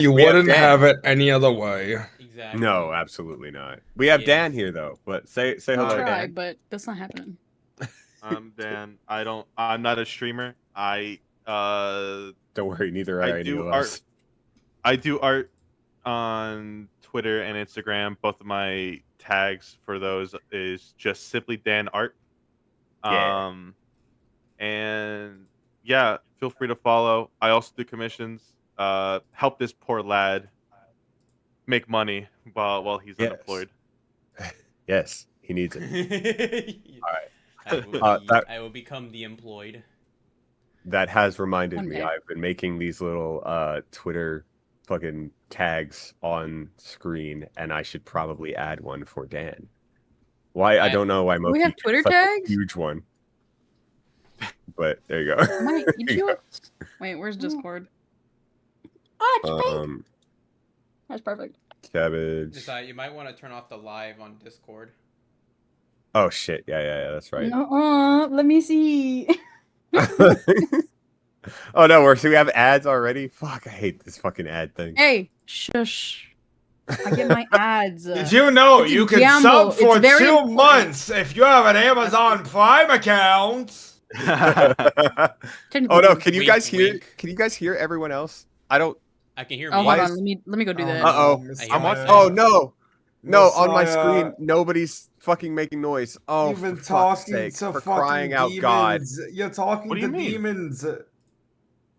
You We have wouldn't Dan. have it any other way. Exactly. No, absolutely not. We have Dan here though. But say hello, I'll try, Dan. but that's not happening. I'm Dan. I'm not a streamer. Don't worry, neither are I any do of art. us. I do art on Twitter and Instagram. Both of my tags for those is just simply Dan Art. Yeah. And yeah, feel free to follow. I also do commissions. Help this poor lad make money while he's Yes. unemployed. Yes, he needs it. I will become the employed. That has reminded me. Okay. I've been making these little Twitter fucking tags on screen, and I should probably add one for Dan. Why? I don't know why. We have Twitter tags? Huge one. But there you go. Wait, where's Discord? That's perfect. Cabbage. Decide you might want to turn off the live on Discord. Oh shit! Yeah, that's right. Let me see. Oh no, we have ads already. Fuck, I hate this fucking ad thing. Hey, shush! I get my ads. Did you know you can gamble. sub for It's very 2 important. months if you have an Amazon Prime account? Oh no, can you Wink, guys hear? wink. Can you guys hear everyone else? I don't. I can hear Oh, me. hold on. Let me go do that. Uh-oh. I'm watching. Oh no, on my Messiah. screen, nobody's fucking making noise. Oh, You've been for fuck's talking sake, to for fucking crying out, demons. God! You're talking What do to you mean? demons.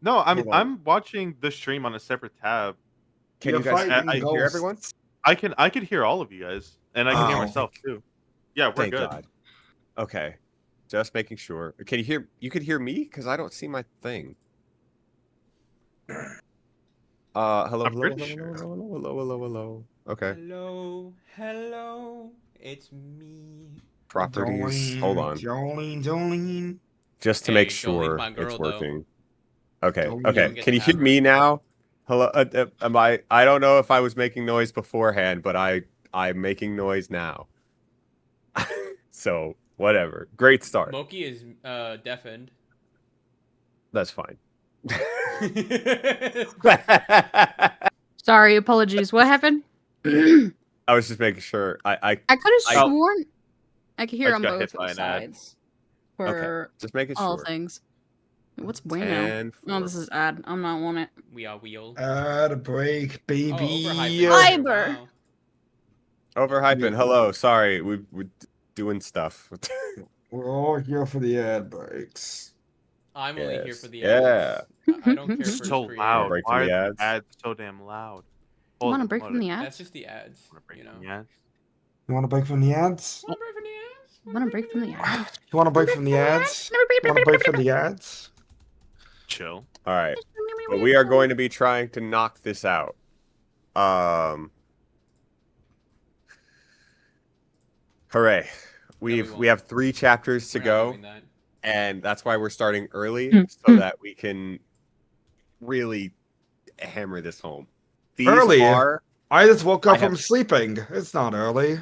No, Hold on. I'm watching the stream on a separate tab. Can You're you guys fighting hear ghosts. everyone? I could hear all of you guys, and I can hear Oh. myself too. Yeah, we're Thank good. God. Okay, just making sure. Can you hear? You could hear me because I don't see my thing. Hello. I'm pretty sure. Hello. Okay. Hello, it's me. Properties. Hold on. Jolene. Just to Hey, make Jolene's sure my girl, it's though. working. Okay. Jolene. Okay. Don't get Can you to hear have me her. now? Hello. Am I don't know if I was making noise beforehand, but I'm making noise now. So whatever. Great start. Moki is deafened. That's fine. Sorry, apologies. What happened? I was just making sure. I I could have I- sworn I could hear I on got hit both by an ad. sides for just making all sure. things. What's bueno? And No, this is ad. I'm not on it. We are wheel. Add a break, Oh, baby. overhyping. Fiber. Wow. overhyping. Hello. Sorry. We're doing stuff. We're all here for the ad breaks. I'm only here Yes. for the Yeah. ads. I don't care It's for so creator. loud. Break Why from are the the ads? ads so damn loud? You want Holy to break from the mother. ads? That's just the ads. Wanna break You know. from the ads? You want to break from the ads? Want to break from the ads? You want to break from the ads? You want to break from the ads? You want to break from the ads? Chill. All right. But we are going to be trying to knock this out. Hooray. We won't. have 3 chapters to We're not go, doing that. and that's why we're starting early Hmm. so that we can really hammer this home. These Early? are I just woke up I have- from sleeping. It's not early.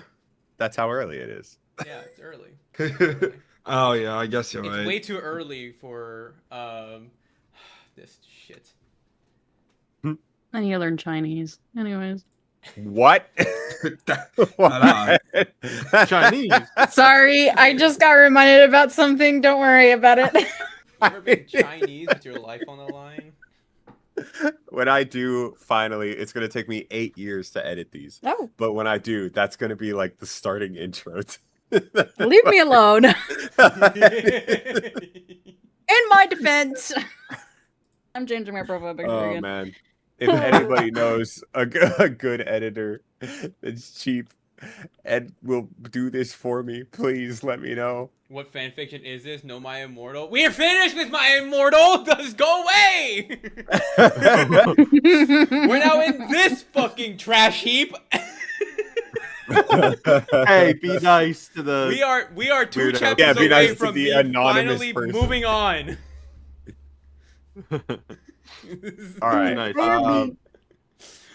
that's how early it is. Yeah, it's early. It's early. Oh yeah, I guess you're It's right. way too early for this shit. I need to learn Chinese. Anyways. What? What? Chinese. Sorry, I just got reminded about something. Don't worry about it. You ever been Chinese with your life on the line? When I do, finally, it's going to take me 8 years to edit these. No, But when I do, that's going to be like the starting intro. leave me alone. In my defense, I'm changing my profile picture Oh again. man. If anybody knows a good editor that's cheap and will do this for me, please let me know. What fanfiction is this? No, My Immortal. We are finished with My Immortal! Just go away! We're now in this fucking trash heap! Hey, be nice to the. We are 2 Weirdo. chapters Yeah, be away nice to from the me anonymous finally person. moving on. All right. Nice.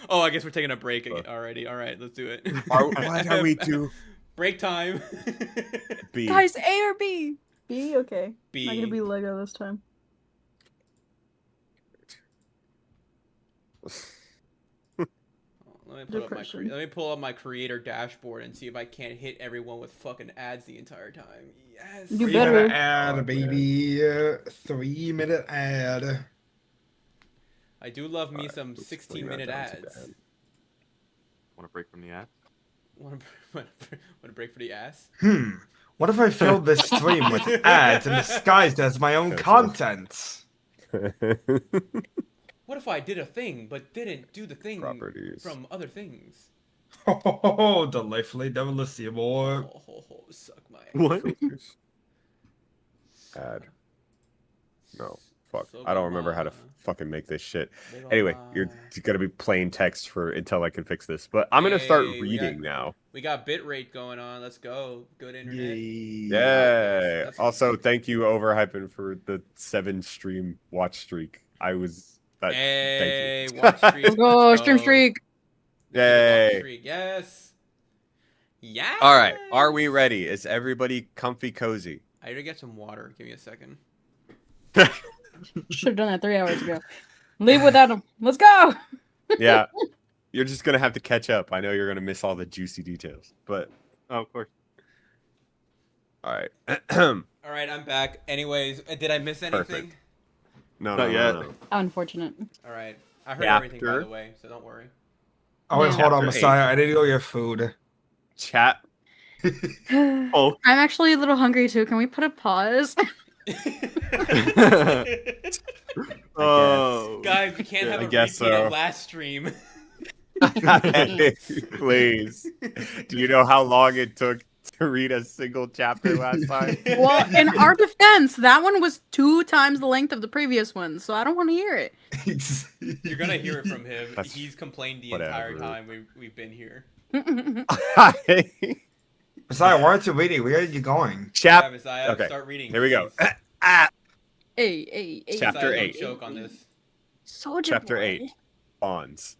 Oh, I guess we're taking a break already. All right, let's do it. What are we do? Break time. B. Guys, A or B? B? Okay. B. Not gonna be Lego this time. Depression. let me pull up my creator dashboard and see if I can't hit everyone with fucking ads the entire time. Yes. You 3-minute better. ad, Fuck, baby. 3-minute ad. I do love me Alright, some let's bring 16-minute that down to ads. Dan. Want to break from the ads? Want to break for the ass? What if I filled this stream with ads and disguised as my own content? What if I did a thing but didn't do the thing Properties. from other things? Oh, delightfully deliciousable. Oh, suck my ass. What? Filters. Ad. No. Fuck. So I don't remember how to gonna- fucking make this shit. Big ol' Anyway, you're lie. gonna be plain text for until I can fix this. But I'm gonna start Hey, we reading got- now. We got bitrate going on. Let's go. Good internet. Yay! That's- Also, thank you, Overhypen, for the 7 stream watch streak. I was. Hey, thank you. watch streak. Let's go, stream streak. Yay. Yes. Yeah. All right, are we ready? Is everybody comfy cozy? I gotta get some water. Give me a second. Should have done that 3 hours ago. Leave without him. Let's go. Yeah, you're just gonna have to catch up. I know you're gonna miss all the juicy details, but Oh, of course. all right. All right, I'm back. Anyways, did I miss anything? Perfect. No, Not no, yet. no, no. Unfortunate. All right. I heard everything, by Chapter. the way, so don't worry. Oh, wait, Yeah. hold on, Chapter Messiah. I need to go get food. Chat. Oh. I'm actually a little hungry too. Can we put a pause? Oh. Guys, we can't have I a guess repeat so. of last stream. Please. Do you know how long it took to read a single chapter last time? Well, in our defense, that one was 2 times the length of the previous one, so I don't want to hear it. You're gonna hear it from him. That's He's complained the entire whatever. time we've been here. Messiah, why aren't you reading? Where are you going? Chap. Travis, I okay, start reading. Here we go. please. Hey. Chapter Messiah, don't 8. choke on this. Soldier Chapter boy. 8. Bonds.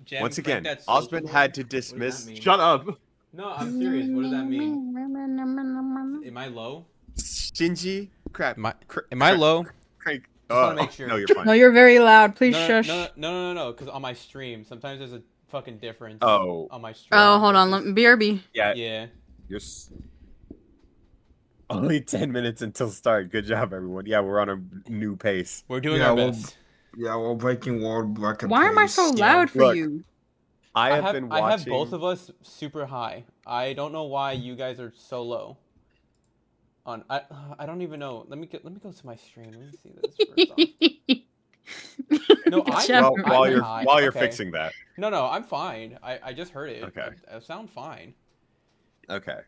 Jem, Once crank again, that social Osmond boy. had to What does that dismiss. mean? Shut up. No, I'm serious. What does that mean? Am I low? Shinji. Crap. Am I low? Crank. Just wanna make sure. No, you're fine. No, you're very loud. Please No, shush. no. Because on my stream, sometimes there's a fucking difference. Oh. On my stream. Oh, hold on. versus- BRB. Yeah. Yeah. You're only 10 minutes until start. Good job, everyone. Yeah, we're on a new pace. We're doing Yeah, our well, best. Yeah, we're breaking world record. Why am I so pace. loud for Look. you? I have been watching. I have both of us super high. I don't know why you guys are so low. I don't even know. Let me go to my stream. Let me see this first off. No, I- Jeff, Well, I'm while you're high. while you're Okay. fixing that. No, I'm fine. I just heard it. Okay. I sound fine. Okay.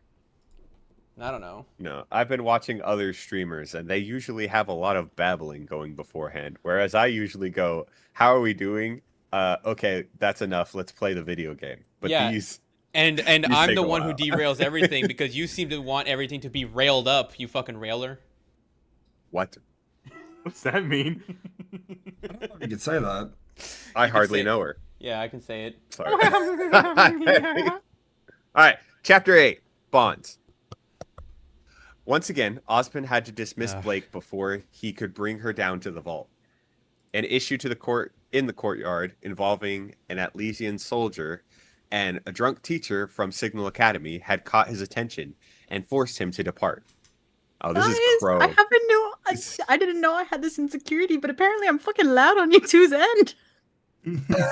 I don't know. No, I've been watching other streamers, and they usually have a lot of babbling going beforehand, whereas I usually go, "How are we doing? Okay, that's enough. Let's play the video game." But Yeah. these, And These I'm take the a one who while. derails everything because you seem to want everything to be railed up. You fucking railer. what? What's that mean? You could say that. I could hardly say- know her. Yeah, I can say it. Sorry. All right, Chapter 8, Bonds. Once again, Osmond had to dismiss Ugh. Blake before he could bring her down to the vault. An issue to the court in the courtyard involving an Atlesian soldier and a drunk teacher from Signal Academy had caught his attention and forced him to depart. Oh, this is Crow. I haven't know. I didn't know I had this insecurity, but apparently I'm fucking loud on you two's end.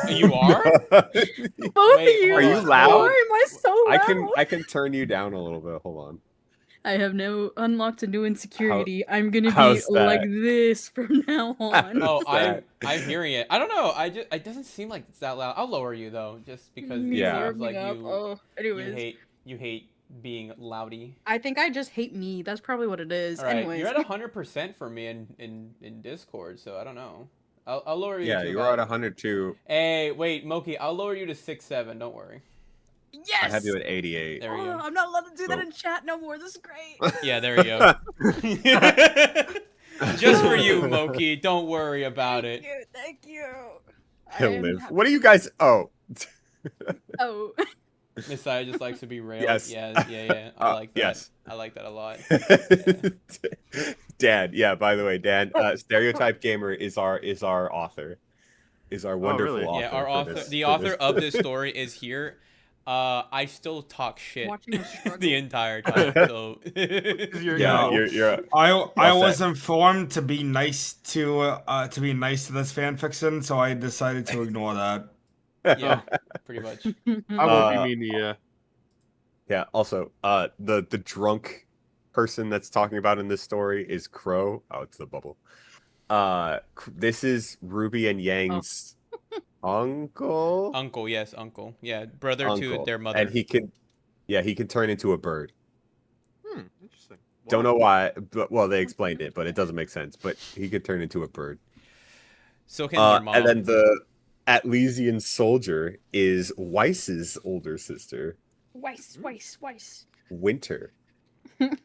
You are? Both Wait, of you. Are you loud? Why am I so loud? I can turn you down a little bit. Hold on. I have now unlocked a new insecurity. I'm gonna be how's that? like this from now on. Oh, that? I'm hearing it. I don't know. It doesn't seem like it's that loud. I'll lower you though, just because it Yeah. seems like you Oh, anyways. you hate being loudy. I think I just hate me. That's probably what it is. All right, Anyways. you're at 100% for me in Discord, so I don't know. I'll lower you. Yeah, to you're at about- 102. Hey, wait, Moki, I'll lower you to 6'7". Don't worry. Yes. I have you at 88. There we Oh, go. I'm not allowed to do that Oh. in chat no more. This is great. Yeah, there we go. Just for you, Moki. Don't worry about it. Thank you. He'll live. What do you guys? Oh, Oh. Messiah just likes to be railed. Yes. Yeah. I like that. yes. I like that a lot. Dan. Yeah. By the way, Dan, Stereotype Gamer is our author. is our wonderful really? author. Yeah, our for author, this- the for author this. of this story is here. I still talk shit Watching us struggle. the entire time. So Yeah. You're I was set. informed to be nice to this fan fiction, so I decided to ignore that. yeah, pretty much. I won't Uh, be mean to you. Yeah. Also, the drunk person that's talking about in this story is Crow. Oh, it's the bubble. This is Ruby and Yang's uncle. Uncle, yes, uncle. Yeah, brother to Uncle. their mother. And he can turn into a bird. Interesting. Don't know why, but well, they explained it, but it doesn't make sense. But he could turn into a bird. So can your mom. And then the Atlesian soldier is Weiss's older sister, Weiss. Winter.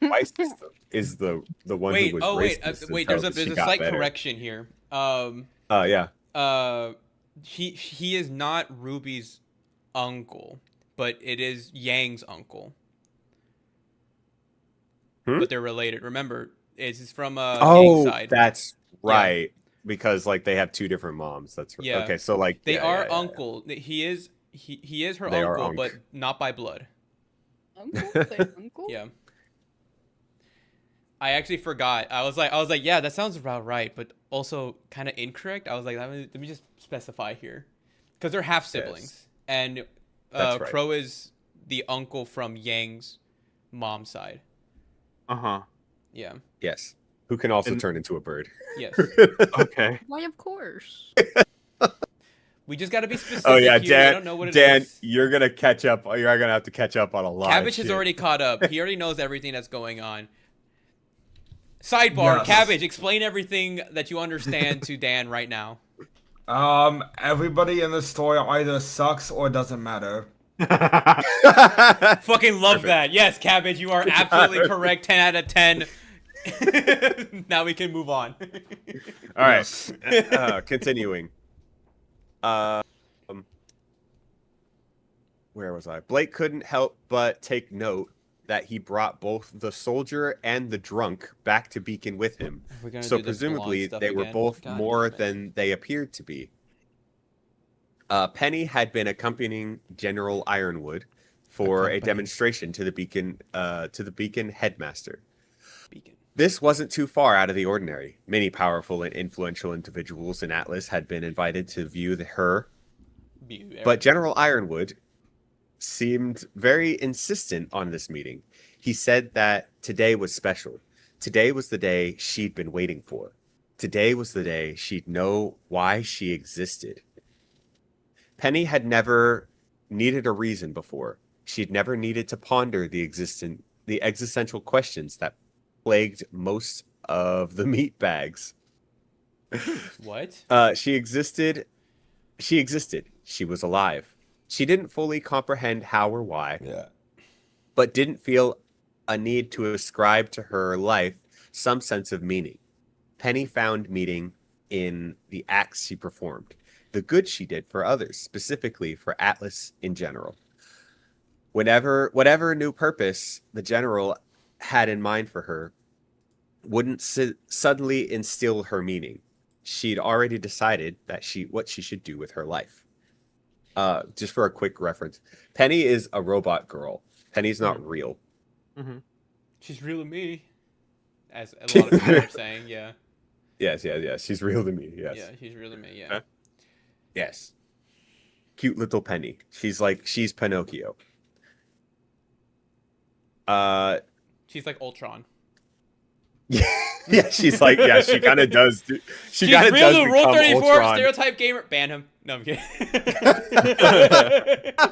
Weiss is the one wait, who was oh wait, racist wait. until There's she a got slight better. correction here. Yeah. He is not Ruby's uncle, but it is Yang's uncle. But they're related. Remember, it's from Yang's side. That's right. Because like they have two different moms. That's right. Yeah. Okay, so like They yeah, are yeah, yeah. uncle. He is her They are uncle, unc. but not by blood. Uncle? Their uncle? Yeah. I actually forgot. I was like, yeah, that sounds about right, but also kind of incorrect. I was like, let me just specify here, because they're half siblings, and That's right. Crow is the uncle from Yang's mom's side. Yeah. Yes. Who can also And- turn into a bird. Yes. Okay. Why, of course. We just got to be specific. Oh yeah, here. I don't know what it Dan, is. you're gonna catch up. You're gonna have to catch up on a lot. Cabbage of has shit. already caught up. He already knows everything that's going on. Sidebar, Yes. Cabbage, explain everything that you understand to Dan right now. Everybody in the story either sucks or doesn't matter. Fucking love Perfect. that. Yes, Cabbage, you are absolutely correct. 10 out of 10. Now we can move on. All right. Continuing. Where was I? Blake couldn't help but take note that he brought both the soldier and the drunk back to Beacon with him. We're gonna So do the blonde presumably stuff they were again. both God more damn it. than they appeared to be. Penny had been accompanying General Ironwood for a demonstration to the Beacon headmaster. Beacon. This wasn't too far out of the ordinary. Many powerful and influential individuals in Atlas had been invited to view her, but General Ironwood seemed very insistent on this meeting. He said that today was special. Today was the day she'd been waiting for. Today was the day she'd know why she existed. Penny had never needed a reason before. She'd never needed to ponder the existential questions that plagued most of the meat bags. What? She existed. She was alive. She didn't fully comprehend how or why, but didn't feel a need to ascribe to her life some sense of meaning. Penny found meaning in the acts she performed, the good she did for others, specifically for Atlas in general. Whatever new purpose the general had in mind for her wouldn't suddenly instill her meaning. She'd already decided that what she should do with her life. Just for a quick reference, Penny is a robot girl. Penny's not real. Mm-hmm. She's real to me. As a lot of people are saying, yeah. Yes. She's real to me. Yes. Yeah, she's real to me, yeah. Okay. Yes. Cute little Penny. She's Pinocchio. She's like Ultron. Yeah, she's like, yeah, she kind of does. She She's kind of real does to Rule become 34, Ultron. stereotype gamer. Ban him. No, I'm kidding.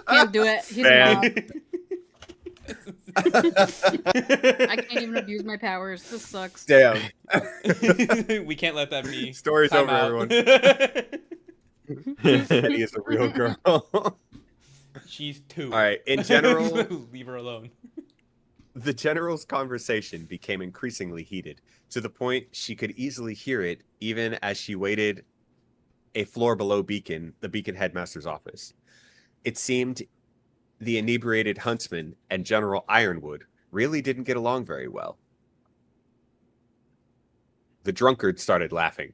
Can't do it. He's Man. not. I can't even abuse my powers. This sucks. Damn. We can't let that be. Story's Time over, out. everyone. Penny is a real girl. She's 2. All right. In general, Leave her alone. the general's conversation became increasingly heated, to the point she could easily hear it even as she waited a floor below Beacon, the Beacon headmaster's office. It seemed the inebriated huntsman and General Ironwood really didn't get along very well. The drunkard started laughing.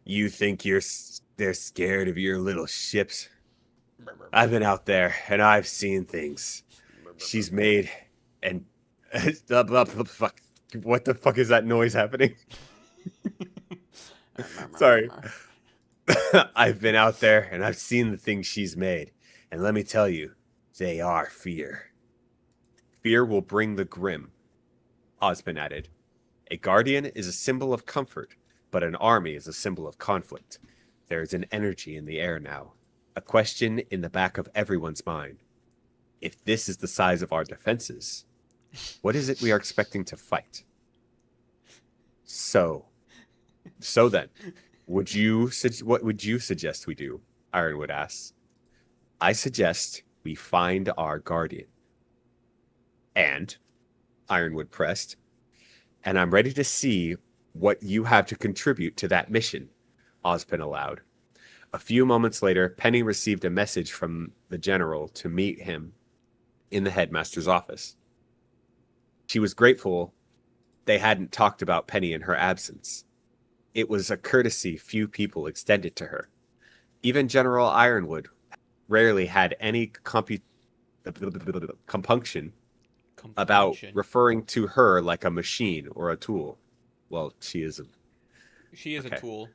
You think they're scared of your little ships? I've been out there and I've seen things she's made, and fuck. What the fuck is that noise happening? Sorry. I've been out there and I've seen the things she's made, and let me tell you, they are fear. Fear will bring the grim, Ozpin added. A guardian is a symbol of comfort, but an army is a symbol of conflict. There is an energy in the air now, a question in the back of everyone's mind. If this is the size of our defenses, what is it we are expecting to fight? So then, what would you suggest we do? Ironwood asks. I suggest we find our guardian. And, Ironwood pressed, and I'm ready to see what you have to contribute to that mission, Ozpin allowed. A few moments later, Penny received a message from the general to meet him in the headmaster's office. She was grateful they hadn't talked about Penny in her absence. It was a courtesy few people extended to her. Even General Ironwood rarely had any compunction about referring to her like a machine or a tool. Well, she is a tool.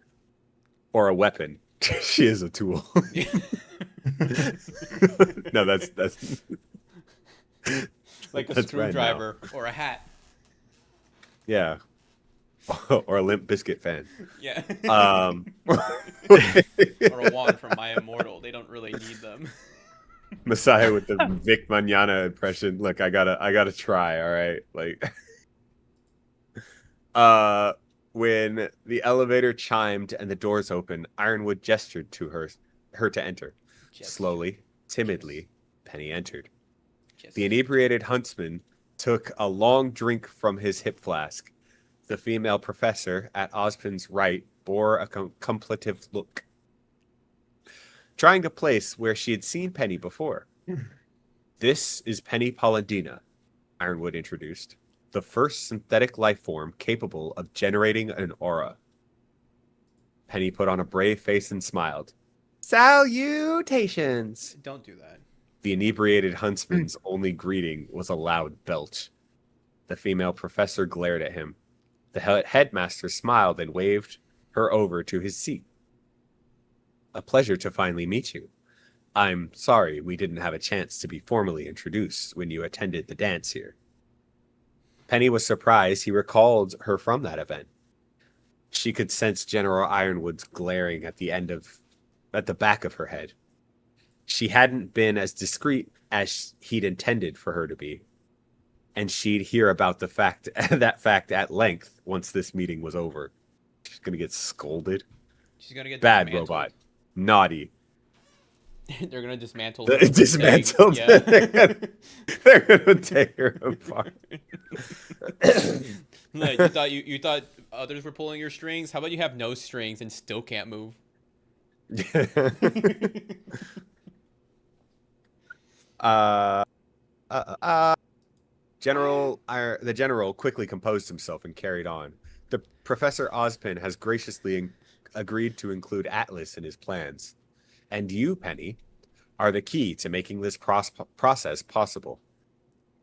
Or a weapon. She is a tool. No, that's like a screwdriver or a hat. Yeah. Or a Limp Bizkit fan. Yeah. Or a wand from My Immortal. They don't really need them. Messiah with the Vic Mañana impression. Look, I gotta try, all right? Like when the elevator chimed and the doors opened, Ironwood gestured to her to enter. Slowly, timidly, Penny entered. The inebriated huntsman took a long drink from his hip flask. The female professor at Ozpin's right bore a contemplative look, trying to place where she had seen Penny before. This is Penny Polendina, Ironwood introduced, the first synthetic life form capable of generating an aura. Penny put on a brave face and smiled. Salutations! Don't do that. The inebriated huntsman's only greeting was a loud belch. The female professor glared at him. The headmaster smiled and waved her over to his seat. A pleasure to finally meet you. I'm sorry we didn't have a chance to be formally introduced when you attended the dance here. Penny was surprised he recalled her from that event. She could sense General Ironwood's glaring at the back of her head. She hadn't been as discreet as he'd intended for her to be, and she'd hear about that fact at length once this meeting was over. She's gonna get scolded. She's gonna get bad dismantled. Robot, naughty. They're gonna dismantle. Dismantled. Yeah. They're gonna tear her apart. Like, you thought others were pulling your strings. How about you have no strings and still can't move? The general quickly composed himself and carried on. The Professor Ozpin has graciously agreed to include Atlas in his plans. And you, Penny, are the key to making this process possible.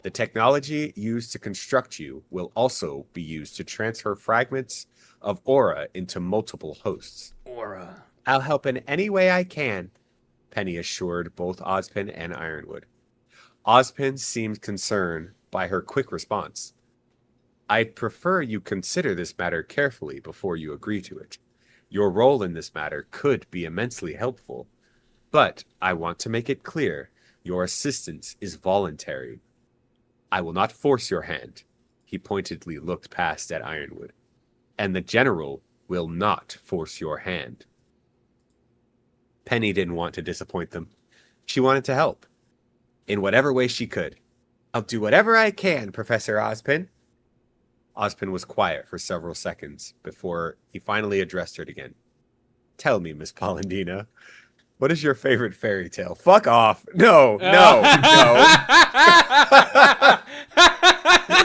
The technology used to construct you will also be used to transfer fragments of aura into multiple hosts. Aura. I'll help in any way I can, Penny assured both Ozpin and Ironwood. Ozpin seemed concerned by her quick response. I'd prefer you consider this matter carefully before you agree to it. Your role in this matter could be immensely helpful, but I want to make it clear your assistance is voluntary. I will not force your hand. He pointedly looked past at Ironwood. And the general will not force your hand. Penny didn't want to disappoint them. She wanted to help. In whatever way she could. I'll do whatever I can, Professor Ozpin. Ozpin was quiet for several seconds before he finally addressed her again. Tell me, Miss Polendina, what is your favorite fairy tale? Fuck off. No.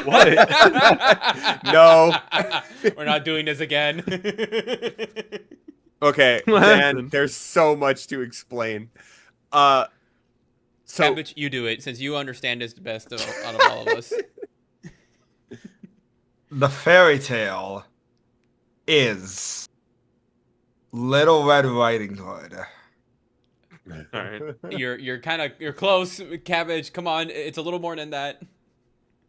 What? No. We're not doing this again. Okay, What Dan, happened? there's so much to explain. So Cabbage, you do it since you understand this the best out of all of us. The fairy tale is Little Red Riding Hood. All right. You're close, Cabbage. Come on, it's a little more than that.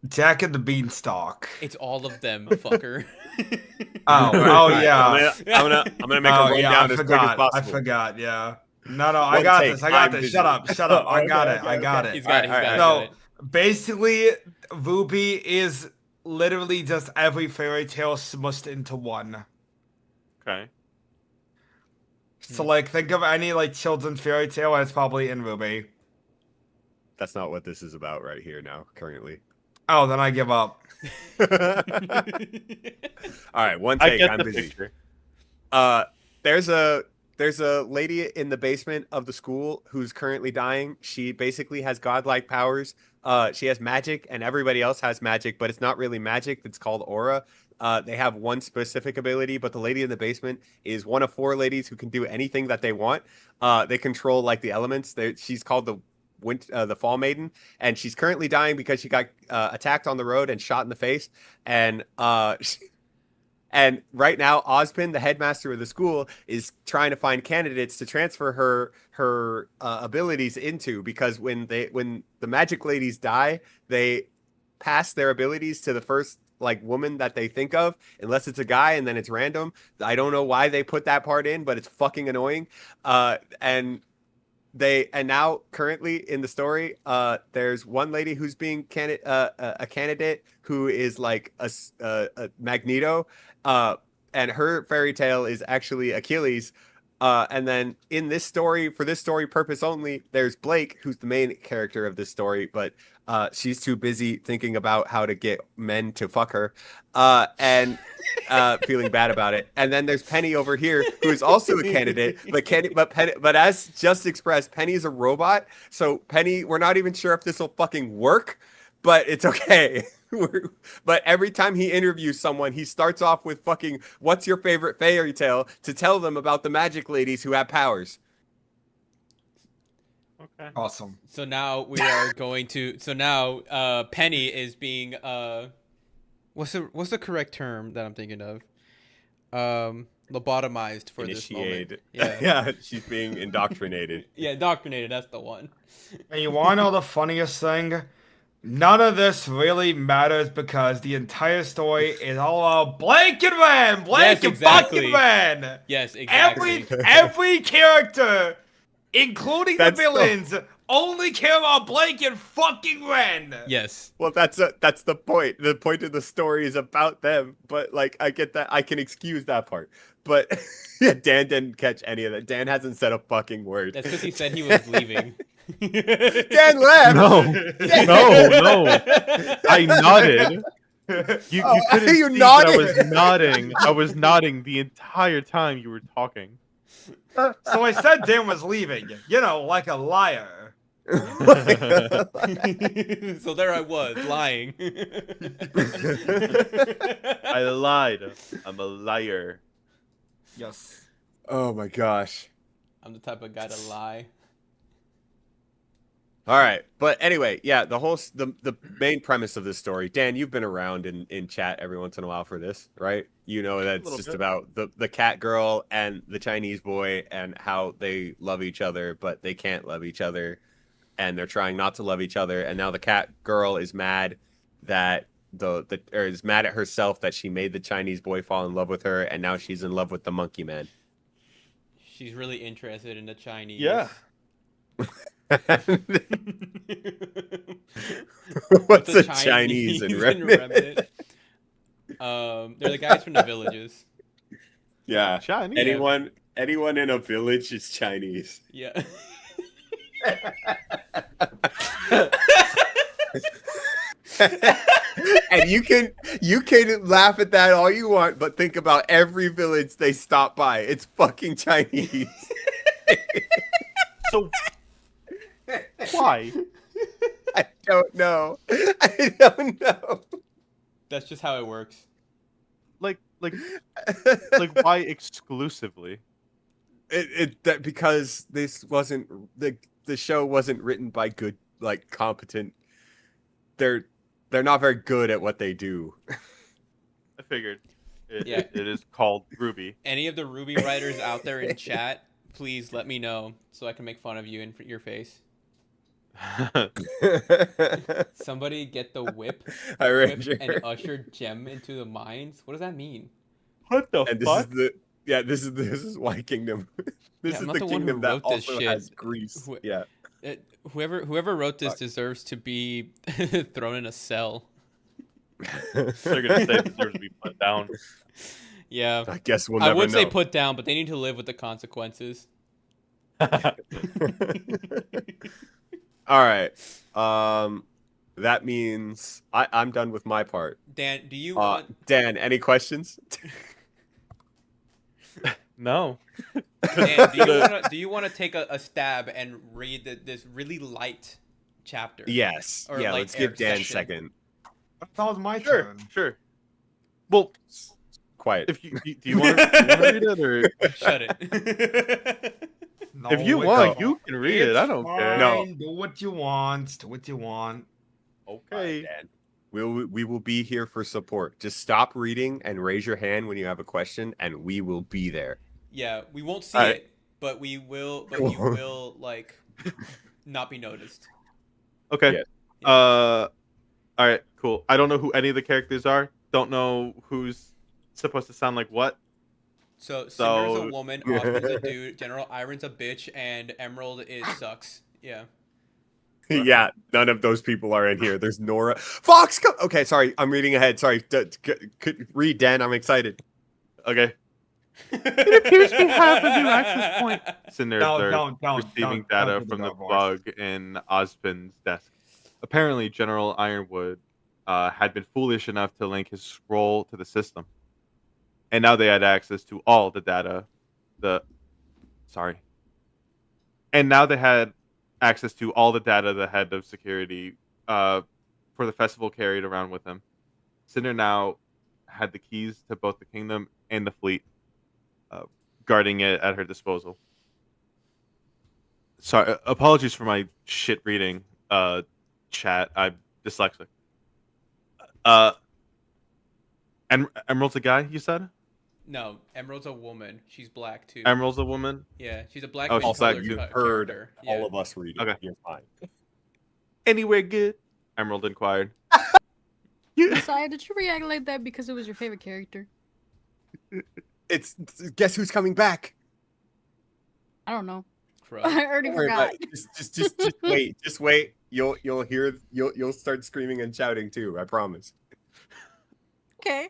Jack and the Beanstalk. It's all of them, fucker. Oh, Alright, yeah. I'm gonna make a Oh, rundown yeah, I as quick as forgot. possible. I forgot, yeah. No, I One got take, this. I got I'm this. busy. Shut up. Shut up. I got Okay, it. I got okay. it. He's got it. He's got it. He's No, got it. basically, Ruby is literally just every fairy tale smushed into one. Okay. So, like, think of any, like, children's fairy tale, and it's probably in Ruby. That's not what this is about right here now, currently. Oh, then I give up. All right, one I take. get I'm the busy. picture. There's a lady in the basement of the school who's currently dying. She basically has godlike powers. She has magic, and everybody else has magic, but it's not really magic. It's called aura. They have one specific ability, but the lady in the basement is one of 4 ladies who can do anything that they want. They control like the elements. She's called the Fall Maiden, and she's currently dying because she got attacked on the road and shot in the face. And and right now, Ozpin, the headmaster of the school, is trying to find candidates to transfer her abilities into, because when the magic ladies die, they pass their abilities to the first like woman that they think of, unless it's a guy, and then it's random. I don't know why they put that part in, but it's fucking annoying. And now currently in the story, there's one lady who's being a candidate who is like a Magneto, and her fairy tale is actually Achilles. And then in this story, for this story purpose only, there's Blake, who's the main character of this story, but she's too busy thinking about how to get men to fuck her, and feeling bad about it. And then there's Penny over here, who is also a candidate, but as just expressed, Penny is a robot. So Penny, we're not even sure if this will fucking work, but it's okay. But every time he interviews someone, he starts off with fucking, "What's your favorite fairy tale?" to tell them about the magic ladies who have powers. Okay. Awesome. So now we are going to. So now, Penny is being. What's the correct term that I'm thinking of? Lobotomized for this moment. Initiated. Yeah. Yeah, she's being indoctrinated. Yeah, indoctrinated. That's the one. And you want to know the funniest thing? None of this really matters because the entire story is all about Blake and Ren! Blake Yes, and exactly. fucking Ren! Yes, exactly. Every character, including the That's villains, only care about Blake and fucking Ren! Yes. Well, that's the point. The point of the story is about them, but like I get that, I can excuse that part. But yeah, Dan didn't catch any of that. Dan hasn't said a fucking word. That's because he said he was leaving. Dan left. No, no. I nodded. You couldn't You see that I nodded. was nodding. I was nodding the entire time you were talking. So I said Dan was leaving, you know, like a liar. So there I was, lying. I lied. I'm a liar. Yes. Oh my gosh. I'm the type of guy to lie. All right, but anyway, yeah, the main premise of this story, Dan, you've been around in chat every once in a while for this, right? You know that it's Little just bit. about the cat girl and the Chinese boy and how they love each other, but they can't love each other, and they're trying not to love each other. And now the cat girl is mad that is mad at herself that she made the Chinese boy fall in love with her, and now she's in love with the monkey man. She's really interested in the Chinese. Yeah. What's a Chinese in Remnant? They're the guys from the villages. Yeah. Chinese. Anyone in a village is Chinese. Yeah. And you can laugh at that all you want, but think about every village they stop by. It's fucking Chinese. So why? I don't know. I don't know. That's just how it works. Like why exclusively? That because this wasn't the show wasn't written by good, like, competent. They're not very good at what they do. I figured. Yeah. It is called Ruby. Any of the Ruby writers out there in chat, please let me know so I can make fun of you in your face. Somebody get the whip and usher Gem into the mines. What does that mean? What the And fuck? this is White Kingdom. This Yeah, I'm is not the the one who kingdom that wrote this also shit. has Greece. Yeah. Whoever wrote this deserves to be thrown in a cell. They're gonna say it deserves to be put down. Yeah, I guess we'll I never would say know. put down, but they need to live with the consequences. All right. That means I'm done with my part. Dan, do you want? Dan, any questions? No. Dan, do you want to take a stab and read this really light chapter? Yes. Or Yeah, light let's give Dan a section? second. I thought it was my Sure. turn. Sure. Well, Quiet. if do you want to read it or Shut it. No, if you it's want, fine. you can read it. I don't care. No. Do what you want. Do what you want. Okay. Dan. We will be here for support. Just stop reading and raise your hand when you have a question, and we will be there. Yeah, we won't see Alright. it, but we will. But you will like not be noticed. Okay. Yeah. All right. Cool. I don't know who any of the characters are. Don't know who's supposed to sound like what. So Cinder's So- a woman, Osmond's a dude, General Iron's a bitch, and Emerald sucks. Yeah. Yeah, none of those people are in here. There's Nora. Fox, come. Okay, sorry. I'm reading ahead. Sorry. Could read, Dan. I'm excited. Okay. It appears we have a new access point. Cinder Don't receiving don't data do from the that voice. bug in Osmond's desk. Apparently, General Ironwood had been foolish enough to link his scroll to the system, and now they had access to all the data. And now they had access to all the data the head of security for the festival carried around with him. Cinder now had the keys to both the kingdom and the fleet, guarding it at her disposal. Sorry, apologies for my shit reading, chat. I'm dyslexic. And Emerald's a guy, you said? No, Emerald's a woman. She's black too. Emerald's a woman? Yeah, she's a black. Oh, mid she's color black. You ca- heard character. all Yeah. of us reading. Okay. You're fine. Anywhere good? Emerald inquired. Messiah, did you react like that because it was your favorite character? It's guess who's coming back? I don't know. Crow. I already Don't worry about forgot. it. Just wait. Just wait. You'll start screaming and shouting too. I promise. Okay.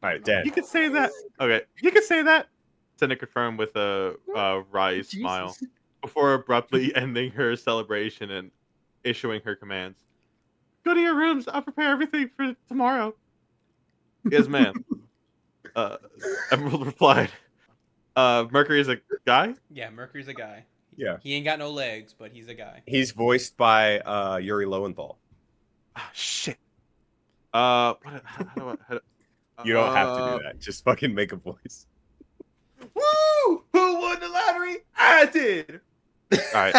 All right, Dan. You could say that. Okay, you could say that. Senna confirmed with a wry Jesus. smile before abruptly ending her celebration and issuing her commands. Go to your rooms. I'll prepare everything for tomorrow. Yes, ma'am. Emerald replied. Mercury is a guy? Yeah, Mercury's a guy. Yeah. He ain't got no legs, but he's a guy. He's voiced by Yuri Lowenthal. Ah, shit. How do You don't have to do that. Just fucking make a voice. Woo! Who won the lottery? I did. All right.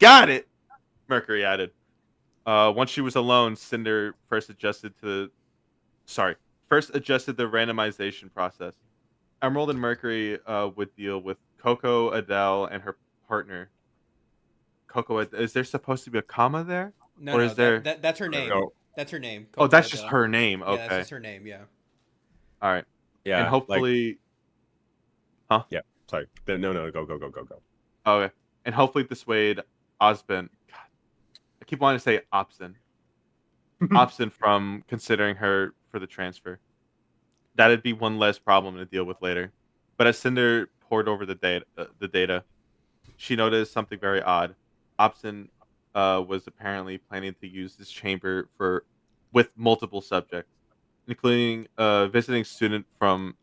Got it. Mercury added. Once she was alone, Cinder first adjusted the randomization process. Emerald and Mercury would deal with Coco, Adele, and her partner. Coco, is there supposed to be a comma there? No, Or no, is there- that's her name. No. That's her name. Oh, that's Coco just Adele. her name. Yeah, Okay. that's just her name. Yeah. All right. Yeah. And hopefully, Sorry. No. Go. okay. And hopefully dissuade Osben. God, I keep wanting to say Opson. Opson from considering her for the transfer. That'd be one less problem to deal with later. But as Cinder pored over the data, she noticed something very odd. Opson was apparently planning to use this chamber with multiple subjects, including a visiting student from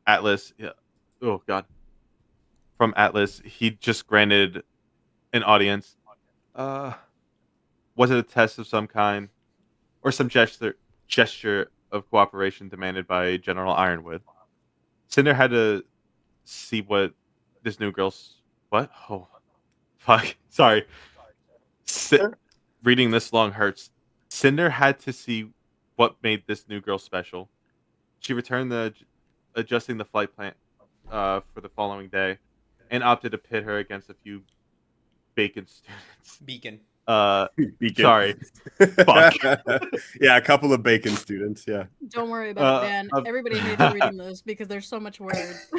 Atlas. Yeah. Oh God. From Atlas, he just granted an audience. Was it a test of some kind, or some gesture of cooperation demanded by General Ironwood? Cinder had to see what this new girl's what? Oh, fuck. Sorry. Reading this long hurts. Cinder had to see what made this new girl special. She returned adjusting the flight plan for the following day, and opted to pit her against a few bacon students. Beacon. Beacon. Sorry. Fuck. Yeah, a couple of bacon students. Yeah. Don't worry about it, Dan. of- Everybody hates reading those because there's so much words.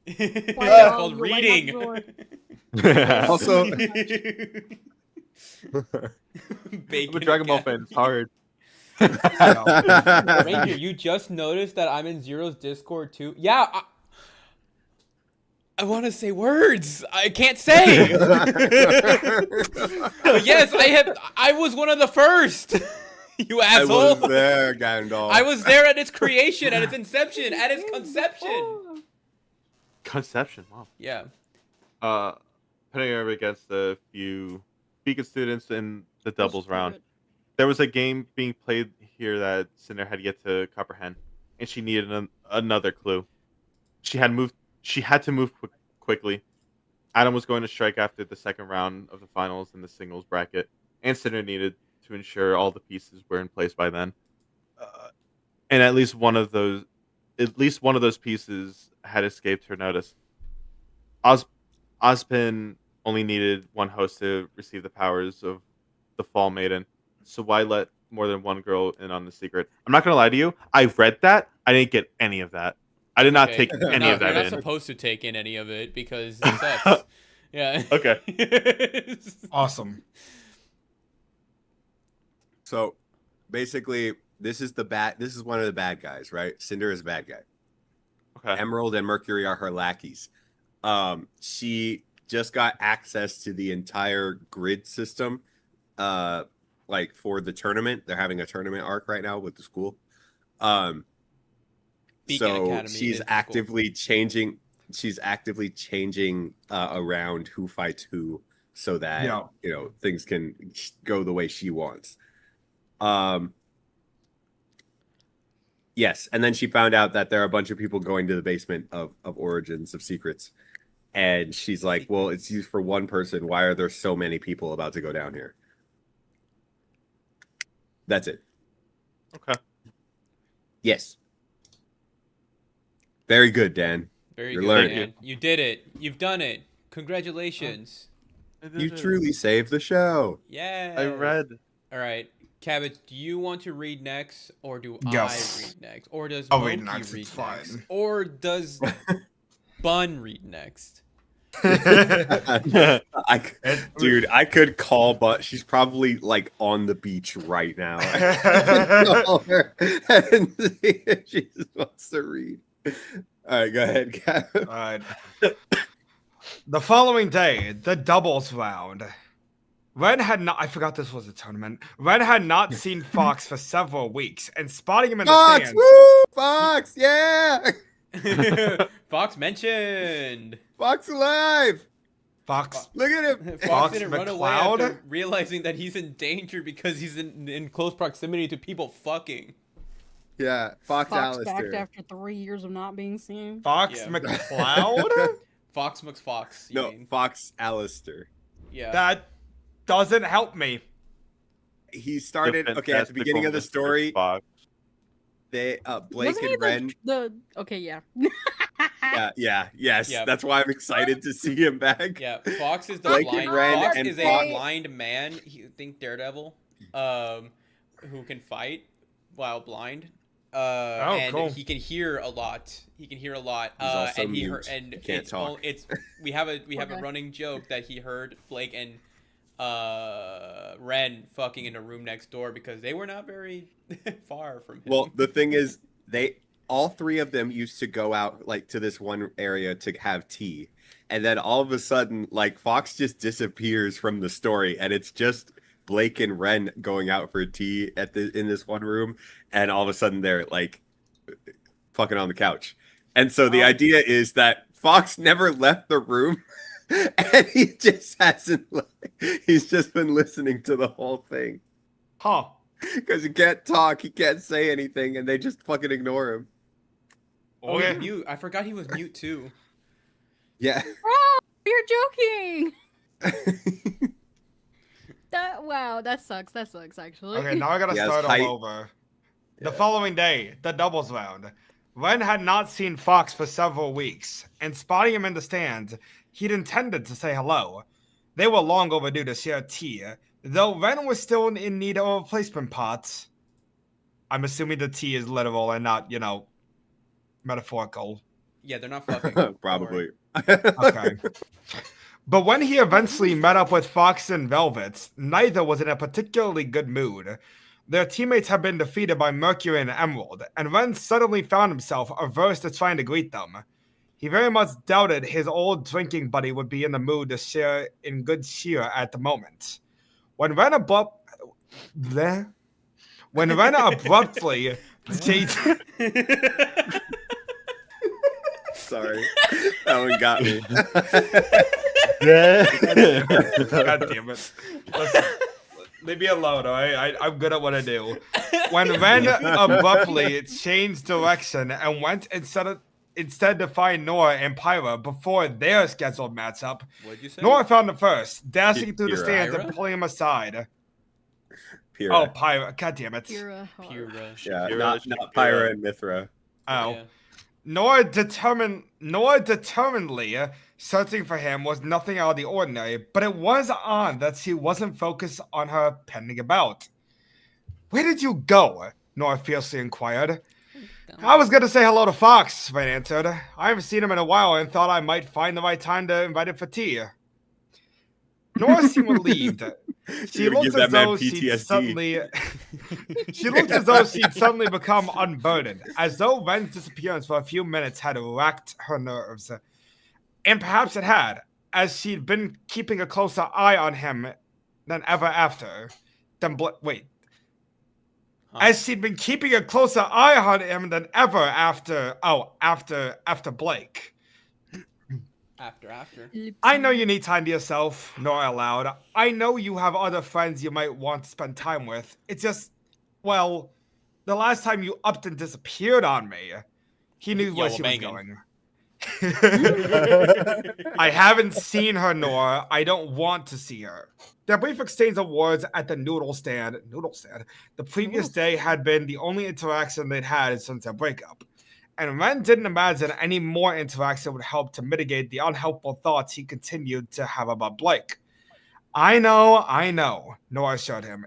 It's Wow, called you like my reading. joy. Also- I'm Bacon a Dragon Ball again. fan. It's hard. Ranger, you just noticed that I'm in Zero's Discord too? Yeah, I want to say words. I can't say. But yes, I was one of the first. You I asshole. was there, Gandalf. I was there at its creation, at its inception, at its conception. Conception. Wow. Yeah. Putting her against a few Beacon students in the doubles Let's do round. it. There was a game being played here that Cinder had yet to comprehend, and she needed another clue. She had to move quickly. Adam was going to strike after the second round of the finals in the singles bracket, and Cinder needed to ensure all the pieces were in place by then. And at least one of those pieces had escaped her notice. Ozpin only needed one host to receive the powers of the Fall Maiden, so why let more than one girl in on the secret? I'm not gonna lie to you. I read that. I didn't get any of that. I did not Okay. take You're any not- of that You're not in. supposed to take in any of it because it sucks. Yeah. Okay. Awesome. So, basically, this is one of the bad guys, right? Cinder is a bad guy. Okay. Emerald and Mercury are her lackeys. She just got access to the entire grid system, like for the tournament. They're having a tournament arc right now with the school. Beacon So Academy is she's the school. actively changing. She's actively changing around who fights who, so that Yeah. things can go the way she wants. Yes, and then she found out that there are a bunch of people going to the basement of Origins of Secrets, and she's like, "Well, it's used for one person. Why are there so many people about to go down here?" That's it. Okay. Yes. Very good, Dan. Very You're good, learning. man. You did it. You've done it. Congratulations. You truly saved the show. Yeah. I read. All right. Cabot, do you want to read next, or do Yes. I read next? Or does I'll Moki read next, read it's next? fine. Or does Bun read next? I, dude, I could call, but she's probably like on the beach right now. Call her and see if she just wants to read. All right, go ahead, Gavin. Alright. The following day, the doubles round. Ren had not, I forgot this was a tournament. Ren had not seen Fox for several weeks, and spotting him in the Fox, stands. woo, Fox, yeah, Fox mentioned. Fox alive. Fox. Look at him. Fox Fox didn't run away McCloud? after realizing that he's in danger because he's in close proximity to people fucking. Yeah, Fox, Fox back Alistair. after 3 years of not being seen. Fox Yeah. McCloud? Fox McFox. You No, mean. Fox Alistair. Yeah. That doesn't help me. He started okay at the beginning of the story. Fox. They Blake Wasn't he and Ren. okay, yeah. Yes. Yeah. That's why I'm excited to see him back. Yeah, Fox is the Blake blind. and Ren Fox and is Fox. a blind man. Think Daredevil, who can fight while blind. And cool. he can hear a lot. He's also and he mute. heard, and He can't it's talk. it's we have a Okay. running joke that he heard Blake and Ren fucking in a room next door because they were not very far from him. Well, the thing is, all three of them used to go out like to this one area to have tea, and then all of a sudden, like Fox just disappears from the story, and it's just Blake and Ren going out for tea in this one room, and all of a sudden they're like fucking on the couch, and so the idea is that Fox never left the room. And he just hasn't. He's just been listening to the whole thing Huh. because he can't talk, he can't say anything, and they just fucking ignore him. Oh, he's Okay. mute. I forgot he was mute too. Yeah. Oh, you're joking. Wow, that sucks. That sucks actually. Okay, now I gotta He has start height. all over. The Yeah. following day, the doubles round. Ren had not seen Fox for several weeks, and spotting him in the stands, he'd intended to say hello. They were long overdue to share tea, though Ren was still in need of a replacement pot. I'm assuming the tea is literal and not, metaphorical. Yeah, they're not fucking. Don't worry. Probably. Okay. But when he eventually met up with Fox and Velvet, neither was in a particularly good mood. Their teammates had been defeated by Mercury and Emerald, and Ren suddenly found himself averse to trying to greet them. He very much doubted his old drinking buddy would be in the mood to share in good cheer at the moment. When Ren abruptly changed... Sorry. That one got me. God damn it. Listen, leave me alone, alright? I'm good at what I do. When Ren abruptly changed direction and went instead to find Nora and Pyra before their scheduled matchup, What'd you say? Nora found him first, dashing through the Pyra. stands and Pyra? pulling him aside. Pyrrha. Oh, Pyra. God damn it. Pura. Pura. Yeah, Pyrrha, not Pyrrha. Pyra and Mithra. Oh. Yeah. Nora determinedly searching for him was nothing out of the ordinary, but it was odd that she wasn't focused on her pending about. Where did you go? Nora fiercely inquired. I was going to say hello to Fox, Ren answered. I haven't seen him in a while and thought I might find the right time to invite him for tea. Nora seemed relieved. She You're gonna looked give as that man though she'd PTSD. suddenly she looked as though she'd suddenly become unburdened, as though Ren's disappearance for a few minutes had racked her nerves. And perhaps it had, as she'd been keeping a closer eye on him than ever after. As she'd been keeping a closer eye on him than ever after Blake. After. I know you need time to yourself, Nora allowed. I know you have other friends you might want to spend time with. It's just, well, the last time you upped and disappeared on me, he knew where she was going. I haven't seen her, Nora. I don't want to see her. Their brief exchange of words at the noodle stand, the previous day had been the only interaction they'd had since their breakup. And Ren didn't imagine any more interaction would help to mitigate the unhelpful thoughts he continued to have about Blake. I know, Nora assured him.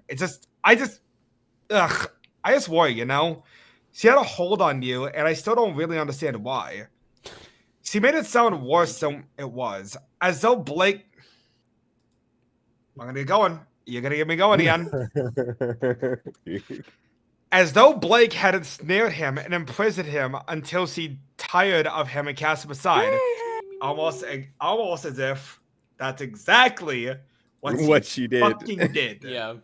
I just worry, you know? She had a hold on you, and I still don't really understand why. She made it sound worse than it was, as though Blake... I'm gonna get going. You're gonna get me going again. As though Blake had ensnared him and imprisoned him until she tired of him and cast him aside. Almost as if that's exactly what she did. Fucking did. Yeah.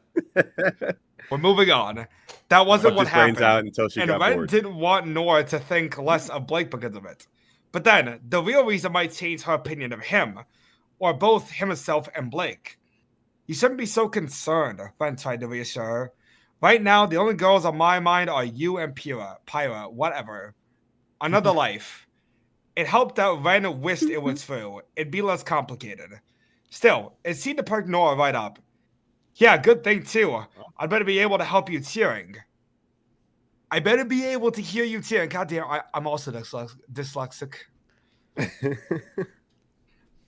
We're moving on. That wasn't what Fucked his brains happened. out until she And got Ren bored. didn't want Nora to think less of Blake because of it. But then, the real reason might change her opinion of him, or both himself and Blake. You shouldn't be so concerned, Ren tried to reassure her. Right now, the only girls on my mind are you and Pyra, whatever. Another life. It helped that Ren wished it was true. It'd be less complicated. Still, it seemed to perk Nora right up. Yeah, good thing too. I'd better be able to help you cheering. I better be able to hear you cheering. Goddamn, I'm also dyslexic.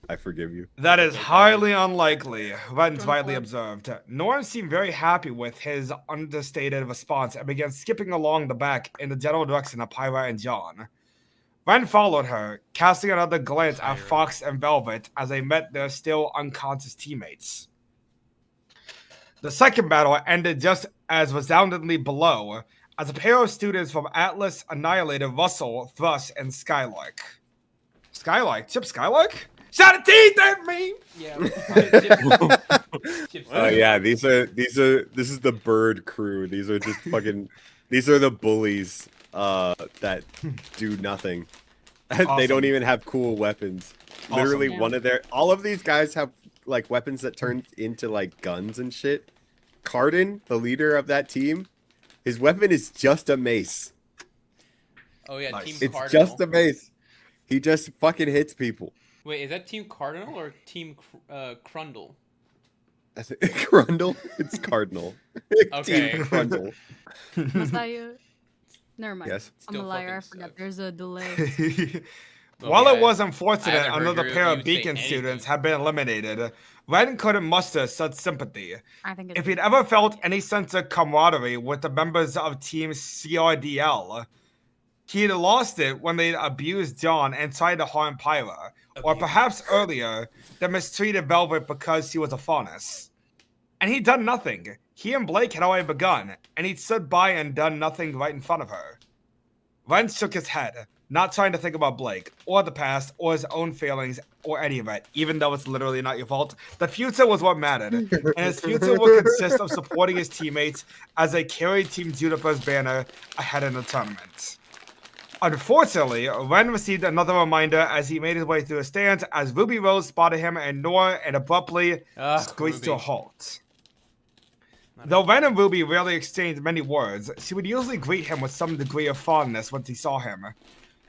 I forgive you. That is highly unlikely, Ren rightly observed. Norm seemed very happy with his understated response and began skipping along the back in the general direction of Pyra and John. Ren followed her, casting another glance at Fox and Velvet as they met their still unconscious teammates. The second battle ended just as resoundingly below, as a pair of students from Atlas annihilated Russell, Thrush, and Skylark. Chip Skylark? Shot a teeth at me! Yeah. Chips. Oh yeah, this is the bird crew. These are just fucking these are the bullies that do nothing. Awesome. They don't even have cool weapons. Literally Awesome. all of these guys have like weapons that turn into like guns and shit. Cardin, the leader of that team, his weapon is just a mace. Oh yeah, Nice. Team It's Cardinal. just a base. He just fucking hits people. Wait, is that Team Cardinal or Team Crundle? That's it. Crundle? It's Cardinal. Okay. Team Crundle. Messiah. Never mind. Yes. I'm a Still liar. I fucking forgot. sucks. There's a delay. While Okay, it was I unfortunate haven't heard another pair you of say Beacon anything. students had been eliminated, Ren couldn't muster such sympathy. I think it's If he'd ever felt any sense of camaraderie with the members of Team CRDL, he'd lost it when they abused John and tried to harm Pyra, or perhaps earlier, they mistreated Velvet because she was a faunus. And he'd done nothing. He and Blake had already begun, and he'd stood by and done nothing right in front of her. Ren shook his head, not trying to think about Blake, or the past, or his own feelings, or any of it, even though it's literally not your fault. The future was what mattered, and his future would consist of supporting his teammates as they carried Team Juniper's banner ahead in the tournament. Unfortunately, Ren received another reminder as he made his way through the stands as Ruby Rose spotted him and Nora and abruptly squeezed to a Ruby. halt. Though Ren and Ruby rarely exchanged many words, she would usually greet him with some degree of fondness once he saw him.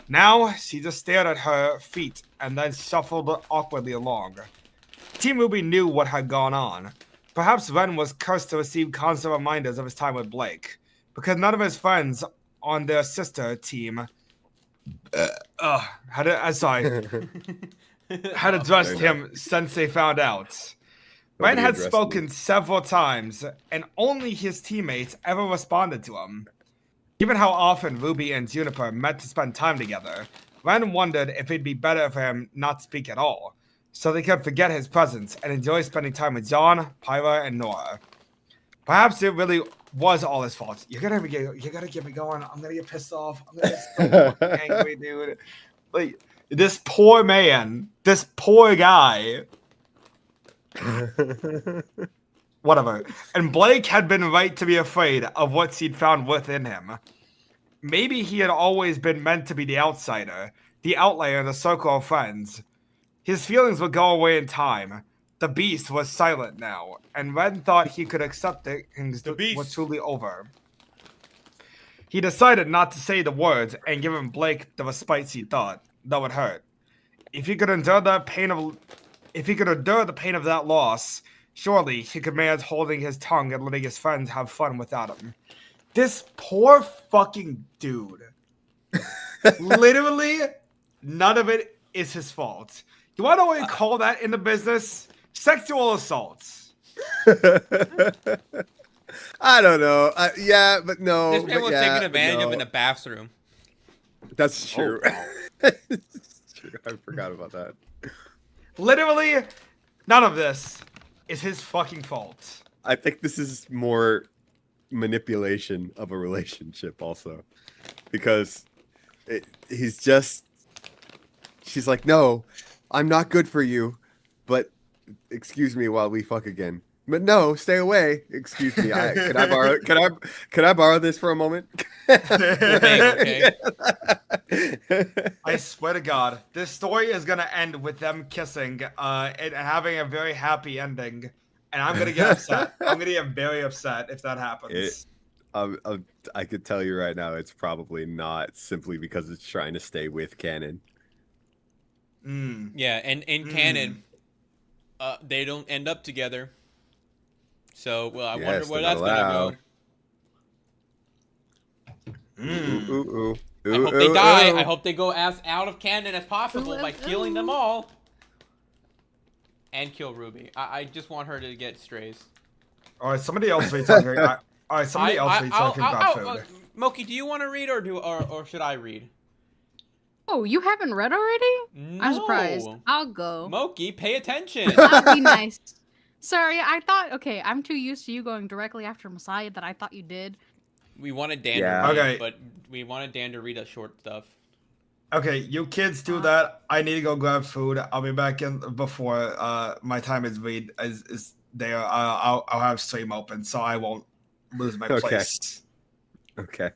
Now, she just stared at her feet and then shuffled awkwardly along. Team Ruby knew what had gone on. Perhaps Ren was cursed to receive constant reminders of his time with Blake, because none of his friends on their sister team had addressed him since they found out. Ren Nobody had addressed spoken me. several times, and only his teammates ever responded to him. Given how often Ruby and Juniper met to spend time together, Ren wondered if it'd be better for him not to speak at all, so they could forget his presence and enjoy spending time with John, Pyra, and Nora. Perhaps it really was all his fault. You gotta get me going. I'm gonna get pissed off. I'm gonna get so fucking angry, dude. Like, this poor man, this poor guy. Whatever. And Blake had been right to be afraid of what she'd found within him. Maybe he had always been meant to be the outsider, the outlier in the circle of friends. His feelings would go away in time. The beast was silent now, and Ren thought he could accept that things were truly over. He decided not to say the words and give him Blake the respite he thought, though it hurt. If he could endure the pain of that loss, surely he could manage holding his tongue and letting his friends have fun without him. This poor fucking dude. Literally, none of it is his fault. You want to know what you call that in the business? Sexual assaults. I don't know. Yeah, but no. This man but was yeah, taken but advantage of no. in the bathroom. That's true. It's true. I forgot about that. Literally, none of this is his fucking fault. I think this is more manipulation of a relationship also. Because she's like, no, I'm not good for you, but excuse me while we fuck again. But no, stay away. Excuse me. Can I borrow this for a moment? Okay. I swear to God, this story is gonna end with them kissing, and having a very happy ending, and I'm gonna get upset. I'm gonna get very upset if that happens. I could tell you right now, it's probably not simply because it's trying to stay with canon. Yeah, and in canon, they don't end up together. So, well, I wonder where that's gonna go. Ooh. I hope they die. I hope they go as out of canon as possible by killing them all. And kill Ruby. I just want her to get strays. All right, somebody else read talking. All right, somebody else read talking about food. Moki, do you want to read or should I read? Oh, you haven't read already? No. I'm surprised. I'll go. Moki, pay attention. That'd be nice. Sorry, I thought, okay, I'm too used to you going directly after Messiah that I thought you did. We wanted Dan Yeah. to read, Okay. but we wanted Dan to read us short stuff. Okay, you kids do that. I need to go grab food. I'll be back in before my time is there. I'll have stream open, so I won't lose my place. Okay.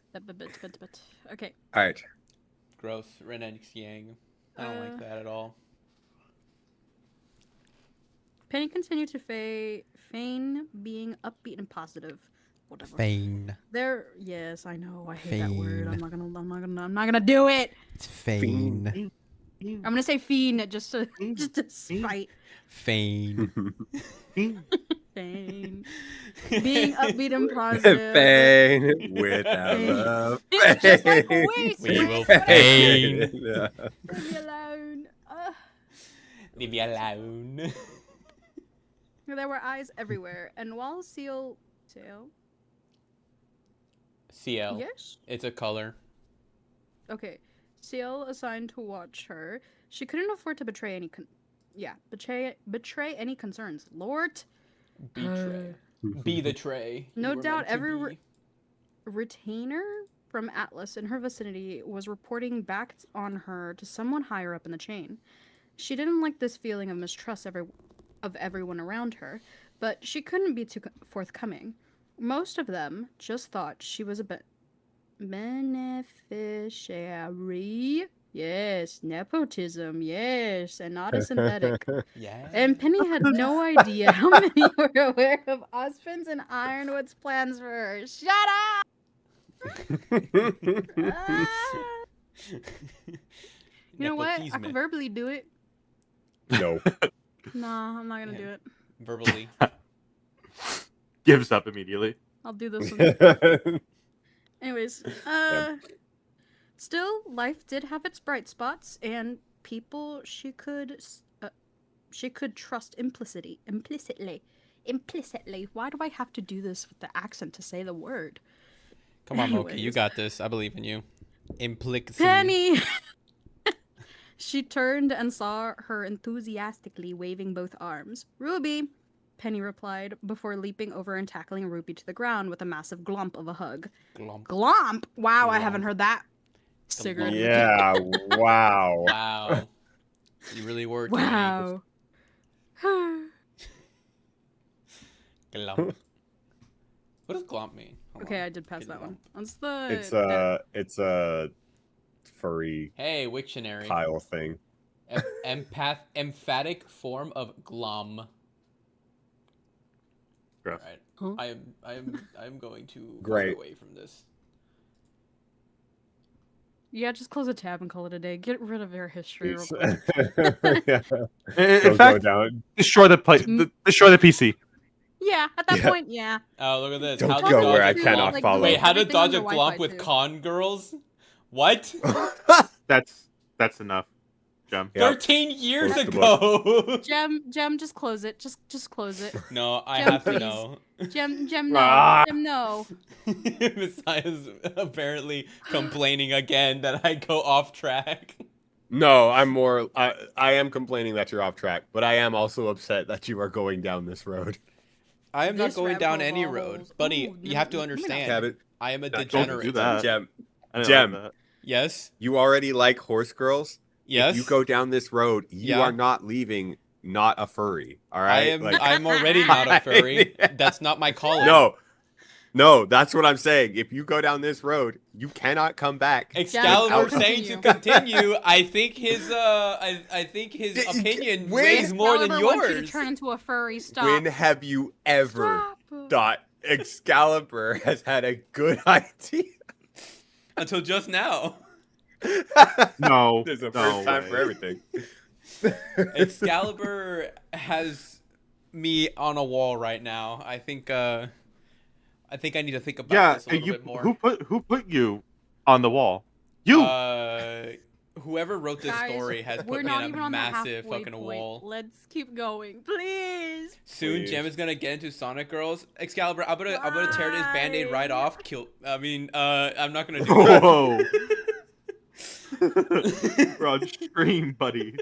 Okay. All right. Gross. Renan Xiang. I don't like that at all. Penny continued to feign being upbeat and positive. whatever. Feign. Yes, I know. I hate that word. Feign. I'm not gonna do it. It's feign. I'm gonna say fiend just to spite. Feign. Feign. Being upbeat and positive. Pain without Pain. love. Just like waste. We will feign. Leave me alone. Leave me alone. There were eyes everywhere, and while Seal. CL. Yes. It's a color. Okay. Seal assigned to watch her. She couldn't afford to betray any. Betray any concerns. Lord. Betray. Be the tray. No you were doubt meant to every be. retainer from Atlas in her vicinity was reporting back on her to someone higher up in the chain. She didn't like this feeling of mistrust of everyone around her, but she couldn't be too forthcoming. Most of them just thought she was a beneficiary. Yes, nepotism, yes, and not a synthetic. Yeah. And Penny had no idea how many were aware of Osfin's and Ironwood's plans for her. Shut up! Ah! You know what? I Nepotisme. can verbally do it. No. Nah, I'm not gonna Yeah. do it. Verbally. Gives up immediately. I'll do this one. Anyways, still, life did have its bright spots, and people she could trust implicitly. Why do I have to do this with the accent to say the word? Come on, Moki. You Anyways. got this. I believe in you. Implicitly. Penny! She turned and saw her enthusiastically waving both arms. Ruby! Penny replied, before leaping over and tackling Ruby to the ground with a massive glomp of a hug. Glomp. Glomp? Wow, I Glomp. haven't heard that. Sigurd. Yeah, wow. Wow. You really were. Tony. Wow. Glomp. What does glomp mean? Hold Okay, on. I did pass Get that one. glomp. That's the. It's a furry Hey, Wiktionary. Kyle thing. Emphatic form of glom. Gross. Right. Huh? I'm going to Great. go away from this. Yeah, just close a tab and call it a day. Get rid of your history real quick. Yeah. In Don't fact, go down. destroy the PC. Yeah, at that Yeah. point, yeah. Oh, look at this. Don't How to go dodge where a I glomp. cannot follow. Wait, how to Everything dodge a under glomp Wi-Fi with too. con girls? What? That's enough, Gem. Yep. 13 years Close the ago. Gem, just close it. Just close it. No, I Gem, have to please. know. Gem, no. Ah. Gem, no. Messiah's apparently complaining again that I go off track. No, I'm more. I am complaining that you're off track, but I am also upset that you are going down this road. I am not This going rabbit down hole any of all road. holes. Buddy, Ooh, you have to let me not- understand. Cabot, I am a don't degenerate. do that. Gem, I didn't Gem. like that. Yes? you already like horse girls. Yes? If you go down this road, you Yeah. are not leaving. Not a furry. All right. I'm already not a furry. That's not my calling. No, that's what I'm saying. If you go down this road, you cannot come back. Excalibur without- saying to continue. I think his opinion When- weighs more than Excalibur wants you to yours. turn into a furry. Stop. When have you ever Stop. thought Excalibur has had a good idea? Until just now. No, There's a no first time way. for everything. Excalibur has me on a wall right now. I think I need to think about Yeah, this a little bit more. who put you on the wall? You. Whoever wrote this Guys, story has we're put me not on even a on the massive halfway fucking point. wall. Let's keep going, please. Soon, Please. Gem is gonna get into Sonic Girls. Excalibur, I'm gonna tear this band-aid right Why? off. I'm not gonna do that. Whoa. We're on stream, buddy.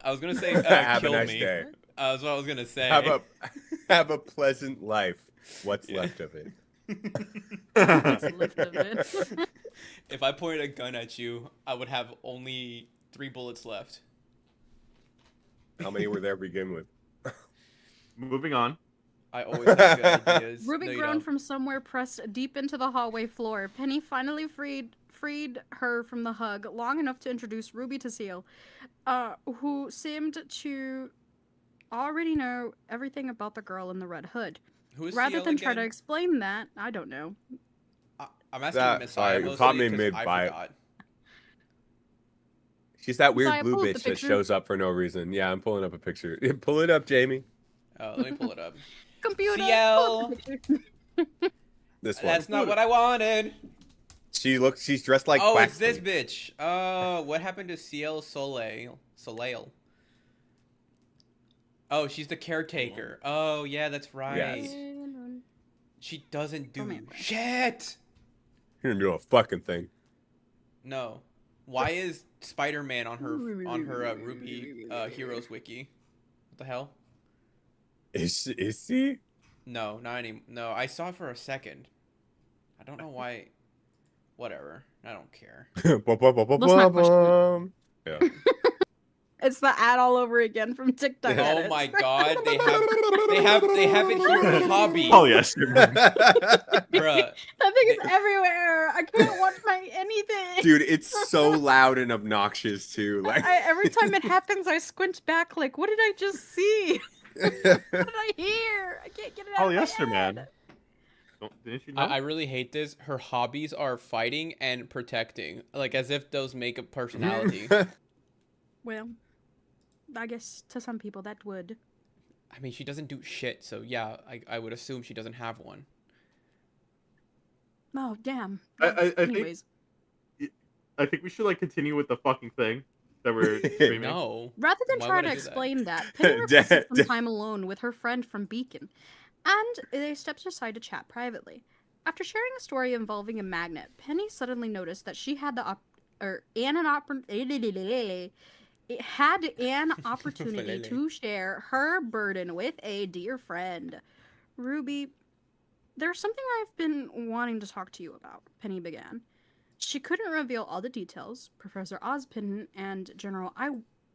I was gonna say Have kill a nice me. day. That's what I was gonna say. Have a pleasant life. What's left of it? What's left of it? If I pointed a gun at you, I would have only 3 bullets left. How many were there to begin with? Moving on. I always have good ideas. Ruby No, you groaned don't. from somewhere pressed deep into the hallway floor. Penny finally freed her from the hug long enough to introduce Ruby to Seal, who seemed to already know everything about the girl in the red hood. Who's Rather CL than try to again? explain that, I don't know. I'm asking That- Messiah sorry, caught mostly me because I mid-bite. forgot. She's that weird Messiah, blue pull up the bitch that picture. shows up for no reason. Yeah, I'm pulling up a picture. Pull it up, Jamie. Oh, let me pull it up. Computer, pull CL. up the picture. This one. That's not what I wanted. She's dressed like Oh, it's this Quaxley. bitch. What happened to CL Soleil? Oh, she's the caretaker. Oh, yeah, that's right. Yes. She doesn't do Romantic. shit. You didn't do a fucking thing. No. Why is Spider-Man on her Ruby Heroes wiki? What the hell? Is she? No, not any. No, I saw it for a second. I don't know why. Whatever. I don't care. not question Yeah. It's the ad all over again from TikTok. Oh edits. my god, they have it here. Hobby, Polyester, man. bruh. That thing is everywhere. I can't watch my anything. Dude, it's so loud and obnoxious too. Like Every time it happens, I squint back. Like, what did I just see? What did I hear? I can't get it out Polyester, of my head. man. Didn't you know? I really hate this. Her hobbies are fighting and protecting, like as if those make a personality. Well, I guess to some people that would. I mean, she doesn't do shit, so yeah, I would assume she doesn't have one. Oh, damn. I think- Anyways, I think we should like continue with the fucking thing that we're streaming. No. rather than Why try would to I do that? explain that, Penny requested some time alone with her friend from Beacon, and they stepped aside to chat privately. After sharing a story involving a magnet, Penny suddenly noticed that she had had an opportunity to share her burden with a dear friend. Ruby, there's something I've been wanting to talk to you about, Penny began. She couldn't reveal all the details. Professor Ozpin and General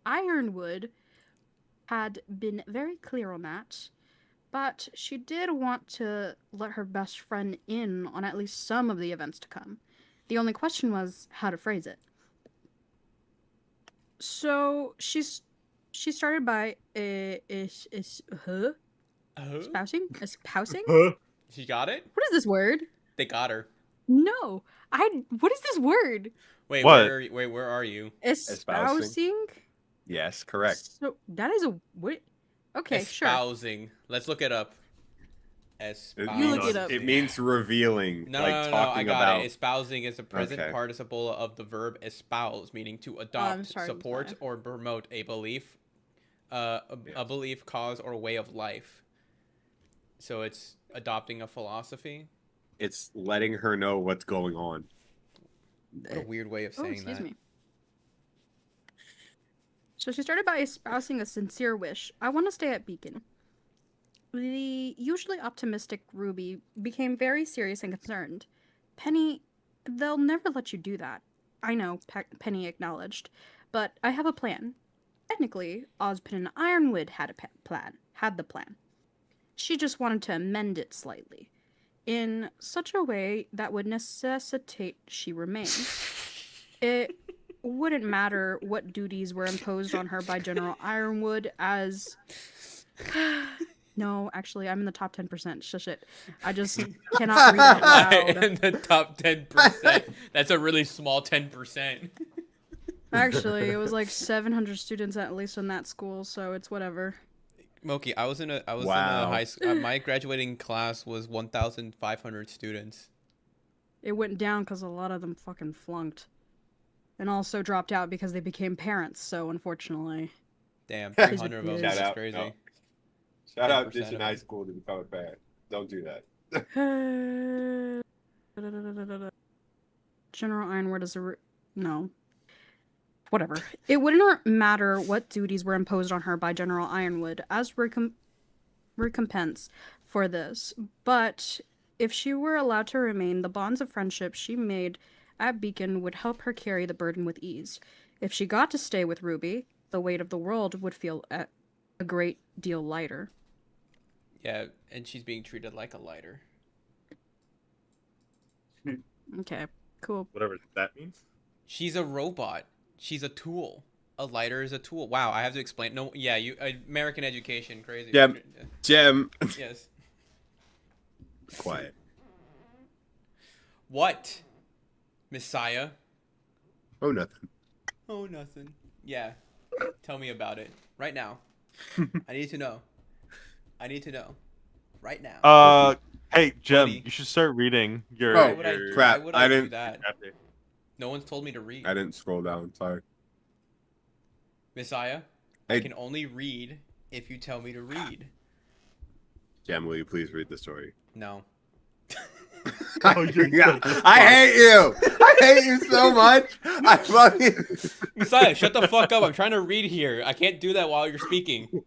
Ironwood had been very clear on that, but she did want to let her best friend in on at least some of the events to come. The only question was how to phrase it. So she started by espousing? Espousing? Huh? She got it? What is this word? They got her. No. What is this word? Wait, What? where are you? Espousing? Yes, correct. So that is a what? Okay, sure. Espousing. Let's look it up. You look it up. It means revealing, No, like no, I talking got about. it. Espousing is a present Okay. participle of the verb espouse, meaning to I'm adopt, sorry, support, Messiah. or promote a belief, a belief, cause, or way of life. So it's adopting a philosophy. It's letting her know what's going on. What a weird way of Oh, saying excuse that. me. So she started by espousing a sincere wish. I want to stay at Beacon. The usually optimistic Ruby became very serious and concerned. Penny, they'll never let you do that. I know, Penny acknowledged, but I have a plan. Technically, Ozpin and Ironwood had the plan. She just wanted to amend it slightly, in such a way that would necessitate she remain. It wouldn't matter what duties were imposed on her by General Ironwood as... No, actually, I'm in the top 10%. Shush it. I just cannot read out loud. In the top 10%. That's a really small 10%. Actually, it was like 700 students at least in that school, so it's whatever. Moki, I was in a Wow. high school. My graduating class was 1,500 students. It went down because a lot of them fucking flunked. And also dropped out because they became parents, so unfortunately. Damn, Shout 300 of them. out, That's no. crazy. Shout out 10% ditching of high it. school to become a parent. Don't do that. General Ironwood is no. Whatever. It wouldn't matter what duties were imposed on her by General Ironwood as recompense for this, but if she were allowed to remain, the bonds of friendship she made at Beacon would help her carry the burden with ease. If she got to stay with Ruby, the weight of the world would feel a great deal lighter. Yeah, and she's being treated like a lighter. Okay, cool. Whatever that means. She's a robot. She's a tool. A lighter is a tool. Wow, I have to explain. No, yeah, American education, crazy. Yeah. Gem. Yes. Quiet. What? Messiah? Oh, nothing. Oh, nothing. Yeah. Tell me about it. Right now. I need to know. I need to know. Right now. Hey Jim, Buddy. you should start reading your. Oh, Why would I, your crap. why would I I do didn't- that? chapter. No one's told me to read. I didn't scroll down. Sorry. Messiah, I Hey. can only read if you tell me to read. Jem, will you please read the story? No. Oh, you're Yeah, such a I fuck. hate you. I hate you so much. I fucking. Messiah, shut the fuck up. I'm trying to read here. I can't do that while you're speaking.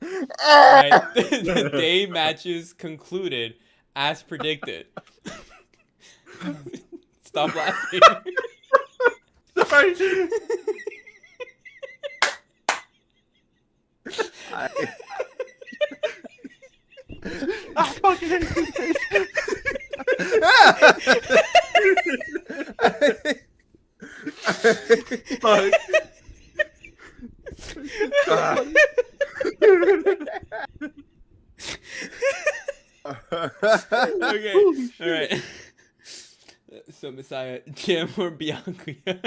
Alright. The day matches concluded as predicted. Stop laughing. Sorry. I fucking hate this face. Fuck. Okay. Holy shit. All right. So Messiah, Jim or Bianca?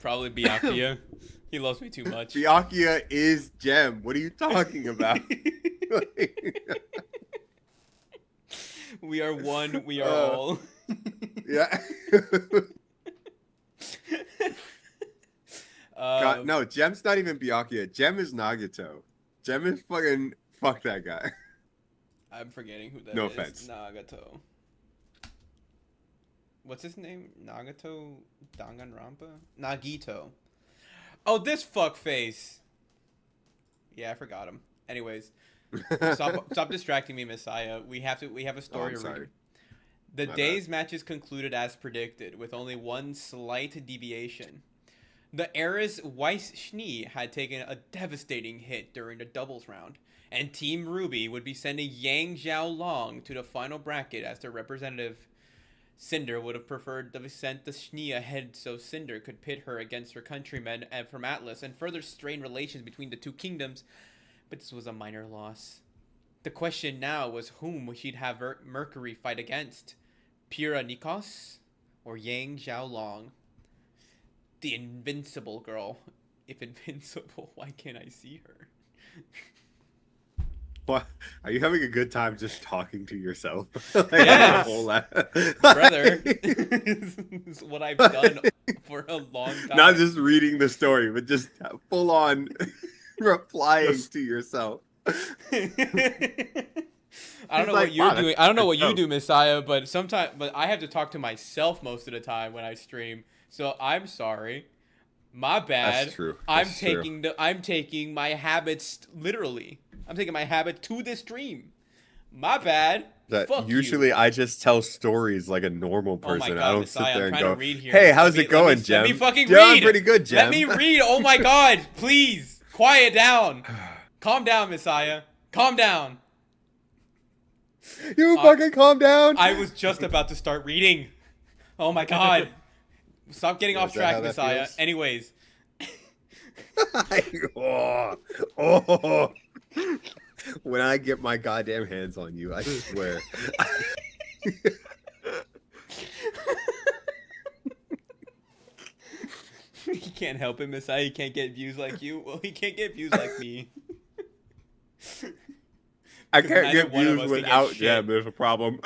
Probably Bianca. He loves me too much. Byakuya is Jem. What are you talking about? We are one. We are Uh, all. Yeah. God, no, Jem's not even Byakuya. Jem is Nagato. Jem is fucking fuck that guy. I'm forgetting who that is. No offense. Nagato. What's his name? Nagato Danganronpa? Nagito. Oh, this fuckface. Yeah, I forgot him. Anyways, stop distracting me, Messiah. We have a story I'm to sorry. read. The My day's matches concluded as predicted, with only one slight deviation. The heiress Weiss Schnee had taken a devastating hit during the doubles round, and Team Ruby would be sending Yang Xiao Long to the final bracket as their representative. Cinder would have preferred to send the Schnee ahead so Cinder could pit her against her countrymen from Atlas and further strain relations between the two kingdoms, but this was a minor loss. The question now was whom she'd have Mercury fight against, Pyrrha Nikos or Yang Xiao Long. The invincible girl. If invincible, why can't I see her? What? Are you having a good time just talking to yourself? Yes. the whole lot? Brother, this is what I've done for a long time. Not just reading the story, but just full on replying to yourself. I don't know like, what you're wow, doing. I don't know what you dope. do, Messiah, but I have to talk to myself most of the time when I stream. So I'm sorry. My bad. That's true. I'm That's true. taking my habits literally. I'm taking my habit to this stream. My bad. That Fuck usually you. I just tell stories like a normal Oh person. my I God, don't Messiah, sit there I'm and trying go, to read here. "Hey, how's Let it me- let going, me- Jem?" Let me fucking "Yeah, I'm read. pretty good, Jem." Let me read. Oh my God, please. Quiet down. Calm down, Messiah. Calm down. You fucking calm down. I was just about to start reading. Oh my God. Stop getting off Is that how track, that Messiah. feels? Anyways. oh. When I get my goddamn hands on you, I swear. He can't help it, Messiah. He can't get views like you. Well, he can't get views like me. I Because can't neither get one of views us can get without shit. Jem. There's a problem.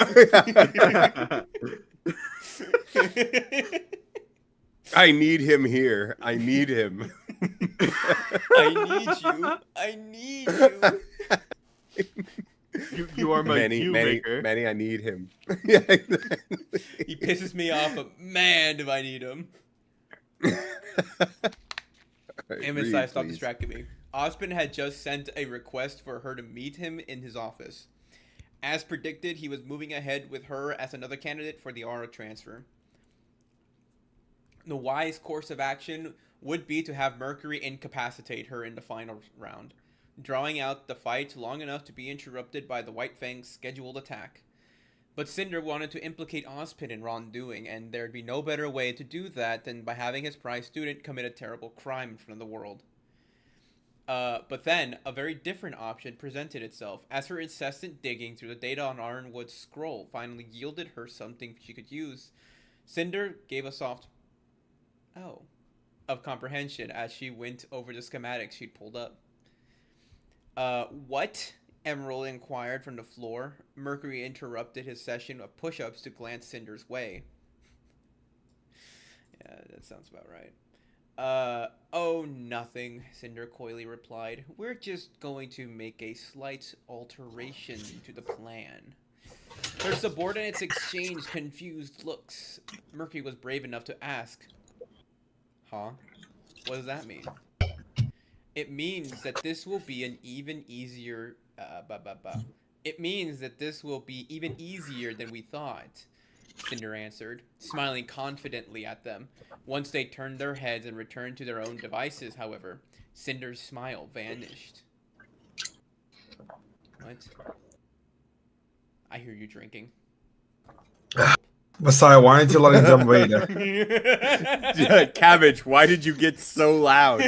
I need him here. I need him. I need you. I need you. You are my Manny, view maker. Manny, I need him. Yeah, exactly. He pisses me off, but man, do I need him. And Messiah, stop Please. distracting me. Osmond had just sent a request for her to meet him in his office. As predicted, he was moving ahead with her as another candidate for the aura transfer. The wise course of action would be to have Mercury incapacitate her in the final round, drawing out the fight long enough to be interrupted by the White Fang's scheduled attack. But Cinder wanted to implicate Ozpin in wrongdoing, and there'd be no better way to do that than by having his prized student commit a terrible crime in front of the world. But then a very different option presented itself as her incessant digging through the data on Ironwood's scroll finally yielded her something she could use. Cinder gave a soft "oh" of comprehension as she went over the schematics she'd pulled up. What? Emerald inquired from the floor. Mercury interrupted his session of push-ups to glance Cinder's way. Yeah, that sounds about right. Oh, nothing, Cinder coyly replied. We're just going to make a slight alteration to the plan. Their subordinates exchanged confused looks. Mercury was brave enough to ask, huh? What does that mean? It means that this will be an even easier... It means that this will be even easier than we thought, Cinder answered, smiling confidently at them. Once they turned their heads and returned to their own devices, however, Cinder's smile vanished. What? I hear you drinking. Messiah, why didn't you let him jump later? Cabbage, why did you get so loud?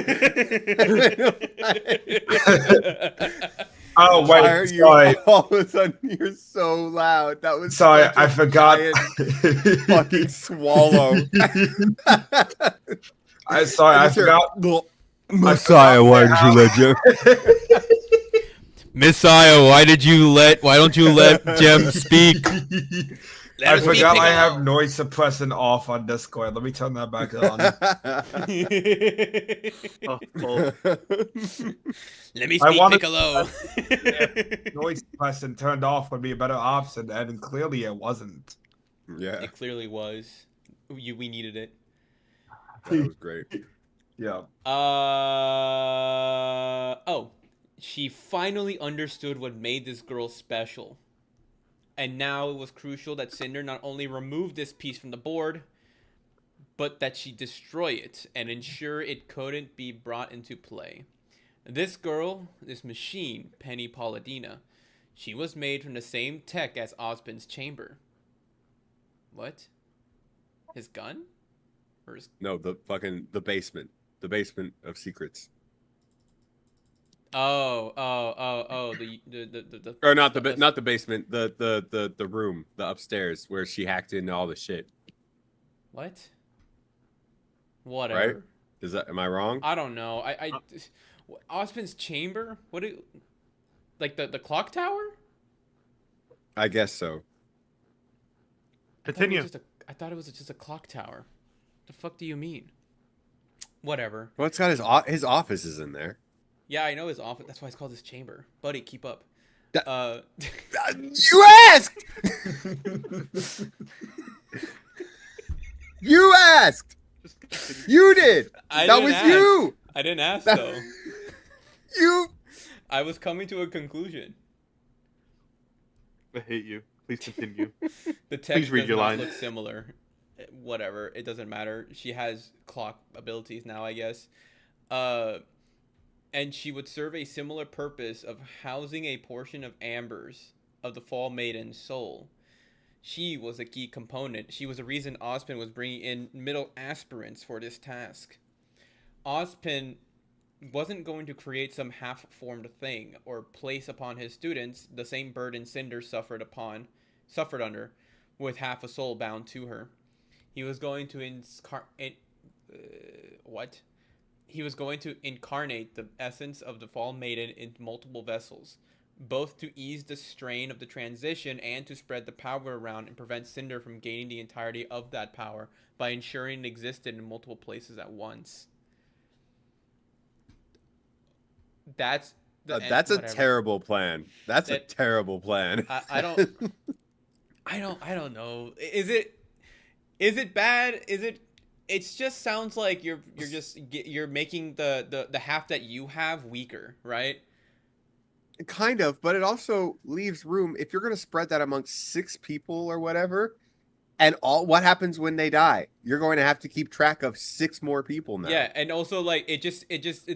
Oh, Why wait, are you sorry. all of a sudden you're so loud? That was Sorry, such a I forgot. giant fucking swallow. I forgot. Messiah, why did you let Jem? Messiah, why don't you let Jem speak? I forgot I have noise suppressant off on Discord. Let me turn that back on. Let me I speak, wanted- Piccolo. Noise suppressant turned off would be a better option, and clearly it wasn't. Yeah, It clearly was. We needed it. that was great. Yeah. Oh, she finally understood what made this girl special. And now it was crucial that Cinder not only remove this piece from the board, but that she destroy it and ensure it couldn't be brought into play. This girl, this machine, Penny Palladina, she was made from the same tech as Ozpin's chamber. What? His gun? Or his... No, the basement. The basement of secrets. The Or not the basement, the room, the upstairs where she hacked into all the shit. What? Whatever. Right? Am I wrong? I don't know. Ozpin's chamber? What do like the clock tower? I guess so. Continue. I thought it was just a clock tower. The fuck do you mean? Whatever. Well, it's got his office is in there. Yeah, I know his office. That's why it's called his chamber. Buddy, keep up. You asked! You asked! You did! That was you! I didn't ask, though. You... I was coming to a conclusion. I hate you. Please continue. The text Please read does your not line. look similar. Whatever. It doesn't matter. She has clock abilities now, I guess. And she would serve a similar purpose of housing a portion of ambers of the Fall Maiden's soul. She was a key component. She was the reason Ozpin was bringing in middle aspirants for this task. Ozpin wasn't going to create some half-formed thing or place upon his students the same burden Cinder suffered under, with half a soul bound to her. He was going to He was going to incarnate the essence of the Fall Maiden into multiple vessels, both to ease the strain of the transition and to spread the power around and prevent Cinder from gaining the entirety of that power by ensuring it existed in multiple places at once. That's a terrible plan. That's a terrible plan. I don't know. Is it bad? It just sounds like you're making the half that you have weaker, right? Kind of, but it also leaves room if you're going to spread that amongst 6 people or whatever. And what happens when they die? You're going to have to keep track of 6 more people now. Yeah, and also like it just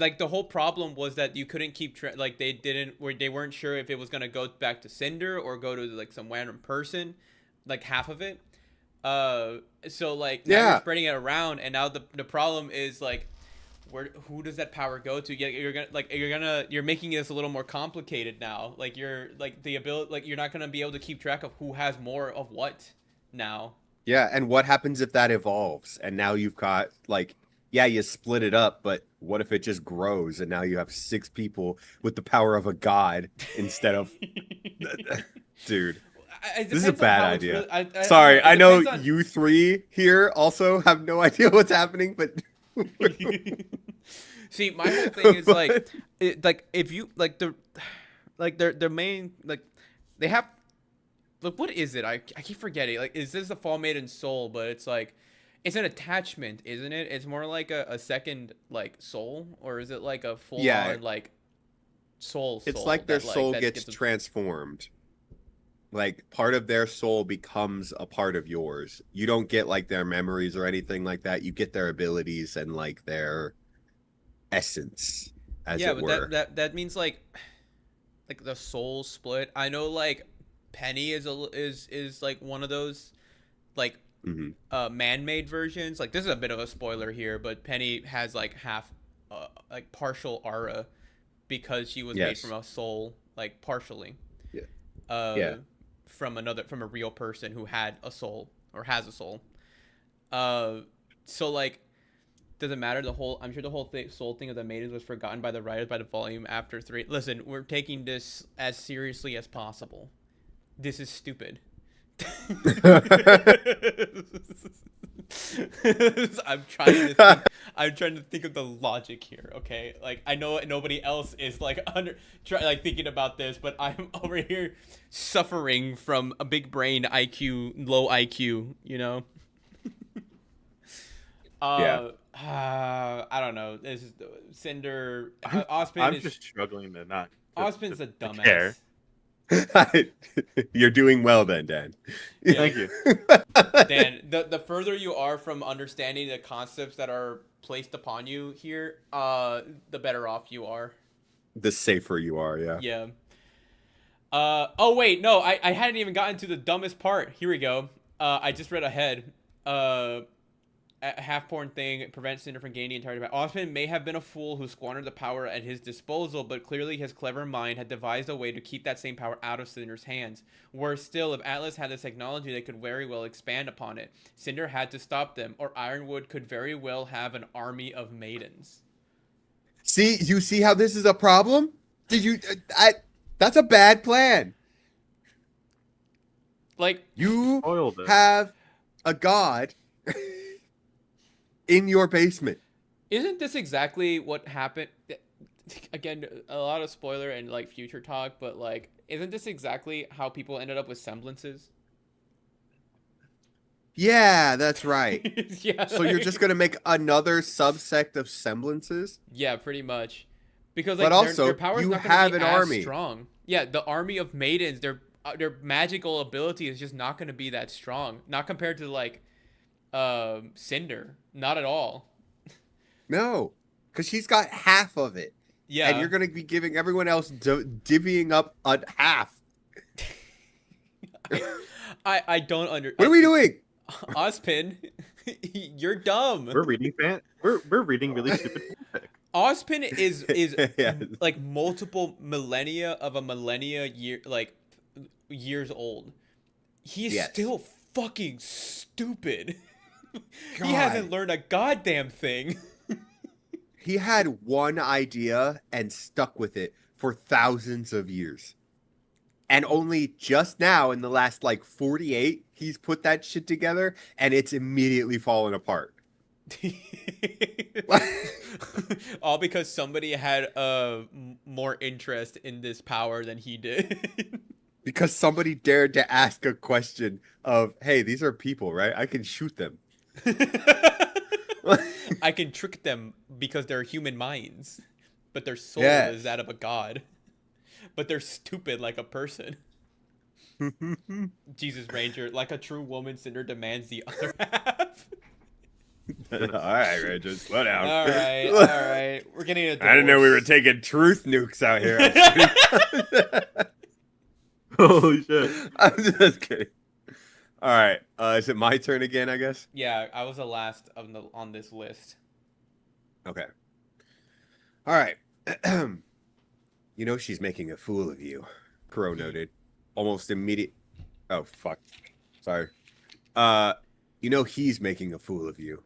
like the whole problem was that you couldn't keep track. Like they weren't sure if it was gonna go back to Cinder or go to like some random person, like half of it. So like now you're spreading it around, and now the problem is like who does that power go to? You're making this a little more complicated now. Like you're like the ability, like you're not gonna be able to keep track of who has more of what now. Yeah, and what happens if that evolves? And now you've got like, yeah, you split it up, but what if it just grows and now you have 6 people with the power of a god instead of dude. This is a bad idea. Sorry, I know you 3 here also have no idea what's happening, but see, my whole thing is like, if you like their main like they have. Like, what is it? I keep forgetting. Like, is this the Fall Maiden soul? But it's like, it's an attachment, isn't it? It's more like a second, like, soul? Or is it like a full-on, like, soul? It's like their soul gets transformed. Like, part of their soul becomes a part of yours. You don't get, like, their memories or anything like that. You get their abilities and, like, their essence, as it were. Yeah, but that means, like the soul split. I know, like, Penny is like one of those like man-made versions. Like, this is a bit of a spoiler here, but Penny has like half like partial aura because she was made from a soul, like partially. From a real person who had a soul or has a soul. So like, does it matter? I'm sure the whole soul thing of the maidens was forgotten by the writers by the volume after 3. Listen, we're taking this as seriously as possible. This is stupid. I'm trying to think of the logic here, okay? Like, I know nobody else is like thinking about this, but I'm over here suffering from a big brain IQ, low IQ, you know? I don't know. This is Cinder. I'm just struggling to not. Ozpin's a dumbass. You're doing well then, Dan. Yeah. Thank you. Dan, the further you are from understanding the concepts that are placed upon you here, the better off you are. The safer you are, yeah. Yeah. Oh wait, no, I hadn't even gotten to the dumbest part. Here we go. I just read ahead. A half-porn thing prevents Cinder from gaining the entire power. Ozpin may have been a fool who squandered the power at his disposal, but clearly his clever mind had devised a way to keep that same power out of Cinder's hands. Worse still, if Atlas had this technology, they could very well expand upon it. Cinder had to stop them, or Ironwood could very well have an army of maidens. See, you see how this is a problem? Did you? That's a bad plan. Like, you have a god in your basement. Isn't this exactly what happened? Again, a lot of spoiler and like future talk, but like, isn't this exactly how people ended up with semblances? Yeah, that's right. Yeah. So you're just gonna make another subsect of semblances? Yeah, pretty much. Because like, but also, their power's you not gonna have be an as army. Strong. Yeah, the army of maidens, their magical ability is just not going to be that strong. Not compared to like Cinder. Not at all. No, because she's got half of it. Yeah. And you're going to be giving everyone else divvying up a half. I don't understand. What are we doing? Ozpin, you're dumb. We're reading we're reading really stupid fanfic. Ozpin is Yeah. like multiple millennia of a millennia years old. He's still fucking stupid. He hasn't learned a goddamn thing. He had one idea and stuck with it for thousands of years. And only just now, in the last, 48, he's put that shit together, and it's immediately fallen apart. All because somebody had more interest in this power than he did. Because somebody dared to ask a question of, hey, these are people, right? I can shoot them. I can trick them because they're human minds, but their soul is that of a god. But they're stupid like a person. Jesus Ranger, like a true woman, Cinder demands the other half. All right, Ranger, slow down. All right. We're getting a divorce. I didn't know we were taking truth nukes out here. Holy shit. I'm just kidding. All right, is it my turn again, I guess? Yeah, I was the last on this list. Okay. All right. You know she's making a fool of you, Crow noted. Almost immediate. Oh, fuck. Sorry. You know he's making a fool of you.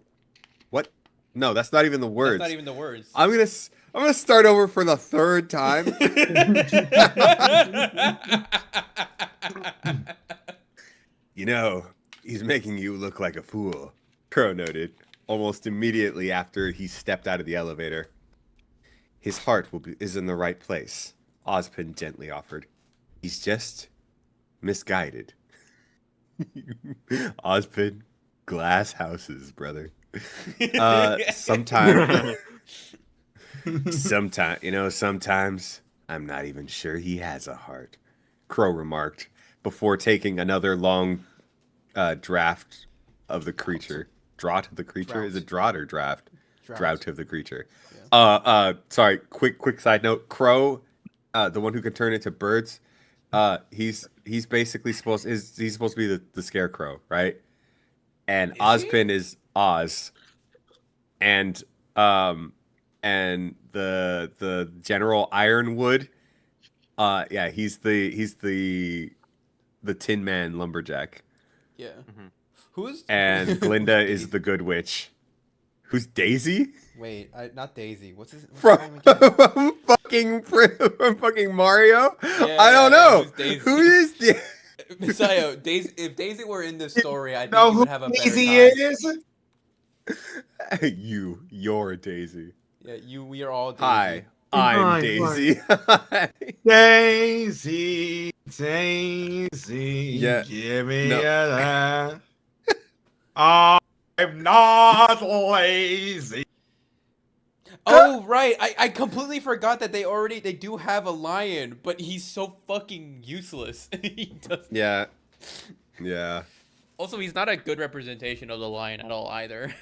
What? No, that's not even the words. That's not even the words. I'm gonna start over for the third time. You know, he's making you look like a fool, Crow noted, almost immediately after he stepped out of the elevator. His heart is in the right place, Ozpin gently offered. He's just misguided. Ozpin, glass houses, brother. Sometimes, sometimes I'm not even sure he has a heart, Crow remarked before taking another long draft of the creature. Draught of the creature? Drought. Is it draught or draft? Drought of the creature. Yeah. Sorry, quick side note. Crow, the one who can turn into birds, he's basically supposed to be the scarecrow, right? And Ozpin is Oz. And the General Ironwood, yeah, he's the Tin Man lumberjack. Yeah. Who's And Glinda is the good witch. Who's Daisy? Wait, not Daisy. What's his From name again? fucking Mario? Yeah, I don't know. who's Daisy? Who is Daisy? Misayo, if Daisy were in this story, I think Know you who would have a better Daisy time. is? You're Daisy. Yeah, we are all Daisy. Hi, I'm Hi, Daisy. Daisy, Daisy, Yeah, give me no. a laugh. I'm not lazy. Oh right, I completely forgot that they do have a lion, but he's so fucking useless. He does. Yeah. Also, he's not a good representation of the lion at all either.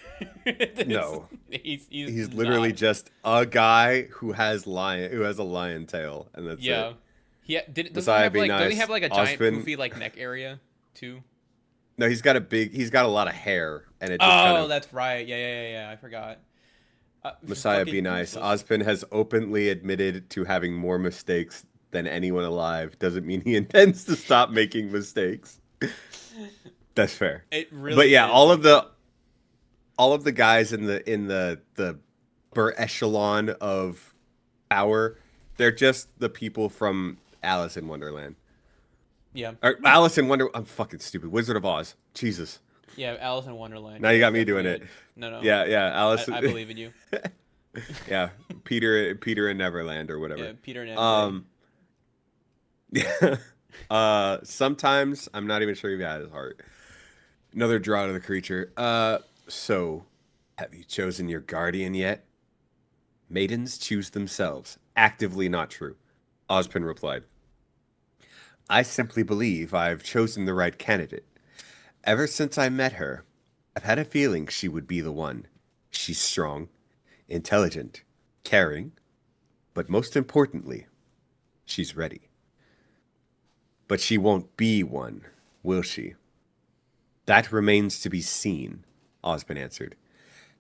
No. He's literally not. just a guy who has a lion tail, and that's Yeah. it. Doesn't he Messiah have be like nice. doesn't he have like a giant Ozpin- poofy like neck area too? No, he's got a lot of hair, and it just kind Oh, of. that's right. Yeah. I forgot. Messiah Fucking be nice. useless. Ozpin has openly admitted to having more mistakes than anyone alive. Doesn't mean he intends to stop making mistakes. That's fair. It really. But yeah, is. all of the guys in the upper echelon of power, they're just the people from Alice in Wonderland. Yeah. Or Alice in Wonder. I'm fucking stupid. Wizard of Oz. Jesus. Yeah, Alice in Wonderland. Now you got me Definitely doing it. No. Yeah. Alice. I believe in you. Yeah, Peter in Neverland or whatever. Yeah, Peter and Yeah. Sometimes I'm not even sure if he had his heart. Another draw to the creature. So have you chosen your guardian yet? Maidens choose themselves. Actively not true. Ozpin replied. I simply believe I've chosen the right candidate. Ever since I met her, I've had a feeling she would be the one. She's strong, intelligent, caring, but most importantly, she's ready. But she won't be one, will she? That remains to be seen, Ozpin answered.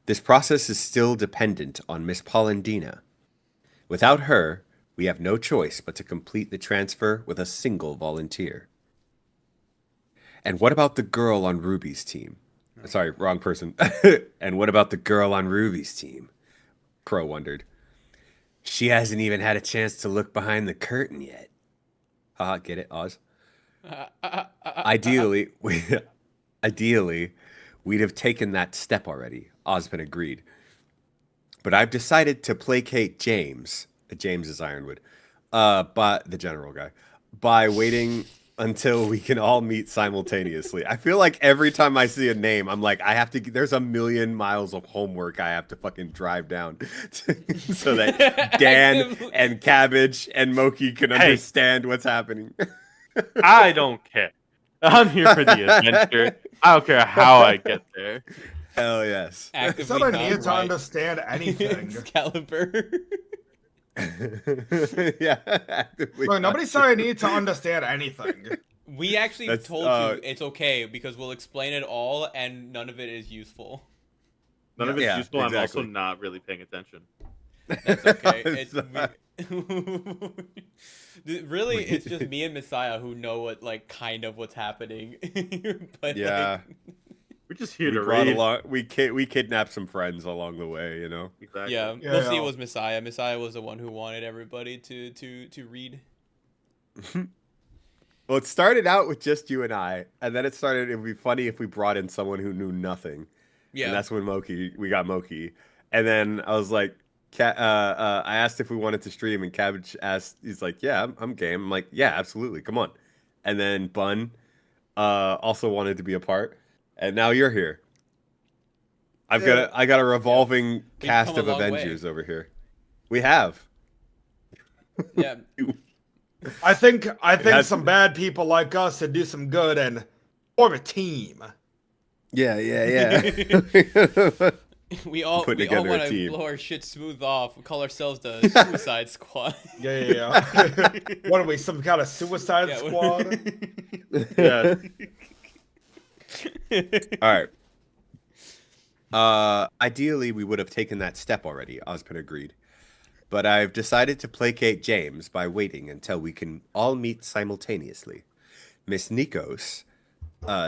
This process is still dependent on Miss Polendina. Without her, we have no choice but to complete the transfer with a single volunteer. And what about the girl on Ruby's team? Sorry, wrong person. And what about the girl on Ruby's team? Crow wondered. She hasn't even had a chance to look behind the curtain yet. Haha, get it, Oz? Ideally, we'd have taken that step already, Ozpin agreed. But I've decided to placate James. James is Ironwood. But the general guy. By waiting until we can all meet simultaneously. I feel like every time I see a name, I'm like, there's a million miles of homework I have to fucking drive down so that Dan and Cabbage and Moki can understand what's happening. I don't care. I'm here for the adventure. I don't care how I get there. Hell yes. It's not a need to understand anything. Excalibur. Yeah. Actively Look, nobody said I need to understand anything. We actually told you it's okay because we'll explain it all and none of it is useful. None of it's Yeah, useful. exactly. I'm also not really paying attention. That's okay. It's Really, it's just me and Messiah who know kind of what's happening. But Yeah. We're just here We to brought raid. along. We kidnapped some friends along the way. You know. Exactly. yeah, Yeah, mostly yeah. it was Messiah. Messiah was the one who wanted everybody to read. Well, it started out with just you and I, and then it would be funny if we brought in someone who knew nothing. Yeah. And that's when we got Moki. And then I was like, I asked if we wanted to stream, and Cabbage asked, he's like, yeah, I'm game. I'm like, yeah, absolutely, come on. And then Bun also wanted to be a part, and now you're here. I got a revolving cast come a of long way. Avengers over here. We have. Yeah. I think has- some bad people like us should do some good and form a team. Yeah. We all Put want together a to team. blow our shit smooth off. We call ourselves the Suicide Squad. Yeah. What are we, some kind of suicide Yeah, squad? Yeah. All right. Ideally, we would have taken that step already, Ozpin agreed. But I've decided to placate James by waiting until we can all meet simultaneously. Miss Nikos'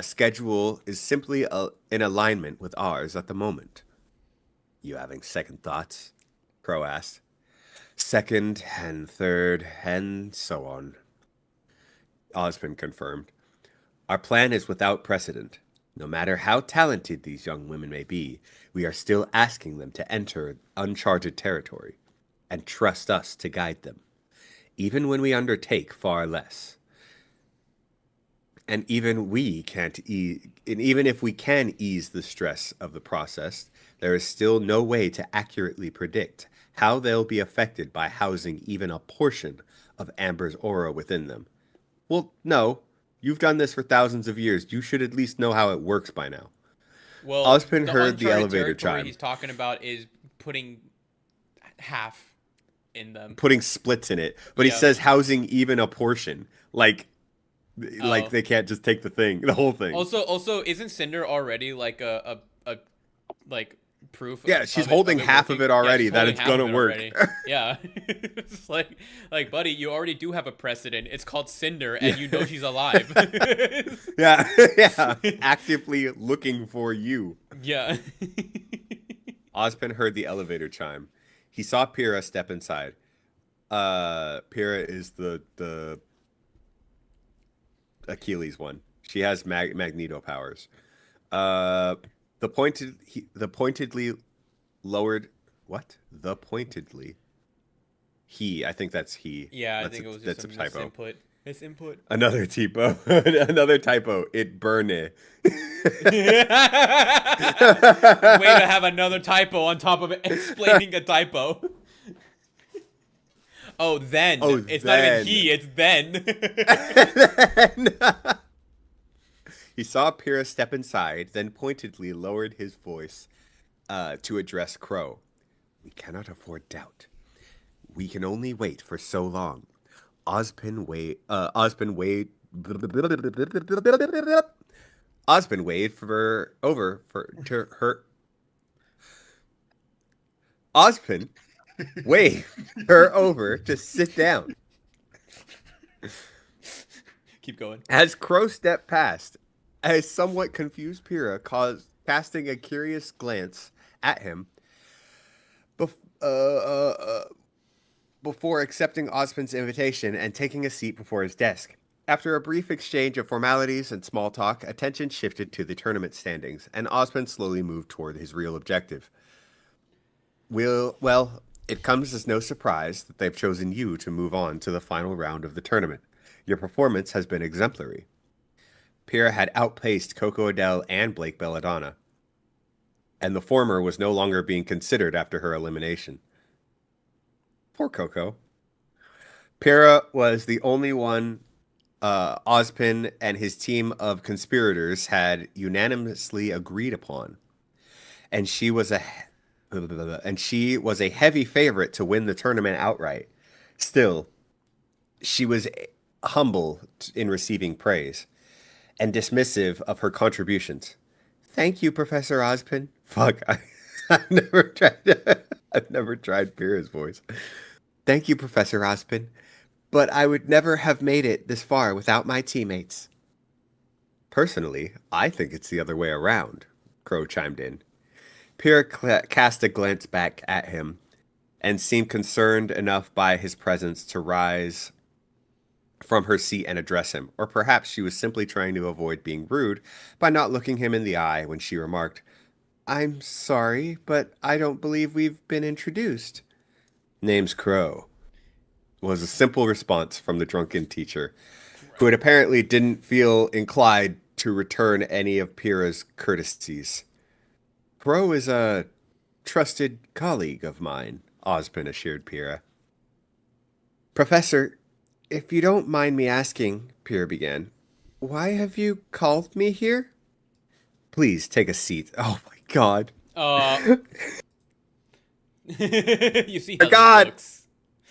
schedule is simply in alignment with ours at the moment. You having second thoughts? Crow asked. Second and third and so on. Ozpin confirmed. Our plan is without precedent. No matter how talented these young women may be, we are still asking them to enter uncharted territory and trust us to guide them, even when we undertake far less. And even if we can ease the stress of the process, there is still no way to accurately predict how they'll be affected by housing even a portion of Amber's aura within them. Well, no. You've done this for thousands of years. You should at least know how it works by now. Well, Ozpin heard the uncharted elevator territory chime. he's talking about is putting half in them. Putting splits in it. But he Yeah. says housing even a portion. Like Oh. they can't just take the whole thing. Also, isn't Cinder already like a proof? Yeah, she's of holding it half working? of it already, she's that holding it's half gonna of it work. already. Yeah, it's like buddy, you already do have a precedent. It's called Cinder, and you know she's alive. Yeah. Actively looking for you. Yeah. Ozpin heard the elevator chime. He saw Pyrrha step inside. Pyrrha is the Achilles one. She has magneto powers. The pointedly lowered what? The pointedly. I think that's he. Yeah, I That's think it was that's just a some typo. misinput. Another typo. Another typo. It burne. Way to have another typo on top of it, explaining a typo. Oh, then. Oh, it's then. not even he, it's then. He saw Pyrrha step inside, then pointedly lowered his voice to address Crow. We cannot afford doubt. We can only wait for so long. Ozpin waved her over to sit down. Keep going. As Crow stepped past, a somewhat confused Pyrrha casting a curious glance at him before accepting Ozpin's invitation and taking a seat before his desk. After a brief exchange of formalities and small talk, attention shifted to the tournament standings, and Ozpin slowly moved toward his real objective. Well, it comes as no surprise that they've chosen you to move on to the final round of the tournament. Your performance has been exemplary. Pyrrha had outpaced Coco Adele and Blake Belladonna, and the former was no longer being considered after her elimination. Poor Coco. Pyrrha was the only one Ozpin and his team of conspirators had unanimously agreed upon, and she was a heavy favorite to win the tournament outright. Still, she was humble in receiving praise and dismissive of her contributions. Thank you, Professor Ozpin. Fuck. I've never tried. I've never tried Pyrrha's voice. Thank you, Professor Ozpin, but I would never have made it this far without my teammates. Personally, I think it's the other way around, Crow chimed in. Pyrrha cast a glance back at him and seemed concerned enough by his presence to rise from her seat and address him. Or perhaps she was simply trying to avoid being rude by not looking him in the eye when she remarked, I'm sorry, but I don't believe we've been introduced. Name's Crow, was a simple response from the drunken teacher, who had apparently didn't feel inclined to return any of Pyrrha's courtesies. Crow is a trusted colleague of mine, Ozpin assured Pyrrha. Professor, if you don't mind me asking, Pyrrha began, why have you called me here? Please take a seat. Oh my god. You see how God. this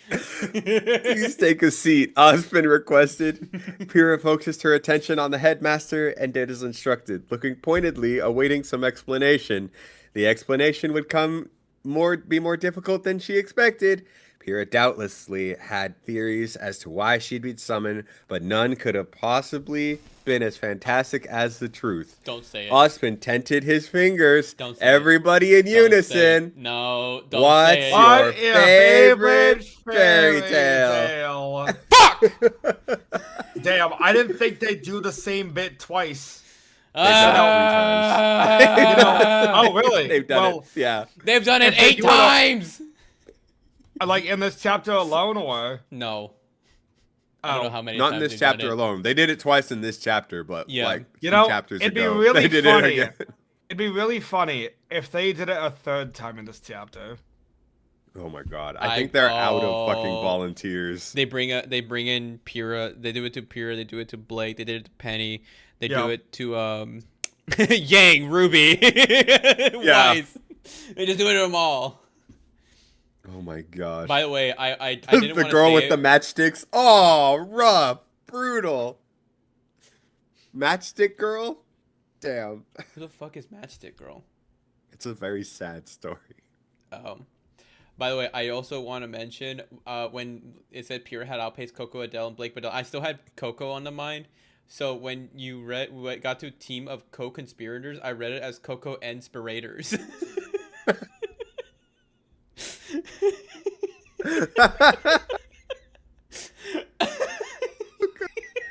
Please take a seat, Ozpin requested. Pyrrha focused her attention on the headmaster and did as instructed, looking pointedly, awaiting some explanation. The explanation would be more difficult than she expected. Pyrrha doubtlessly had theories as to why she'd been summoned, but none could have possibly been as fantastic as the truth. Don't say it. Ozpin tented his fingers. Don't say Everybody in Don't say unison. it. No, don't What's say it. your favorite fairy tale? Fuck! Damn, I didn't think they'd do the same bit twice. They've done it 3 times. You know, oh, really? They've done it. Yeah. They've done it If they 8 do it- times. Like in this chapter alone, or No. I don't know how many Not times in this they've done chapter it. alone. They did it twice in this chapter, but Yeah. like You 2 know, chapters it'd be ago, really they did funny. it again. It'd be really funny if they did it a 3rd time in this chapter. Oh my god. I think they're out of fucking Oh. volunteers. They bring in Pyrrha. They do it to Pyrrha. They do it to Blake. They did it to Penny. They Yeah. do it to Yang, Ruby, Yeah. Wise. They just do it to them all. Oh my gosh. By the way, I didn't The want girl to with say the it. matchsticks. Oh, rough. Brutal. Matchstick girl? Damn. Who the fuck is Matchstick Girl? It's a very sad story. By the way, I also want to mention when it said Pyrrha had outpaced Coco, Adele, and Blake, but I still had Coco on the mind. So when you got to team of co-conspirators, I read it as Coco Inspirators.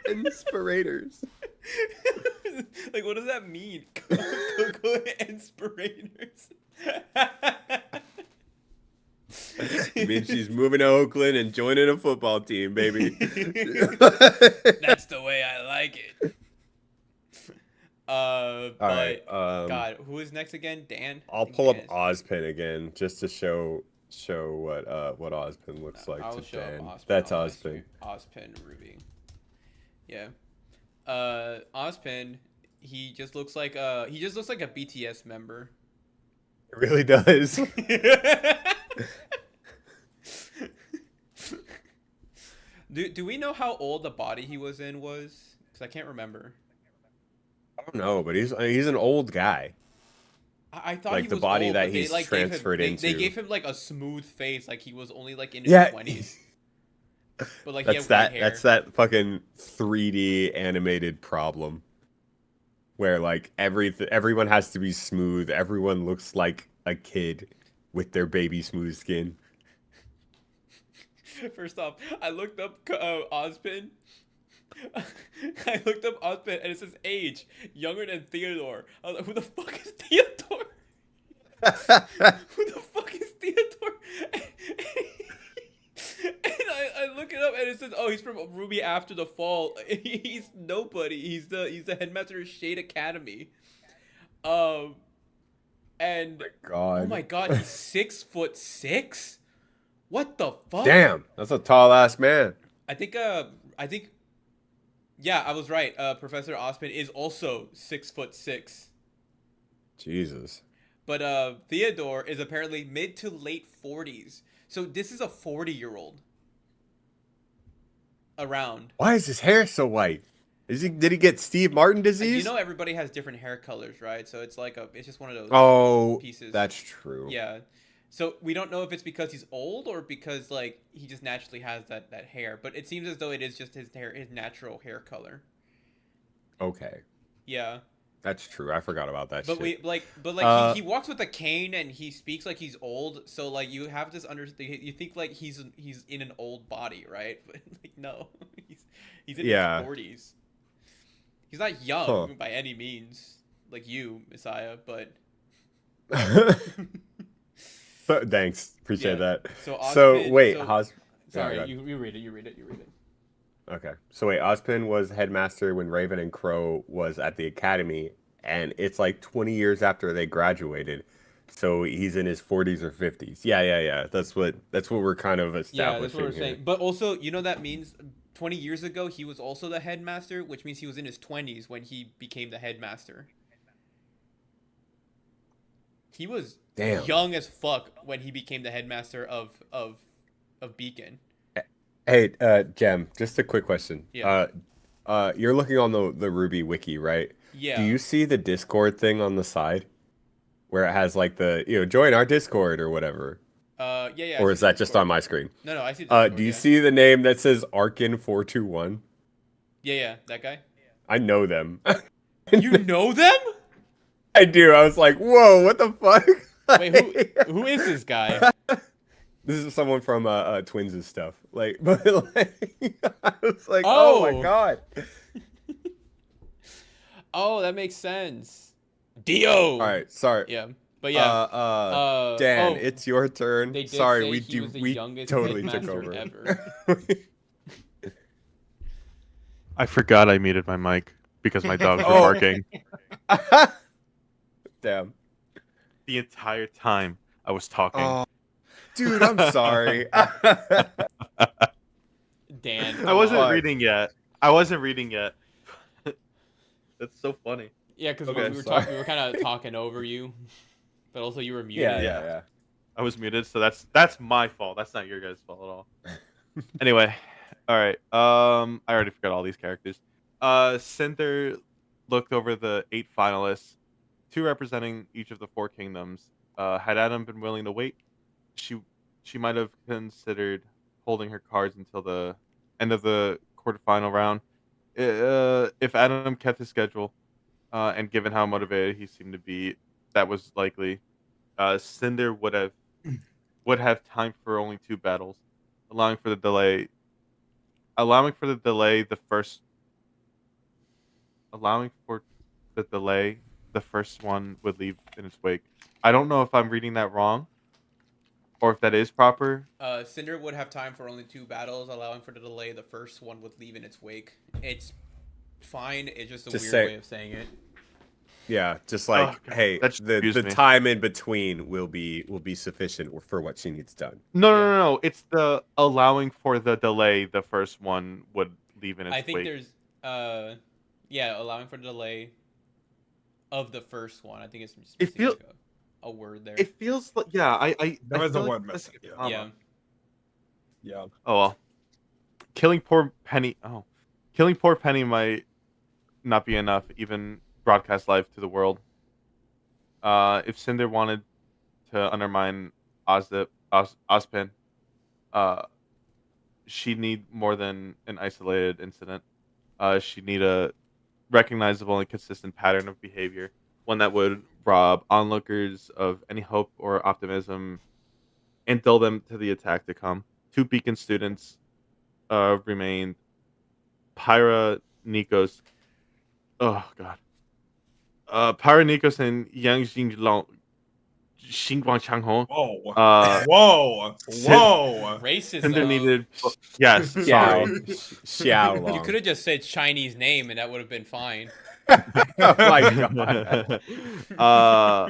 Inspirators. Like, what does that mean? Coco Inspirators. It means she's moving to Oakland and joining a football team, baby. That's the way I like it. All right. God, who is next again? Dan? I I'll think pull up Dan is- Ozpin again just to show what Ozpin looks like I'll to show Dan. Ozpin. That's I'll Ozpin. Ozpin Ruby. Yeah. Ozpin, he just looks like a BTS member. It really does. Do we know how old the body he was in was? Because I can't remember. I don't know, but he's an old guy. I thought Like he the was body old, that but they, he's like, gave him- transferred they into. gave him like a smooth face, like he was only like in his Yeah. 20s. But like he That's had white that. hair. That's that fucking 3D animated problem, where like everyone has to be smooth. Everyone looks like a kid with their baby smooth skin. First off, I looked up Ozpin. I looked up Ozpin and it says age younger than Theodore. I was like, who the fuck is Theodore? Who the fuck is Theodore? And I look it up and it says, oh, he's from Ruby After the Fall. He's nobody. He's the headmaster of Shade Academy. And God. oh my god, he's 6'6". What the fuck? Damn, that's a tall ass man. I think, yeah, I was right. Professor Ozpin is also 6'6". Jesus. But Theodore is apparently mid to late 40s. So this is a 40-year-old around. Why is his hair so white? Did he get Steve Martin disease? You know, everybody has different hair colors, right? So it's like it's just one of those Oh, pieces. that's true. Yeah. So we don't know if it's because he's old or because like he just naturally has that hair, but it seems as though it is just his natural hair color. Okay. Yeah. That's true. I forgot about that But shit. he walks with a cane and he speaks like he's old. So like you have this you think like he's in an old body, right? But like no, he's in his 40s. He's not young by any means, like you, Messiah. But Thanks, appreciate that. So wait, sorry, you read it. Okay. So wait, Ozpin was headmaster when Raven and Crow was at the academy, and it's like 20 years after they graduated. So he's in his 40s or 50s. Yeah. That's what we're kind of establishing. Yeah, that's what we're saying. But also, you know, that means 20 years ago he was also the headmaster, which means he was in his 20s when he became the headmaster. He was young as fuck when he became the headmaster of Beacon. Hey, Jem, just a quick question. Yeah. You're looking on the Ruby wiki, right? Yeah. Do you see the Discord thing on the side? Where it has like the, join our Discord or whatever. Yeah. Or is that just on my screen? No, I see Discord, do you see the name that says Arkin421? Yeah, that guy? I know them. You know them? I do. I was like, whoa, what the fuck? Wait, who is this guy? This is someone from Twins' stuff. Like, but like, I was like, oh my god. Oh, that makes sense. Dio. All right, sorry. Yeah, but yeah. Dan, it's your turn. They did Sorry, say we he was the we youngest totally took headmaster over. ever. I forgot I muted my mic because my dogs were barking. Damn. The entire time I was talking. Oh, dude, I'm sorry. Dan. I wasn't reading yet. That's so funny. Yeah, because Okay, we were kind of talking over you, but also you were muted. Yeah. I was muted, so that's my fault. That's not your guys' fault at all. Anyway, all right. I already forgot all these characters. Cinder looked over the 8 finalists, 2 representing each of the 4 kingdoms. Had Adam been willing to wait, she might have considered holding her cards until the end of the quarterfinal round. If Adam kept his schedule, and given how motivated he seemed to be, that was likely. Cinder would have time for only 2 battles, allowing for the delay the first one would leave in its wake. I don't know if I'm reading that wrong or if that is proper. Cinder would have time for only 2 battles, allowing for the delay. The first one would leave in its wake. It's fine. It's just a weird way of saying it. Yeah, just like, hey, the time in between will be sufficient for what she needs done. No. It's the allowing for the delay. The first one would leave in its wake. I think there's allowing for the delay of the first one. I think it's just missing like a word there. It feels like there was a word missing. Yeah. Oh well. Killing poor Penny might not be enough, even broadcast live to the world. If Cinder wanted to undermine Ozpin, she'd need more than an isolated incident. She'd need a recognizable and consistent pattern of behavior, one that would rob onlookers of any hope or optimism and dull them to the attack to come. 2 Beacon students remained. Pyra Nikos. Oh god. Pyra Nikos and Yang Xinglong. Xinguang Changhong. Whoa. Racist. Cinder needed. Yes. Sorry. Xiao. You could have just said Chinese name and that would have been fine. Oh my god.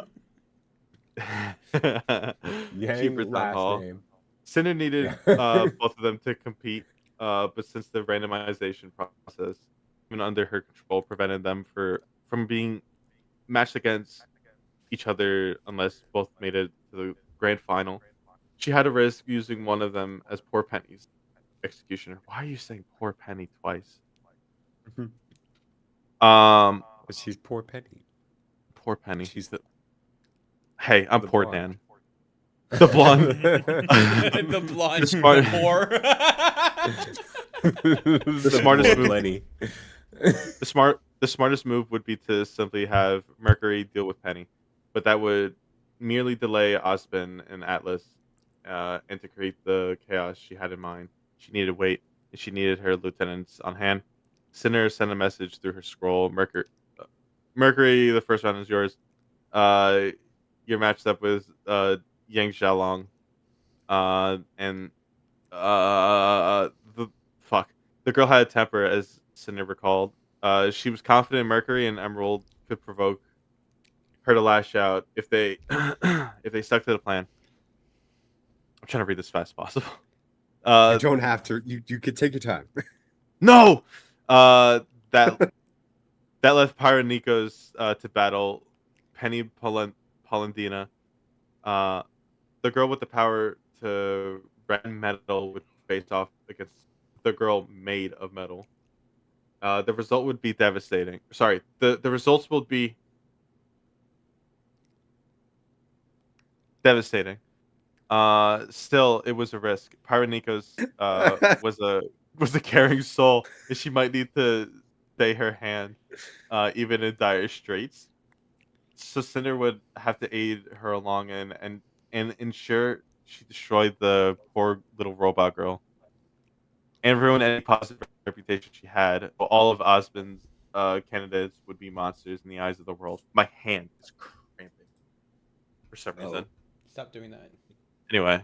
Yang last name. Cinder needed both of them to compete, but since the randomization process, even under her control, prevented them from being matched against each other unless both made it to the grand final, she had to risk using one of them as Poor Penny's executioner. Why are you saying Poor Penny twice? But she's poor Penny. Poor Penny. She's Hey, I'm the poor blonde. Dan. The blonde. The blonde, The smart- the whore. the smartest poor move. Lenny. The smartest move would be to simply have Mercury deal with Penny, but that would merely delay Osmond and Atlas, and to create the chaos she had in mind. She needed to wait, and she needed her lieutenants on hand. Sinner sent a message through her scroll. Mercury, the first round is yours. You're matched up with Yang Xiaolong, and the fuck. The girl had a temper, as Sinner recalled. She was confident Mercury and Emerald could provoke her to lash out if they if they stuck to the plan. I'm trying to read this as fast as possible. You don't have to. You could take your time. No. That left Pyronikos to battle Penny Polendina. The girl with the power to rend metal would face off against the girl made of metal. The result would be devastating. Sorry, the results will be devastating. Still, it was a risk. Pyronikos was a caring soul, and she might need to stay her hand, even in dire straits. So Cinder would have to aid her along and ensure she destroyed the poor little robot girl and ruin any positive reputation she had. All of Osmond's candidates would be monsters in the eyes of the world. My hand is cramping for some reason. Stop doing that. Anyway,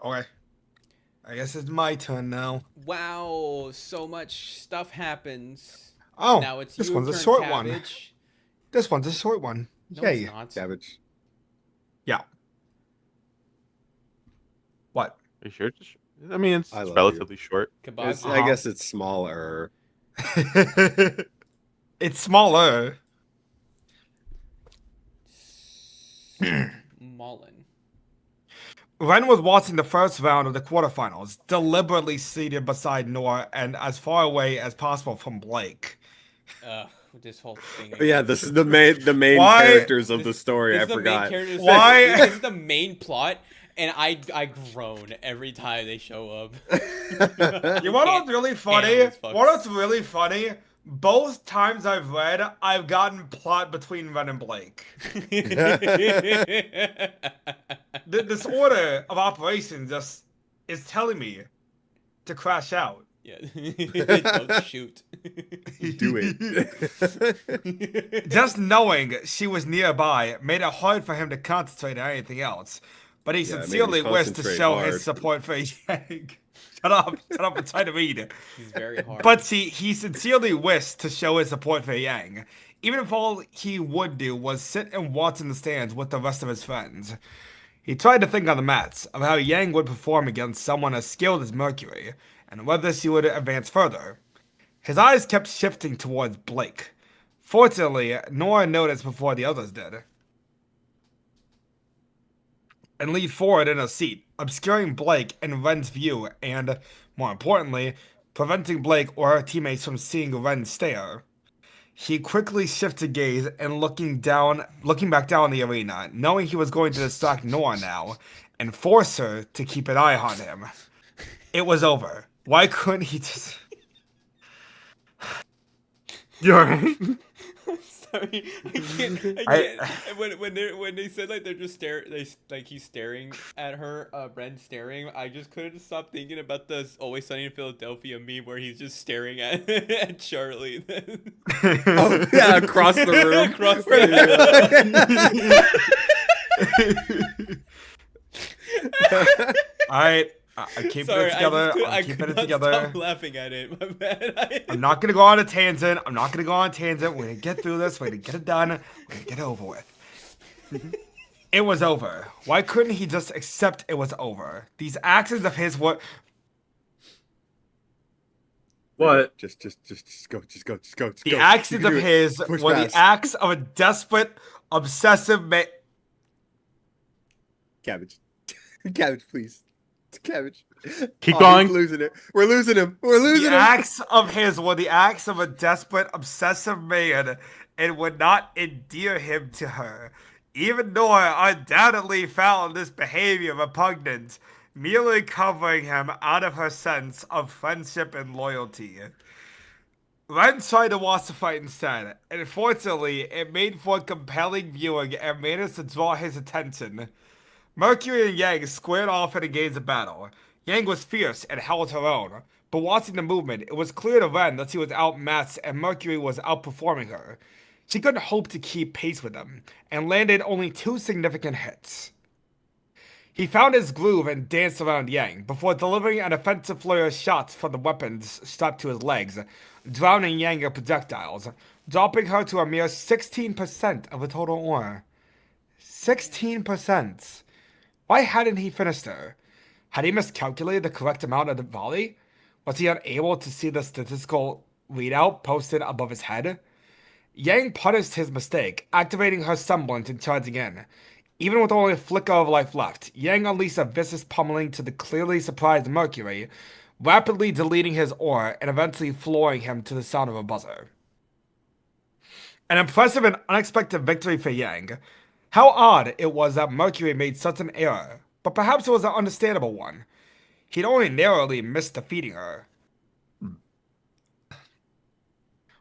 Okay. I guess it's my turn now. Wow, so much stuff happens. Oh, Now it's this your one's a turn, short one. Cabbage. This one's a short one. No, Yay. it's not. Cabbage. Yeah. What? are you sure? I mean, it's I love relatively short. Kebab. I guess it's smaller. It's smaller. Mullen. Ren was watching the first round of the quarterfinals, deliberately seated beside Noah and as far away as possible from Blake. This whole thing. But yeah, this is the main Why- characters of the story. This I is the forgot. main characters. Why- This is the main plot, and I groan every time they show up. You want what's really funny? these fucks. What's really funny? Both times I've read, I've gotten plot between Ren and Blake. This order of operations just is telling me to crash out. Yeah. Don't shoot. Do it. Just knowing she was nearby made it hard for him to concentrate on anything else. But he Yeah, it made me sincerely wished to concentrate show hard. his support for Yang. Shut up, I'm trying to read. He's very hard. But see, he sincerely wished to show his support for Yang, even if all he would do was sit and watch in the stands with the rest of his friends. He tried to think on the mats of how Yang would perform against someone as skilled as Mercury, and whether she would advance further. His eyes kept shifting towards Blake. Fortunately, Nora noticed before the others did, and leaned forward in a seat, obscuring Blake and Ren's view and, more importantly, preventing Blake or her teammates from seeing Ren stare. He quickly shifted gaze and looking back down the arena, knowing he was going to distract Nora now, and force her to keep an eye on him. It was over. Why couldn't he just... You alright? Sorry, I can't. When they said like they're just staring, he's staring at her, Bren staring. I just couldn't stop thinking about the Always Sunny in Philadelphia meme where he's just staring at at Charlie. Oh yeah, across the room. Across Alright, I'm keeping it together. I I'm keeping could it not together. stop laughing at it. My bad. I'm not gonna go on a tangent. We're gonna get through this. We're gonna get it done. We're gonna get it over with. It was over. Why couldn't he just accept it was over? These actions of his were... What? Just go. The go. actions You of can do it. his Push were past. the acts of a desperate, obsessive man. Cabbage. Cabbage, please. Cabbage. Keep Oh, going. he's losing it. We're losing him. We're losing The him. acts of his were the acts of a desperate, obsessive man and would not endear him to her. Even Nora undoubtedly found this behavior repugnant, merely covering him out of her sense of friendship and loyalty. Ren tried to watch the fight instead, and fortunately, it made for compelling viewing and managed to draw his attention. Mercury and Yang squared off in a gaze of battle. Yang was fierce and held her own, but watching the movement, it was clear to Ren that she was outmatched and Mercury was outperforming her. She couldn't hope to keep pace with him, and landed only 2 significant hits. He found his groove and danced around Yang, before delivering an offensive flurry of shots from the weapons strapped to his legs, drowning Yang in projectiles, dropping her to a mere 16% of the total ore. 16%. Why hadn't he finished her? Had he miscalculated the correct amount of the volley? Was he unable to see the statistical readout posted above his head? Yang punished his mistake, activating her semblance and charging in. Even with only a flicker of life left, Yang unleashed a vicious pummeling to the clearly surprised Mercury, rapidly deleting his ore and eventually flooring him to the sound of a buzzer. An impressive and unexpected victory for Yang. How odd it was that Mercury made such an error, but perhaps it was an understandable one. He'd only narrowly missed defeating her.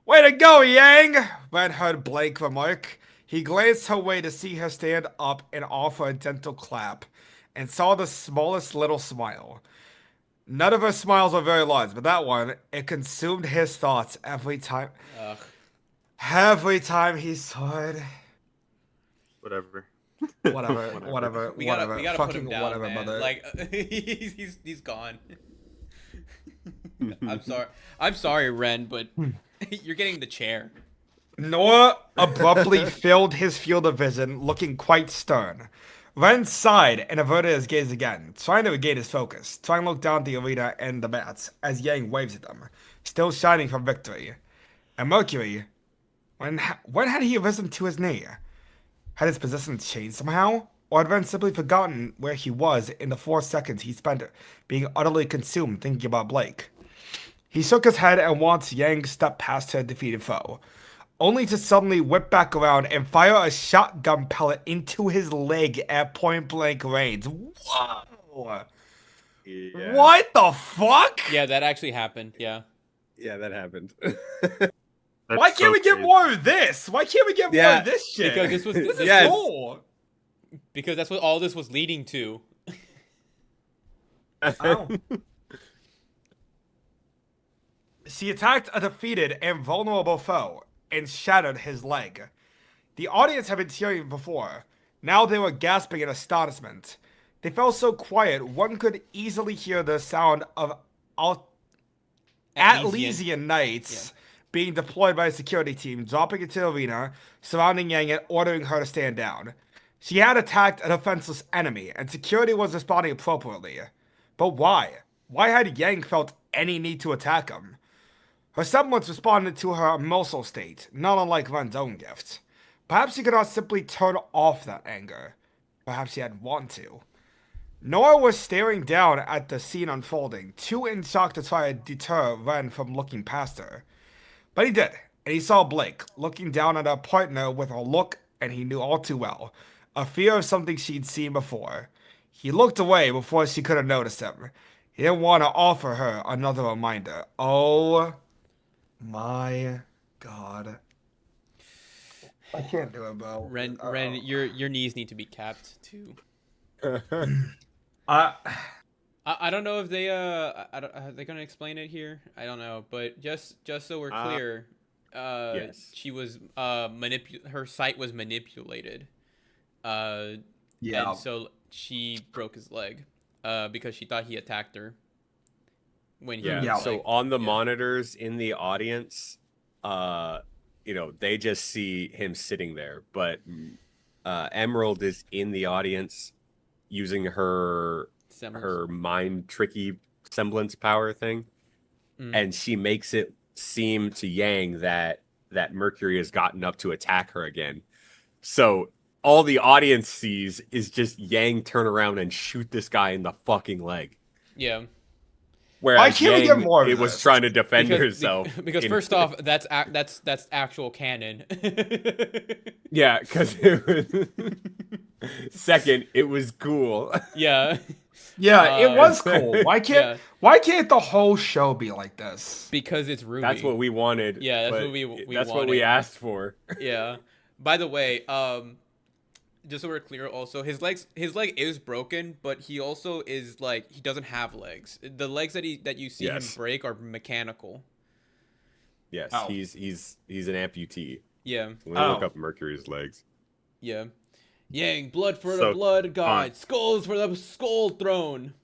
Way to go, Yang! Ren heard Blake remark. He glanced her way to see her stand up and offer a gentle clap, and saw the smallest little smile. None of her smiles were very large, but that one, it consumed his thoughts every time. Ugh. Every time he saw it. Whatever. Whatever. We gotta put Fucking him down, whatever, man. mother. Like he's gone. I'm sorry, Ren, but you're getting the chair. Noah abruptly filled his field of vision, looking quite stern. Ren sighed and averted his gaze again, trying to regain his focus, trying to look down at the arena and the mats as Yang waves at them, still shining from victory. And Mercury, when had he risen to his knee? Had his position changed somehow? Or had Ren simply forgotten where he was in the 4 seconds he spent being utterly consumed thinking about Blake? He shook his head and watched Yang step past her defeated foe, only to suddenly whip back around and fire a shotgun pellet into his leg at point-blank range. Whoa! Yeah. What the fuck? Yeah, that actually happened. Yeah. Yeah, that happened. That's Why can't so we get crazy. more of this? Why can't we get more Yeah, of this shit? Because this was This is Yes. cool. because that's what all this was leading to. Oh. She attacked a defeated and vulnerable foe and shattered his leg. The audience had been cheering before. Now they were gasping in astonishment. They felt so quiet, one could easily hear the sound of Atlesian Knights being deployed by a security team, dropping into the arena, surrounding Yang and ordering her to stand down. She had attacked a defenseless enemy, and security was responding appropriately. But why? Why had Yang felt any need to attack him? Her semblance responded to her emotional state, not unlike Ren's own gift. Perhaps she could not simply turn off that anger. Perhaps she hadn't want to. Nora was staring down at the scene unfolding, too in shock to try to deter Ren from looking past her. But he did, and he saw Blake, looking down at her partner with a look, and he knew all too well, a fear of something she'd seen before. He looked away before she could have noticed him. He didn't want to offer her another reminder. Oh my god. I can't do it, bro. Ren, your knees need to be capped too. I don't know if they are they gonna explain it here? I don't know, but just so we're clear, yes. she was her sight was manipulated, Yeah. and so she broke his leg, because she thought he attacked her. When he Yeah. was, Yeah. So like- on the yeah. monitors in the audience, they just see him sitting there, but Emerald is in the audience using her mind tricky semblance power thing, and she makes it seem to Yang that Mercury has gotten up to attack her again. So all the audience sees is just Yang turn around and shoot this guy in the fucking leg. Yeah. Why Whereas can't we get Yang, more of it was this? trying to defend Because, herself. because first off, that's actual canon. Yeah, because it was... Second, it was cool. Yeah. Yeah, it Uh, was cool. Why can't yeah. why can't the whole show be like this? Because it's Ruby. That's what we wanted. Yeah, that's but what we That's what wanted. we asked for. Yeah. By the way, just so we're clear, also his leg is broken, but he also is like he doesn't have legs. The legs that you see him Yes. break are mechanical. Yes, Oh. he's an amputee. Yeah. When I look Oh. up Mercury's legs. Yeah. Yang, blood for the So, blood god, alright. skulls for the skull throne.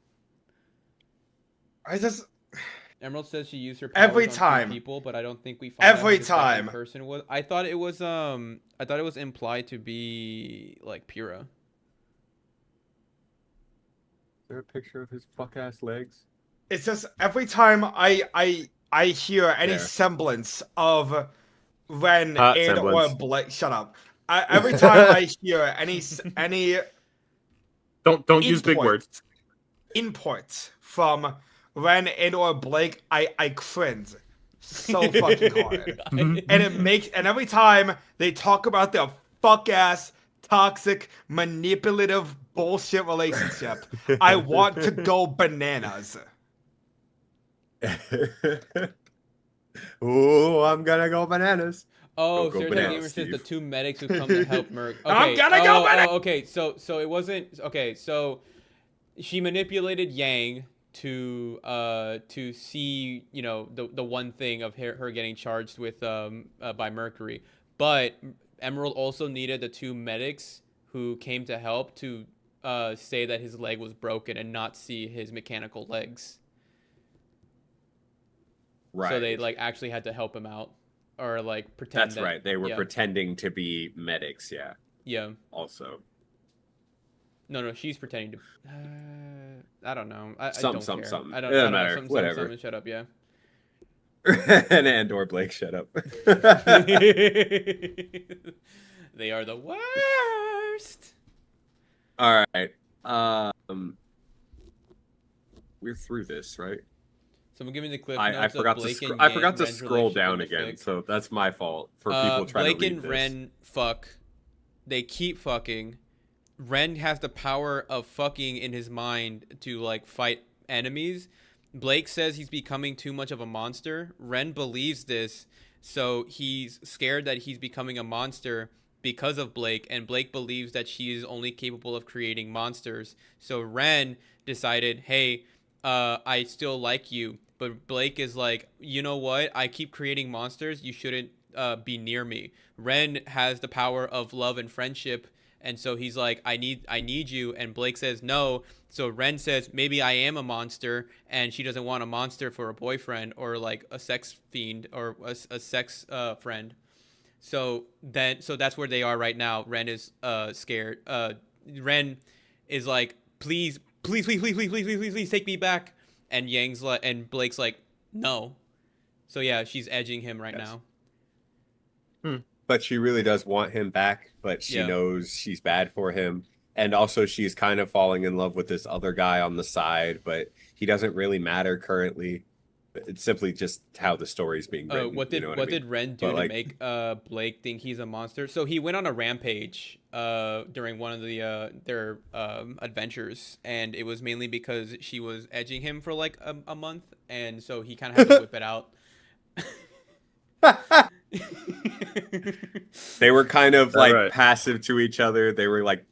I just Emerald says she used her powers Every on two time. people, but I don't think we found out Every who the second time. person was. I thought it was implied to be like Pyrrha. Is there a picture of his fuck ass legs? it's just every time I hear any There. semblance of Ren Hot and or semblance. Blake. Shut up. Every time I hear any Don't use big words. Imports from Ren and or Blake, I cringe so fucking hard. Mhm. And every time they talk about their fuck ass toxic manipulative bullshit relationship, I want to go bananas. Oh, I'm gonna go bananas. Oh, Go Sarah bananas, Gamer says the Steve. two medics who come to help Merc. Okay. I'm gonna go bananas! okay, so it wasn't okay. So she manipulated Yang to see the one thing of her getting charged with by Mercury, but Emerald also needed the two medics who came to help to say that his leg was broken and not see his mechanical legs. Right. So they like actually had to help him out or like pretend. That's right. They were yeah, pretending to be medics. Yeah. yeah. Also, No, she's pretending to. I don't know. I Some- don't some- care. something. I don't, It doesn't I don't know. matter. Some- Whatever. Some, shut up. Yeah. and Andor Blake, shut up. They are the worst. All right. We're through this, right? Someone give me the clip I notes forgot of to Blake and I forgot to Ren's scroll relationship down in the again, fic. so that's my fault for people trying Blake to read and this. Ren fuck. They keep fucking. Ren has the power of fucking in his mind to like fight enemies. Blake says he's becoming too much of a monster. Ren believes this, so he's scared that he's becoming a monster because of Blake, and Blake believes that she is only capable of creating monsters. So Ren decided, hey, I still like you. But Blake is like, you know what? I keep creating monsters. You shouldn't be near me. Ren has the power of love and friendship, and so he's like, I need you. And Blake says no. So Ren says maybe I am a monster, and she doesn't want a monster for a boyfriend or like a sex fiend or a sex friend. So that's where they are right now. Ren is scared. Ren is like, please take me back. And Yang's like, and Blake's like, no. So yeah, she's edging him right Yes. now. But she really does want him back, but she Yeah. knows she's bad for him. And also she's kind of falling in love with this other guy on the side, but he doesn't really matter currently. It's simply just how the story's being written. What did you know what I mean? did Ren do But, to like- make Blake think he's a monster? So he went on a rampage during one of the their adventures, and it was mainly because she was edging him for like a month, and so he kind of had to whip it out. They were kind of like Alright. passive to each other. They were like,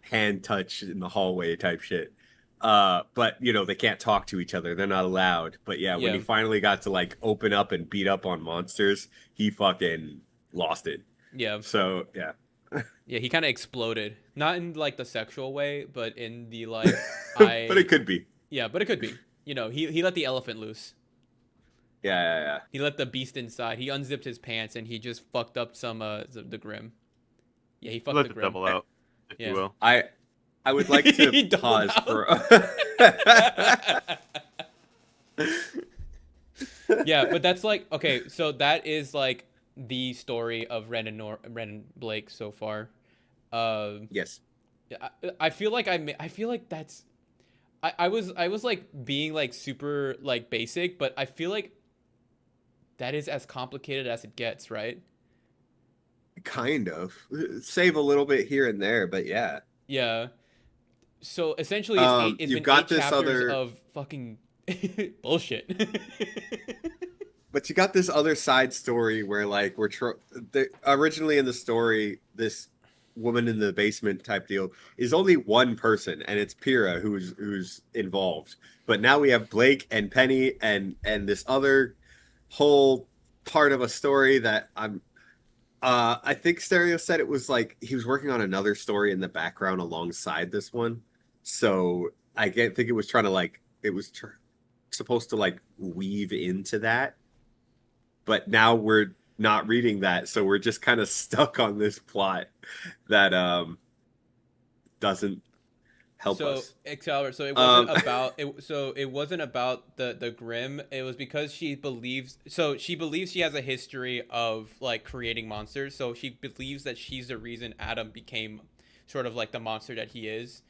hand touch in the hallway type shit. But they can't talk to each other. They're not allowed. But yeah, when Yeah. he finally got to like open up and beat up on monsters, he fucking lost it. Yeah, So yeah. yeah, he kind of exploded, not in like the sexual way, but in the like But it could be. Yeah, but it could be. He let the elephant loose. Yeah. He let the beast inside. He unzipped his pants and he just fucked up some the Grim. Yeah, he fucked Let the the Grim. devil out, if Yeah. you will. I would like He to doubled pause out. for Yeah, but that's like okay. So that is like the story of Ren and Blake so far. Yes. I feel like I feel like that's I was like being like super like basic, but I feel like that is as complicated as it gets, right? Kind of. Save a little bit here and there, but yeah. Yeah. So essentially, it's eight. It's You've been got 8 this chapters other, of fucking bullshit. but you got this other side story where like originally in the story, this woman in the basement type deal is only one person, and it's Pyrrha who's involved. But now we have Blake and Penny and this other whole part of a story that I think Stereo said it was like he was working on another story in the background alongside this one. So I think it was trying to like supposed to like weave into that. But now we're not reading that, so we're just kind of stuck on this plot that doesn't help us. Excalibur, so it wasn't about it. So it wasn't about the Grimm. It was because she believes. So she believes she has a history of like creating monsters. So she believes that she's the reason Adam became sort of like the monster that he is.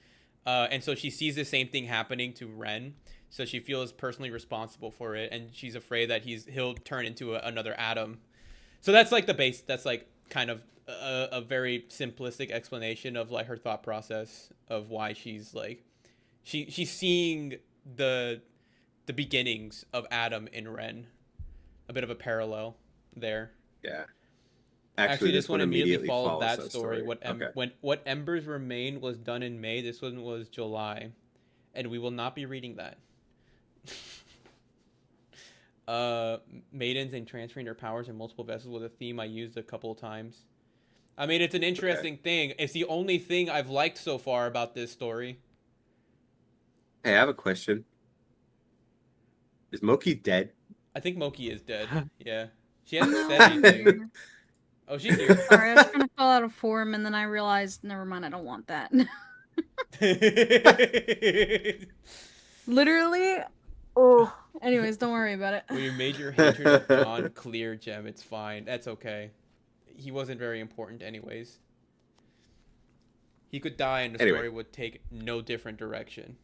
And so she sees the same thing happening to Ren. So she feels personally responsible for it, and she's afraid that he'll turn into another Adam. So that's like the base. That's like kind of a very simplistic explanation of like her thought process of why she's like she's seeing the beginnings of Adam in Ren, a bit of a parallel there. Yeah. Actually this one immediately followed that story. What Embers Remain was done in May. This one was July, and we will not be reading that. Maidens and transferring their powers in multiple vessels was a theme I used a couple of times. I mean, it's an interesting thing. It's the only thing I've liked so far about this story. Hey, I have a question. Is Moki dead? I think Moki is dead. Yeah. She hasn't said anything. Oh, she's here. Sorry, I was trying to fill out a form and then I realized, never mind, I don't want that. Literally. Oh. Anyways, don't worry about it. Well, you made your hatred of John clear, Gem. It's fine. That's okay. He wasn't very important anyways. He could die and the story would take no different direction.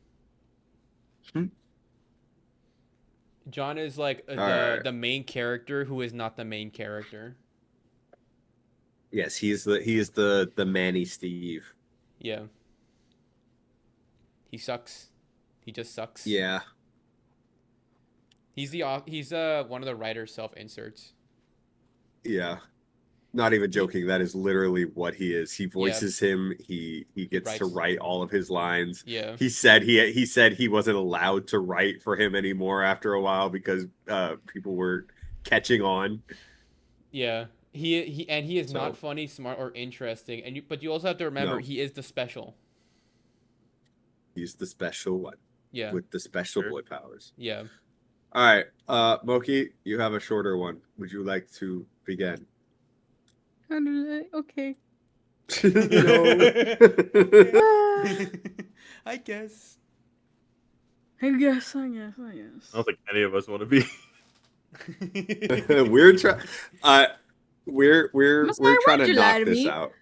John is like the main character who is not the main character. Yes, he is the Manny Steve. Yeah. He sucks. He just sucks. Yeah. He's one of the writer's self-inserts. Yeah. Not even joking. That is literally what he is. He voices him. He gets to write all of his lines. Yeah. He said he wasn't allowed to write for him anymore after a while because people were catching on. Yeah. He is not funny, smart, or interesting. But you also have to remember he is the special. He's the special one. Yeah. With the special boy powers. Yeah. All right, Moki, you have a shorter one. Would you like to begin? Okay. No. I guess. I guess. I don't think any of us want to be. We're trying to knock this out.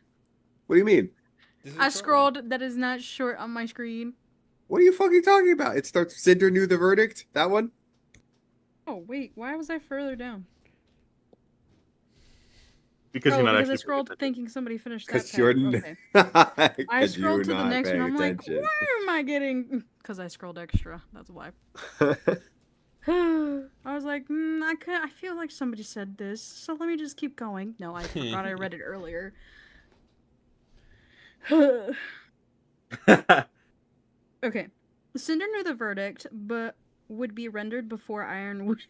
What do you mean? I scrolled. That is not short on my screen. What are you fucking talking about? It starts. Cinder knew the verdict. That one. Oh wait, why was I further down? Because you're not actually. I scrolled thinking somebody finished that. Because you're. Okay. I scrolled to the next one. I'm like, why am I getting? Because I scrolled extra. That's why. I was like, I feel like somebody said this, so let me just keep going. No, I forgot I read it earlier. Okay. Cinder knew the verdict, but would be rendered before Ironwood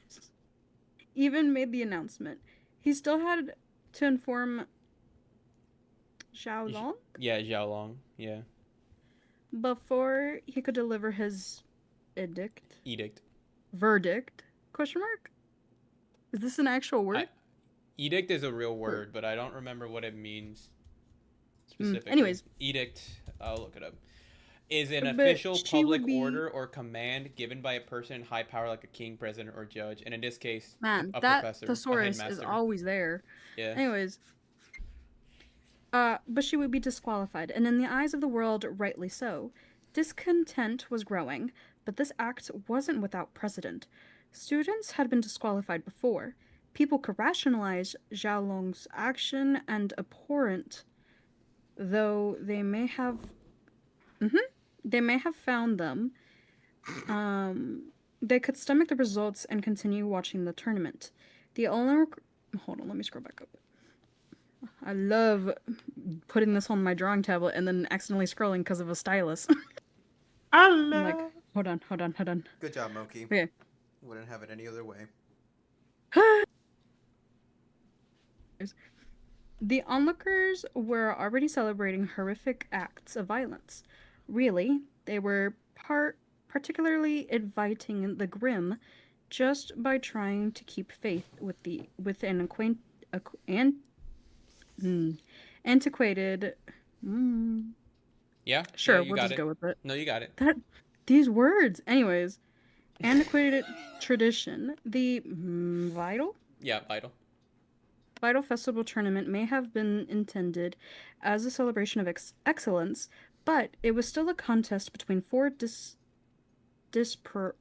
even made the announcement. He still had to inform Xiaolong? Yeah, Xiaolong. Yeah. Before he could deliver his edict. Verdict? Question mark? Is this an actual word? Edict is a real word, but I don't remember what it means specifically. Anyways. Edict, I'll look it up. Is an official public order or command given by a person in high power like a king, president, or judge. And in this case, a professor, thesaurus is always there. Yeah. Anyways. But she would be disqualified, and in the eyes of the world, rightly so. Discontent was growing, but this act wasn't without precedent. Students had been disqualified before. People could rationalize Xiaolong's action and abhorrent, though they may have found them. They could stomach the results and continue watching the tournament. The only hold on, let me scroll back up. I love putting this on my drawing tablet and then accidentally scrolling because of a stylus. I'm like, hold on. Good job, Moki. Okay. Wouldn't have it any other way. The onlookers were already celebrating horrific acts of violence. Really, they were particularly inviting the grim just by trying to keep faith with an antiquated. Yeah. Sure, yeah, you we'll got just it. go with it. No, you got it. These words, anyways, antiquated tradition. The vital Yeah, vital. Festival tournament may have been intended as a celebration of excellence, but it was still a contest between four disparate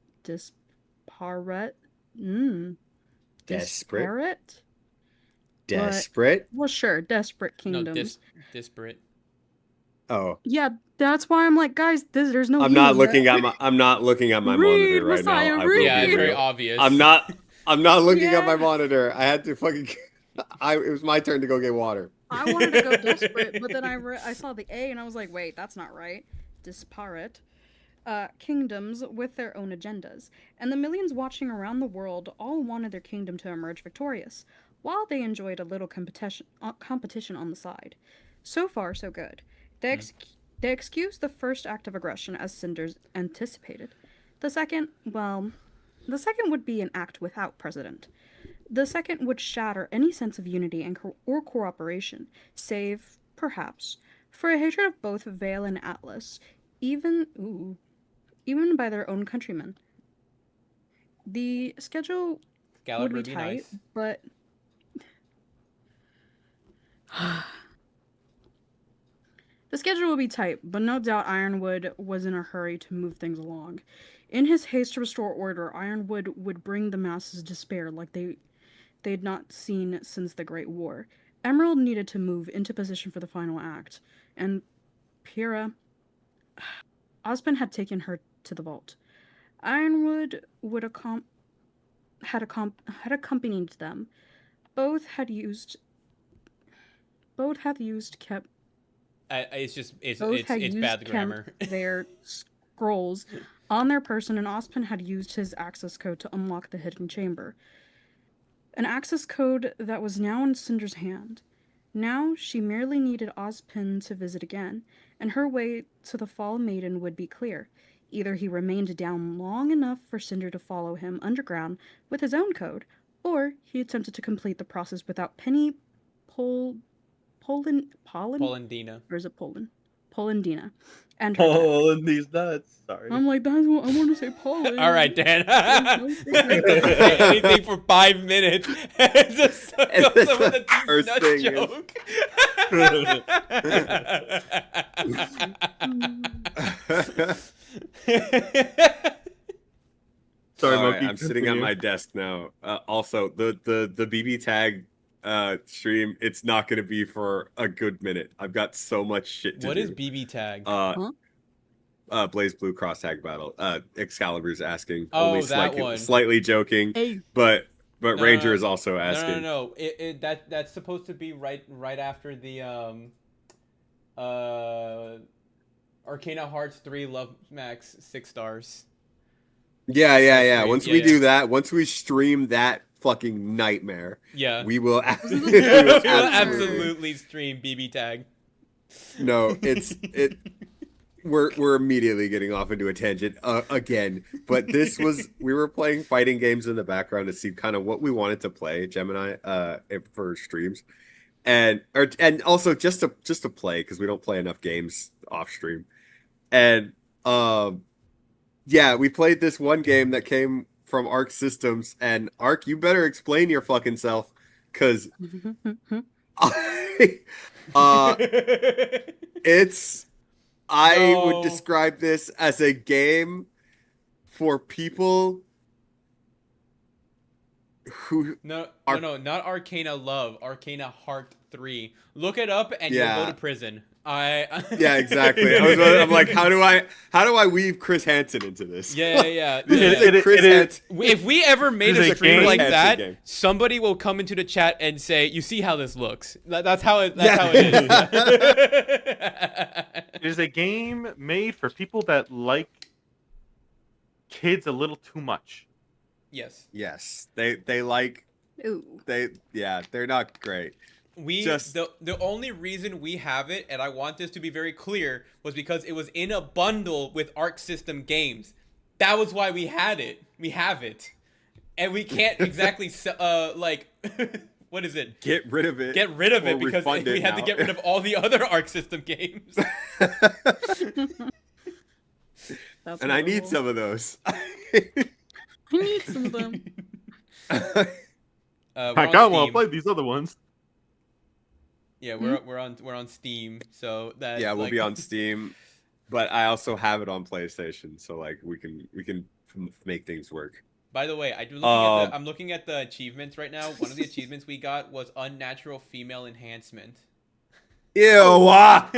Desperate? Well, sure, desperate No, kingdoms. disparate. Oh, Yeah, that's why I'm like, guys, there's no. I'm not looking at my Read, monitor right Messiah, now. I will read. be Yeah, it's very real. obvious. I'm not looking at my Yeah. monitor. I had to fucking. It was my turn to go get water. I wanted to go desperate, but then I saw the A and I was like, wait, that's not right. Disparate. Kingdoms with their own agendas, and the millions watching around the world all wanted their kingdom to emerge victorious, while they enjoyed a little competition on the side. So far, so good. They excused the first act of aggression as Cinders anticipated. The second would be an act without precedent. The second would shatter any sense of unity or cooperation, save, perhaps, for a hatred of both Vale and Atlas, even by their own countrymen. The schedule Gallup would be Ruby, tight, nice. but the schedule would be tight, but no doubt Ironwood was in a hurry to move things along. In his haste to restore order, Ironwood would bring the masses despair like they'd not seen since the Great War. Emerald needed to move into position for the final act, and Pyrrha... Osmond had taken her to the vault. Ironwood had accompanied them. Both had used kept It's bad grammar. their scrolls on their person, and Osmond had used his access code to unlock the hidden chamber. An access code that was now in Cinder's hand. Now she merely needed Ozpin to visit again, and her way to the Fall Maiden would be clear. Either he remained down long enough for Cinder to follow him underground with his own code, or he attempted to complete the process without Penny Polendina. or is it Polendina. And her Oh, and these nuts. Sorry. I'm like, that's what I want to say, Poland. All right, Dan. No, Say anything for 5 minutes. Just And goes then with the a first nuts thing is- joke. Sorry, All right, Moki. I'm sitting at my desk now. Also, the BB tag stream, it's not going to be for a good minute. I've got so much shit to What do. is BB tag? Blaze Blue cross tag battle. Excalibur's asking. Oh, Only that one. Slightly joking, Hey. but No, Ranger no, is also asking. No. That's supposed to be right after the Arcana Hearts 3 Love Max 6 stars. Yeah. Stream. Once Yeah, we yeah. do that, once we stream that fucking nightmare, Yeah. we will. We we will will absolutely stream BB tag. No, we're immediately getting off into a tangent again. But we were playing fighting games in the background to see kind of what we wanted to play, Gemini, for streams, and also just to play because we don't play enough games off stream, and yeah, we played this one game that came from Arc Systems, and Arc, you better explain your fucking self, because It's I would No. describe this as a game for people who No, Ar- not Arcana Love, Arcana Heart 3. Look it up and you'll Yeah. go to prison. Yeah, exactly. I'm like, how do I weave Chris Hansen into this? Yeah. This is It- a it- Chris it is- Hansen. If we ever made It is a a stream game. like Hansen that, game. somebody will come into the chat and say, "You see how this looks?" That's how it. That's Yeah. how it is. It is a game made for people that like kids a little too much. Yes, Yes, they like Ooh. they're not great. the only reason we have it, and I want this to be very clear, was because it was in a bundle with Arc System games. That was why we had it. We have it, and we can't exactly like what is it? Get rid of it. Get rid of or it because refund we it had to now. get rid of all the other Arc System games. That's And I need adorable. some of those. I need some of them. We're I on got one. I'll Steam. play these other ones. Yeah, we're on Steam, so that Yeah, we'll be on Steam, but I also have it on PlayStation, so like we can make things work. By the way, I'm looking at the achievements right now. One of the achievements we got was unnatural female enhancement. Ew! I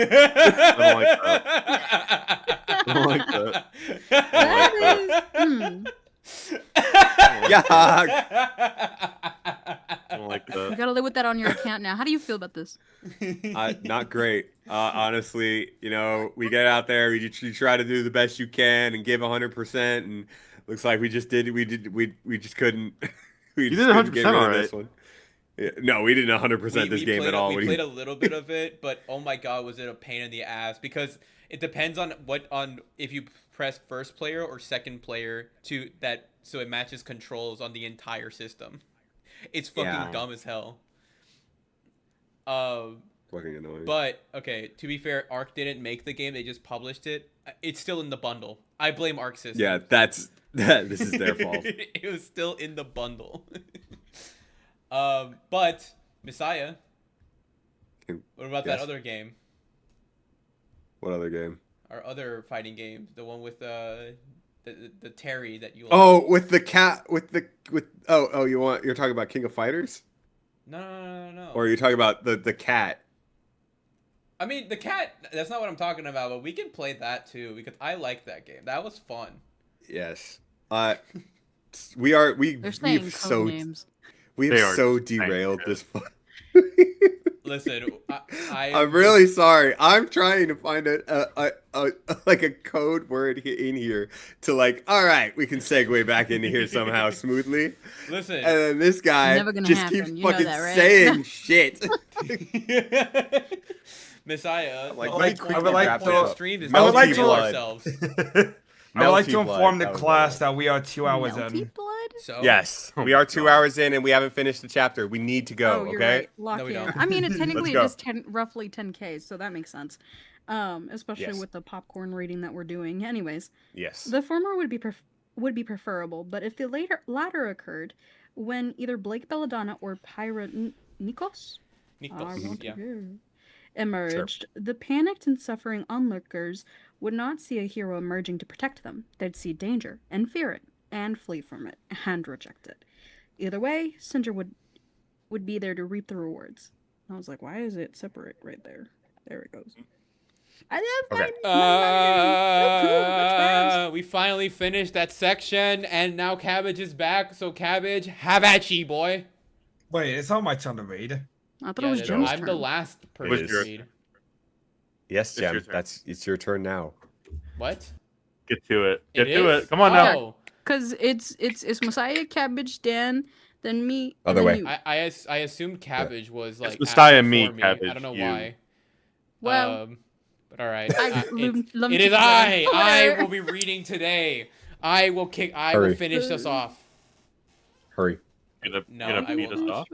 don't like that. That is. Yeah. I don't like You that. gotta live with that on your account now. How do you feel about this? Not great. Honestly, we get out there, you try to do the best you can and give 100%, and looks like we just couldn't. You just did couldn't 100% get rid of alright. this one. Yeah, no, we didn't 100% this game played, at all. We What do played you- a little bit of it, but oh my god, was it a pain in the ass? Because it depends on if you press first player or second player so it matches controls on the entire system. It's fucking Yeah. dumb as hell. Fucking annoying. But okay, to be fair, Arc didn't make the game; they just published it. It's still in the bundle. I blame Arc System. Yeah, this is their fault. It was still in the bundle. But Messiah, what about that Yes. other game? What other game? Our other fighting game, the one with the Terry that you. Oh, with the cat, you're talking about King of Fighters, No. or you're talking about the cat? I mean, the cat. That's not what I'm talking about. But we can play that too because I like that game. That was fun. Yes. We've They're saying code so names. we've They are so saying derailed it. this. Listen, I'm really sorry. I'm trying to find a code word in here to all right, we can segue back into here somehow smoothly. Listen. And then this guy Never gonna just happen. keeps You know fucking that, right? saying shit. Messiah, Like, the let me whole quickly point wrap of this up. stream is I would to like reveal to- ourselves. I would like to Melty inform blood, the that was class it. that we are 2 hours Melty in. blood? So Yes, Oh we my are 2 God. hours in and we haven't finished the chapter. We need to go. Oh, you're Okay. right. Lock No, we in. don't. I mean, technically go. it is roughly 10K, so that makes sense. Especially Yes. with the popcorn reading that we're doing. Anyways, Yes. the former would be preferable, but if the latter occurred when either Blake Belladonna or Nikos Nikos, yeah. emerged, the panicked and suffering onlookers would not see a hero emerging to protect them. They'd see danger and fear it and flee from it and reject it. Either way, Cinder would be there to reap the rewards. I was like, why is it separate right there? There it goes. I love Okay. Oh, cool. That's fast. We finally finished that section, and now Cabbage is back. So Cabbage, have at ye, boy. Wait, it's not my turn to read. I thought it was no, Jim's I'm turn. the last It person is. to read. Yes, It's your Jem. turn. It's your turn now. What? Get to it. Get It to is? it. Come on now. Oh, Because it's Messiah, Cabbage, Dan, then me, Other and way. then you. I assumed Cabbage was like Messiah, after me, before Cabbage, I don't know you. why. Well, But all right. I lumped It is you I. together. I Whatever. will be reading today. I will Hurry. finish us off. Hurry. You're No, gonna I beat will us not. off.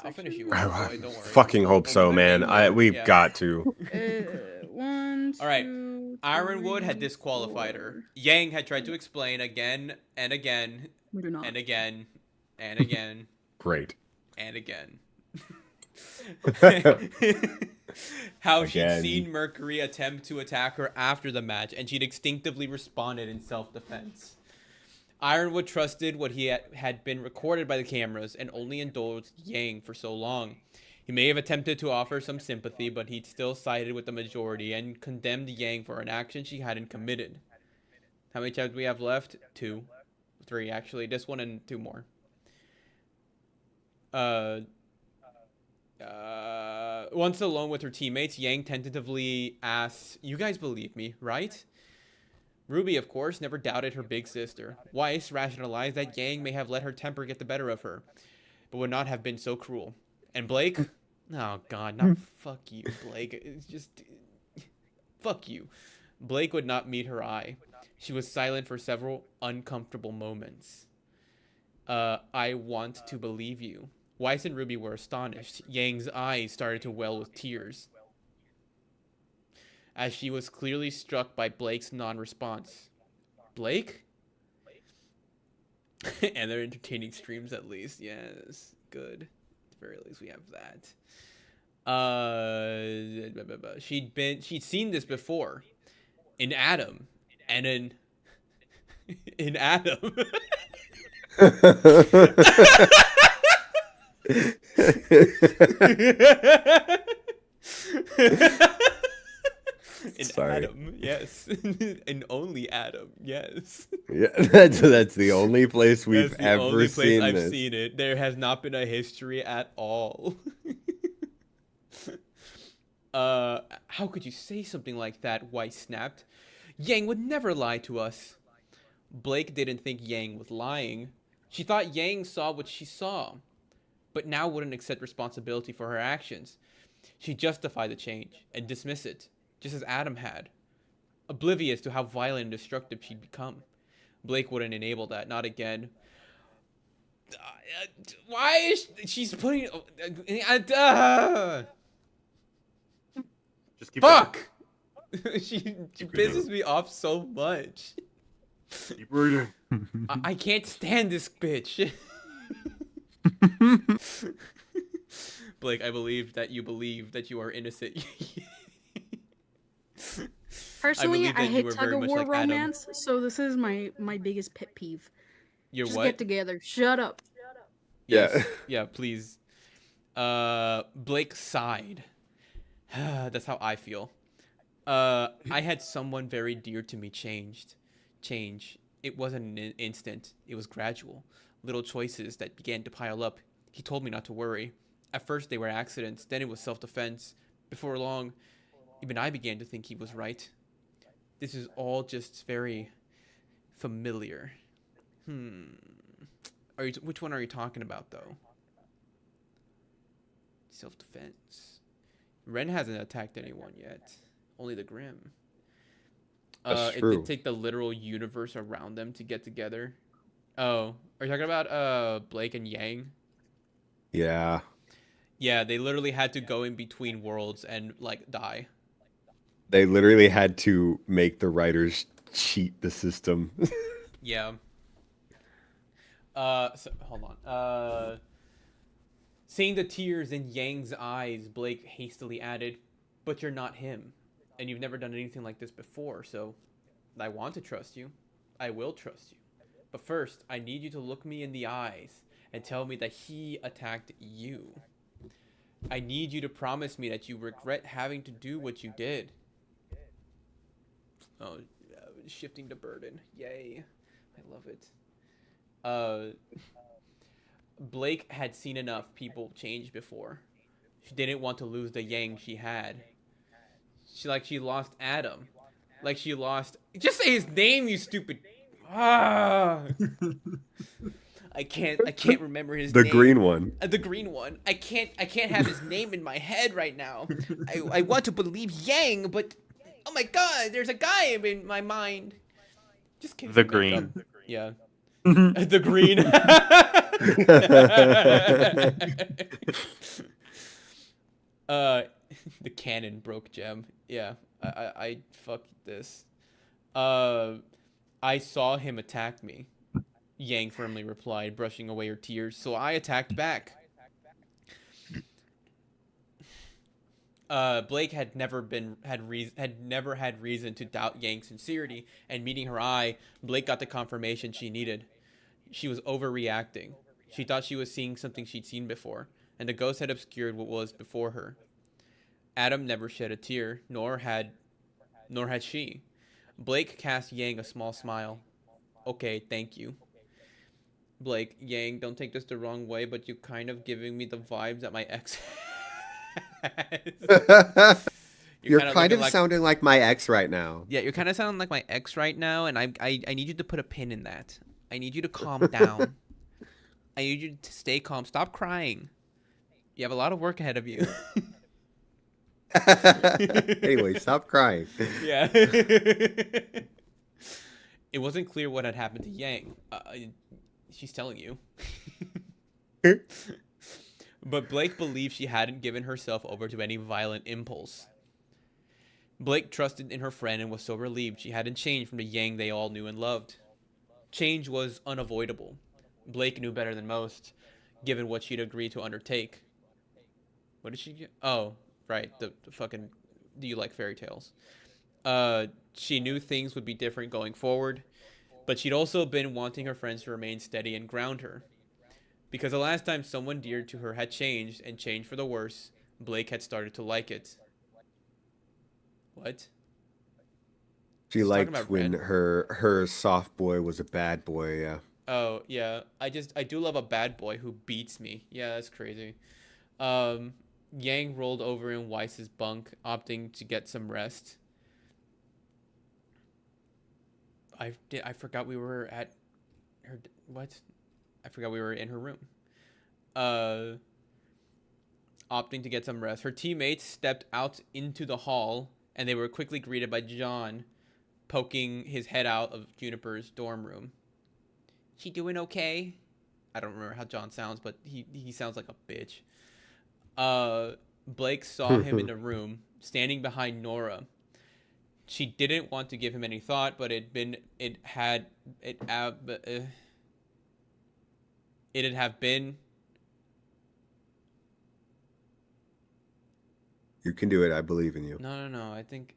I'll finish you. I off, boy, don't worry. fucking hope so, man. We've Yeah. got to. 1, All right. 2, Ironwood had 3, disqualified her. 4. Yang had tried to explain again and again We do not. and again and again Great. and again. How she'd Again. seen Mercury attempt to attack her after the match, and she'd instinctively responded in self-defense. Ironwood trusted what he had been recorded by the cameras and only indulged Yang for so long. He may have attempted to offer some sympathy, but he'd still sided with the majority and condemned Yang for an action she hadn't committed. How many times do we have left? 2. 3, actually. This one and 2 more. Once alone with her teammates, Yang tentatively asks, "You guys believe me, right?" Ruby, of course, never doubted her big sister. Weiss rationalized that Yang may have let her temper get the better of her, but would not have been so cruel. And Blake? Oh, God, not fuck you, Blake. It's just... fuck you. Blake would not meet her eye. She was silent for several uncomfortable moments. I want to believe you. Weiss and Ruby were astonished. Yang's eyes started to well with tears, as she was clearly struck by Blake's non-response. Blake? And they're entertaining streams at least. Yes, good. At the very least we have that. She'd seen this before. In Adam. And in Adam. In Sorry. Adam, yes. And only Adam, yes. Yeah, that's the only place we've That's the ever only place seen I've this. seen it. There has not been a history at all. How could you say something like that? Weiss snapped. Yang would never lie to us. Blake didn't think Yang was lying. She thought Yang saw what she saw, but now wouldn't accept responsibility for her actions. She justified the change and dismissed it, just as Adam had, oblivious to how violent and destructive she'd become. Blake wouldn't enable that, not again. Why is she's putting... Just keep Fuck! She pisses me off so much. Keep reading. I can't stand this bitch. Blake, I believe that you are innocent. Personally, believe that I you hate were tug very of much war like Adam. romance, so this is my biggest pet peeve. You're Just what? get together. Shut up. Yes. Yeah. Yeah, please. Blake sighed. That's how I feel. I had someone very dear to me change. It wasn't an instant. It was gradual. Little choices that began to pile up. He told me not to worry. At first they were accidents, then it was self-defense. Before long, even I began to think he was right. This is all just very familiar. Which one are you talking about, though? Self-defense. Ren hasn't attacked anyone yet. Only the Grim. That's It true. did take the literal universe around them to get together. Oh, are you talking about Blake and Yang? Yeah. Yeah, they literally had to go in between worlds and like die. They literally had to make the writers cheat the system. Yeah. So, hold on. Seeing the tears in Yang's eyes, Blake hastily added, "But you're not him, and you've never done anything like this before, so I want to trust you. I will trust you. But first, I need you to look me in the eyes and tell me that he attacked you. I need you to promise me that you regret having to do what you did." Oh, shifting the burden. Yay. I love it. Blake had seen enough people change before. She didn't want to lose the Yang she had. She lost Adam. Like she lost... Just say his name, you stupid... Ah! I can't remember his The name. green one. The green one. I can't have his name in my head right now. I want to believe Yang, but oh my god, there's a guy in my mind. Just kidding. The green. Yeah. The green. The cannon broke, Gem. Yeah. I fucked this. I saw him attack me. Yang firmly replied, brushing away her tears. So I attacked back. Blake had never had reason to doubt Yang's sincerity, and meeting her eye, Blake got the confirmation she needed. She was overreacting. She thought she was seeing something she'd seen before, and the ghost had obscured what was before her. Adam never shed a tear, nor had she. Blake cast Yang a small smile. Okay, thank you. Blake, Yang, don't take this the wrong way, but you're kind of giving me the vibes that my ex has. You're kinda kind looking of sounding like my ex right now. Yeah, you're kind of sounding like my ex right now, and I need you to put a pin in that. I need you to calm down. I need you to stay calm. Stop crying. You have a lot of work ahead of you. Anyway, stop crying. Yeah. It wasn't clear what had happened to Yang. She's telling you. But Blake believed she hadn't given herself over to any violent impulse. Blake trusted in her friend and was so relieved she hadn't changed from the Yang they all knew and loved. Change was unavoidable. Blake knew better than most, given what she'd agreed to undertake. What did she get? Oh, right. The fucking... Do you like fairy tales? She knew things would be different going forward, but she'd also been wanting her friends to remain steady and ground her. Because the last time someone dear to her had changed, and changed for the worse, Blake had started to like it. What? She She's talking liked about when Ren. her soft boy was a bad boy, yeah. Oh, yeah. I do love a bad boy who beats me. Yeah, that's crazy. Yang rolled over in Weiss's bunk, opting to get some rest. I forgot we were at her... What? I forgot we were in her room. Opting to get some rest. Her teammates stepped out into the hall, and they were quickly greeted by John, poking his head out of Juniper's dorm room. She doing okay? I don't remember how John sounds, but he sounds like a bitch. Blake saw him in the room, standing behind Nora. She didn't want to give him any thought, but it had have been... You can do it. I believe in you. No. I think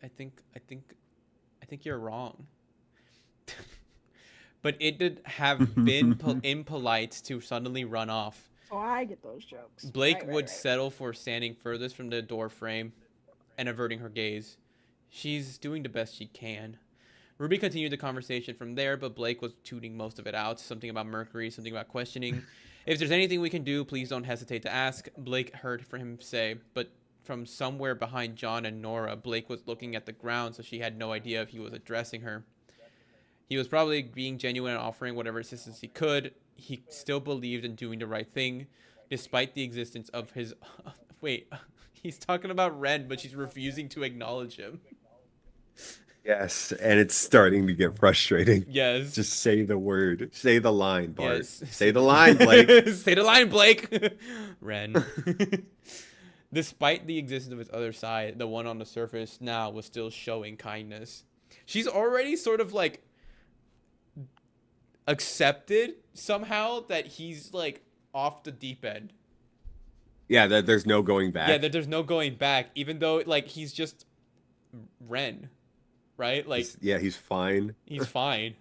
you're wrong. But it did have been impolite to suddenly run off. Oh, I get those jokes. Blake would settle for standing furthest from the door frame and averting her gaze. She's doing the best she can. Ruby continued the conversation from there, but Blake was tuning most of it out. Something about Mercury, something about questioning. If there's anything we can do, please don't hesitate to ask, Blake heard from him say. But from somewhere behind John and Nora, Blake was looking at the ground, so she had no idea if he was addressing her. He was probably being genuine and offering whatever assistance he could. He still believed in doing the right thing, despite the existence of his... Wait, he's talking about Ren, but she's refusing to acknowledge him. Yes, and it's starting to get frustrating. Yes. Just say the word. Say the line, Bart. Yes. Say the line, Blake. Say the line, Blake. Ren. Despite the existence of his other side, the one on the surface now was still showing kindness. She's already sort of like accepted somehow that he's like off the deep end. Yeah, that there's no going back. Yeah, that there's no going back, even though like he's just Ren, right? Like he's fine. He's fine.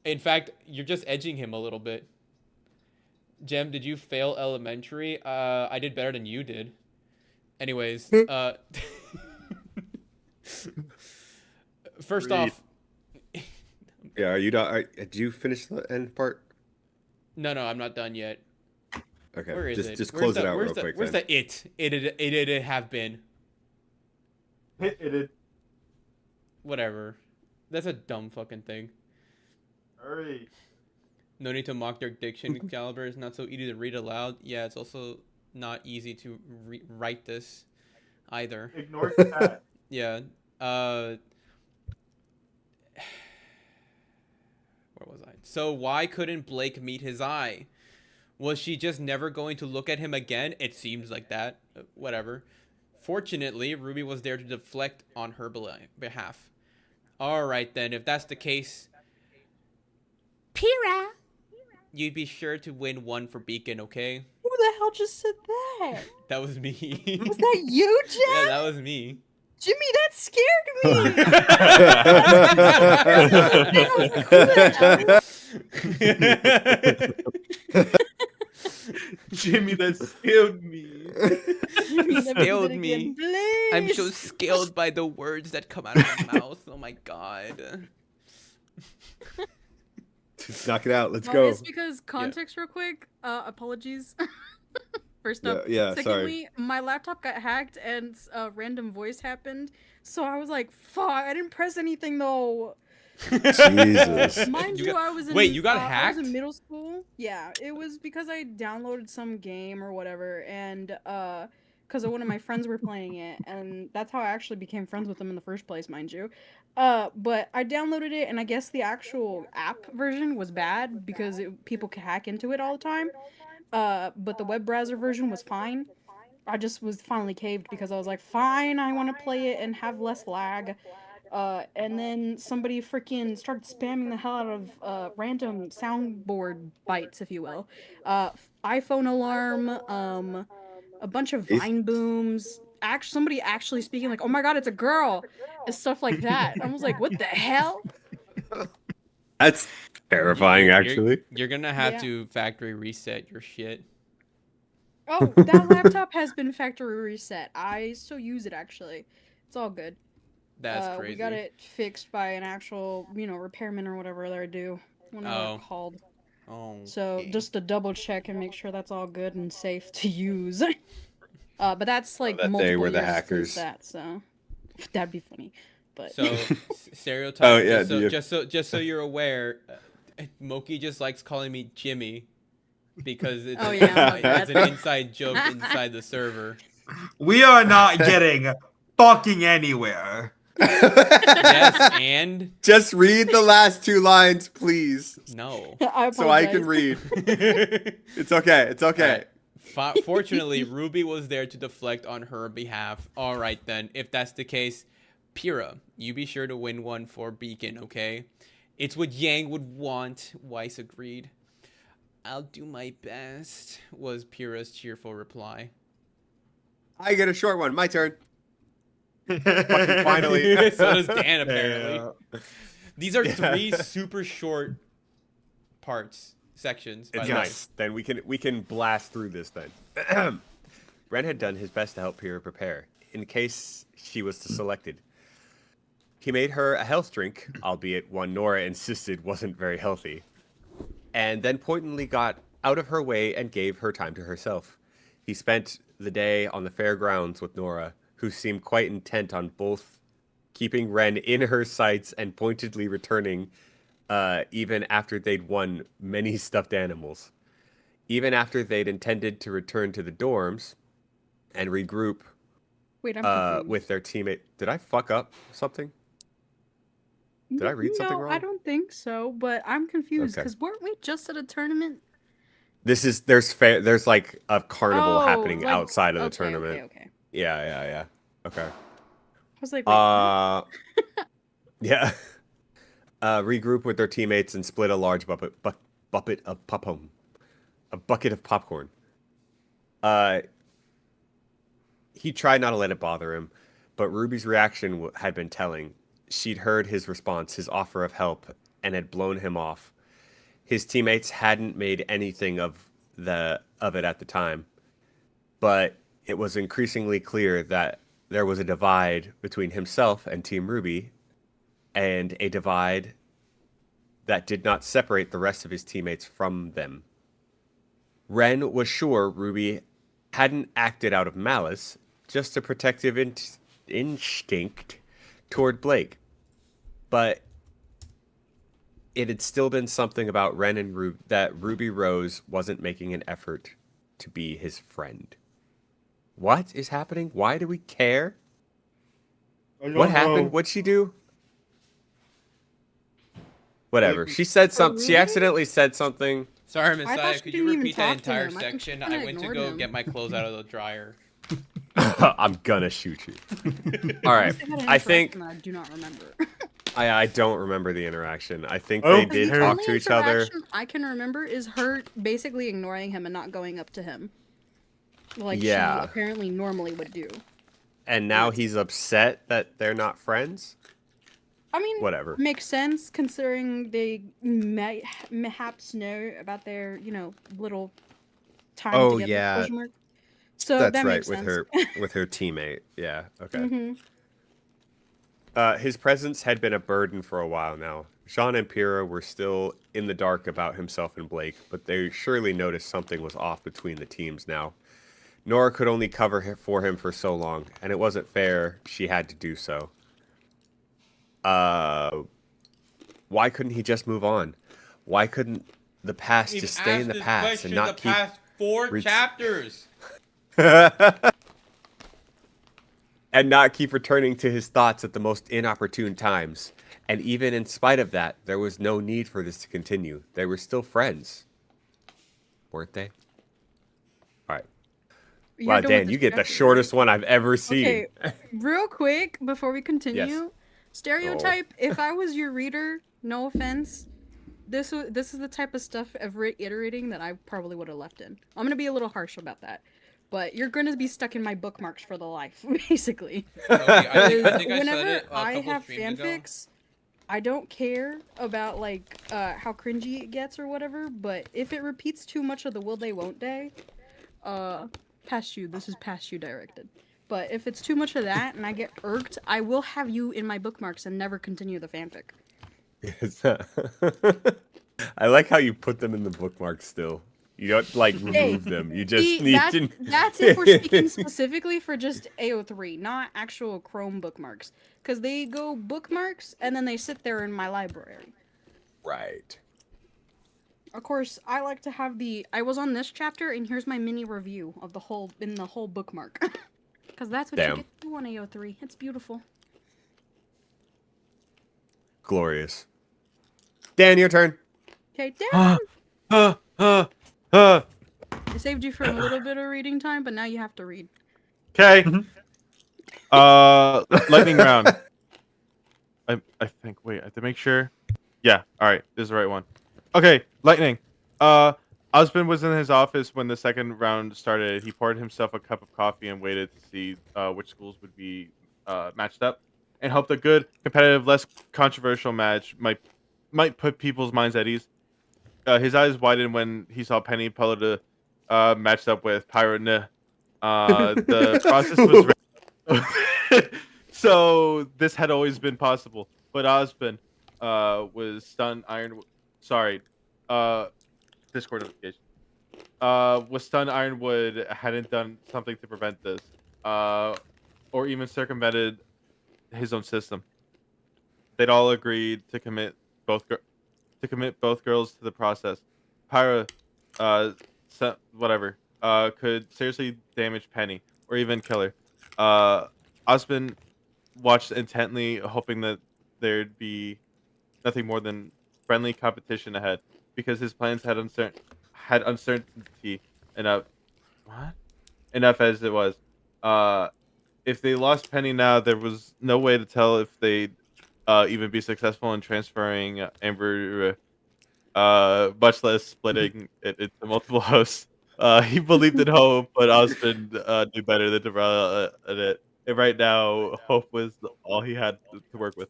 In fact, you're just edging him a little bit. Jem, did you fail elementary? I did better than you did. Anyways, first off, yeah, are you done? Did you finish the end part? No, I'm not done yet. Okay, Where is it? Just close it out real quick. Where's then. the it? It have been. It. Whatever. That's a dumb fucking thing. Hurry. No need to mock their diction caliber. It's not so easy to read aloud. Yeah, it's also not easy to write this either. Ignore that. Yeah. Where was I? So why couldn't Blake meet his eye? Was she just never going to look at him again? It seems like that. Whatever. Fortunately, Ruby was there to deflect on her behalf. All right, then. If that's the case... Pyrrha! You'd be sure to win one for Beacon, okay? the hell just said that? That was me. Was that you, Jim? Yeah, that was me. Jimmy, that scared me. Jimmy, that scared me. Jimmy, never do that Scared again, me. please. I'm so scared by the words that come out of my mouth. Oh my god. Knock it out. Let's Well, go. it's because context, real quick. Apologies. First up. Yeah, Secondly, my laptop got hacked and a random voice happened. So I was like, fuck, I didn't press anything though. Jesus. Mind You you, got- I was in wait, you got I was hacked? in middle school. Yeah, it was because I downloaded some game or whatever, and because one of my friends were playing it, and that's how I actually became friends with them in the first place, mind you. But I downloaded it, and I guess the actual app version was bad because people could hack into it all the time. But the web browser version was fine. I just was finally caved because I was like, fine, I want to play it and have less lag. And then somebody freaking started spamming the hell out of random soundboard bites, if you will. iPhone alarm, a bunch of Vine booms. Somebody actually speaking like, "Oh my god, it's a girl," and stuff like that. I was like, "What the hell?" That's terrifying, actually. You're gonna have Yeah. to factory reset your shit. Oh, that laptop has been factory reset. I still use it actually. It's all good. That's crazy. We got it fixed by an actual, repairman or whatever they do. I don't know what Oh. it's called. Oh. So just to double check and make sure that's all good and safe to use. But that's like that they multiple were the years since hackers. that, so that'd be funny. But So stereotype. Oh, yeah, just so you're aware, Moki just likes calling me Jimmy because it's, Oh, yeah, it's an inside joke inside the server. We are not getting fucking anywhere. Yes, and Just read the last two lines, please, no. so I can read. It's okay. It's okay. Fortunately, Ruby was there to deflect on her behalf. All right, then. If that's the case, Pyrrha, you be sure to win one for Beacon, okay? It's what Yang would want. Weiss agreed. I'll do my best, was Pyrrha's cheerful reply. I get a short one. My turn. Fucking finally. So does Dan, apparently. Yeah. These are three super short sections. by It's the way. nice. Then we can blast through this then. Ren had done his best to help Pyrrha prepare, in case she was selected. He made her a health drink, albeit one Nora insisted wasn't very healthy, and then pointedly got out of her way and gave her time to herself. He spent the day on the fairgrounds with Nora, who seemed quite intent on both keeping Ren in her sights and pointedly returning even after they'd won many stuffed animals. Even after they'd intended to return to the dorms and regroup Wait, I'm confused. with their teammate. Did I fuck up something? Did I read something wrong? No, I don't think so, but I'm confused Okay. because weren't we just at a tournament? There's like a carnival happening like- outside of the okay, tournament. Okay. Yeah. Okay. I was like, wait, what? Yeah. Regroup with their teammates and split a large bucket of popcorn. A bucket of popcorn. He tried not to let it bother him, but Ruby's reaction had been telling. She'd heard his response, his offer of help, and had blown him off. His teammates hadn't made anything of it at the time, but it was increasingly clear that there was a divide between himself and Team Ruby, and a divide that did not separate the rest of his teammates from them. Ren was sure Ruby hadn't acted out of malice, just a protective instinct toward Blake. But it had still been something about Ren and that Ruby Rose wasn't making an effort to be his friend. What is happening? Why do we care? What happened? What'd she do? Whatever. She said something. She Ruby? accidentally said something. Sorry, I Messiah. thought she Could you didn't even repeat that talk to entire him. I section? kinda I went to ignored go him. get my clothes out of the dryer. I'm gonna shoot you. All right. They had an I think interaction that I do not remember. I don't remember the interaction. I think Oh, they did The talk only to each other. interaction I can remember is her basically ignoring him and not going up to him. like she Yeah. apparently normally would do. And now That's- he's upset that they're not friends? I mean, Whatever. makes sense considering they may perhaps know about their, little time Oh, together. yeah. Question mark. So That's that right, makes with sense. her teammate. Yeah, okay. Mm-hmm. His presence had been a burden for a while now. Sean and Pyrrha were still in the dark about himself and Blake, but they surely noticed something was off between the teams now. Nora could only cover for him for so long, and it wasn't fair she had to do so. Why couldn't he just move on? Why couldn't the past We've just stay in asked the this past question and not the keep... past 4 chapters. and not keep returning to his thoughts at the most inopportune times. And even in spite of that, there was no need for this to continue. They were still friends. Weren't they? All right. You're Wow, done Dan, with you this get the chapter, shortest right? one I've ever seen. Okay, real quick before we continue, Yes. stereotype. If I was your reader, no offense, this is the type of stuff of reiterating that I probably would have left in. I'm gonna be a little harsh about that, but you're gonna be stuck in my bookmarks for the life, basically. Okay, I think I said Whenever it a I couple have streams ago. fanfics, I don't care about like how cringy it gets or whatever, but if it repeats too much of the will they won't they, past you. This is past you directed. But if it's too much of that and I get irked, I will have you in my bookmarks and never continue the fanfic. I like how you put them in the bookmark still. You don't like remove them. You just See, need to. that's if we're speaking specifically for just AO3, not actual Chrome bookmarks. Because they go bookmarks and then they sit there in my library. Right. Of course, I like to have I was on this chapter and here's my mini review of the whole bookmark. Because that's what Damn. you get to do on AO3. It's beautiful. Glorious. Dan, your turn. Okay, Dan! Uh, I saved you from a little bit of reading time, but now you have to read. Okay. Lightning round. I think. Wait, I have to make sure. Yeah. All right. This is the right one. Okay. Lightning. Osmond was in his office when the second round started. He poured himself a cup of coffee and waited to see which schools would be matched up, and hoped a good, competitive, less controversial match might put people's minds at ease. His eyes widened when he saw Penny Pelota matched up with Pirate. The process was so this had always been possible, but Osmond was stunned. Discord notification. Was stunned Ironwood hadn't done something to prevent this, or even circumvented his own system. They'd all agreed to commit both girls to the process. Pyra, could seriously damage Penny or even kill her. Osmond watched intently, hoping that there'd be nothing more than friendly competition ahead, because his plans had uncertainty enough. What? Enough as it was. If they lost Penny now, there was no way to tell if they'd even be successful in transferring Amber, much less splitting it into multiple hosts. He believed in hope, but Osmond knew better than to rely on it. And right now, hope was all he had to work with.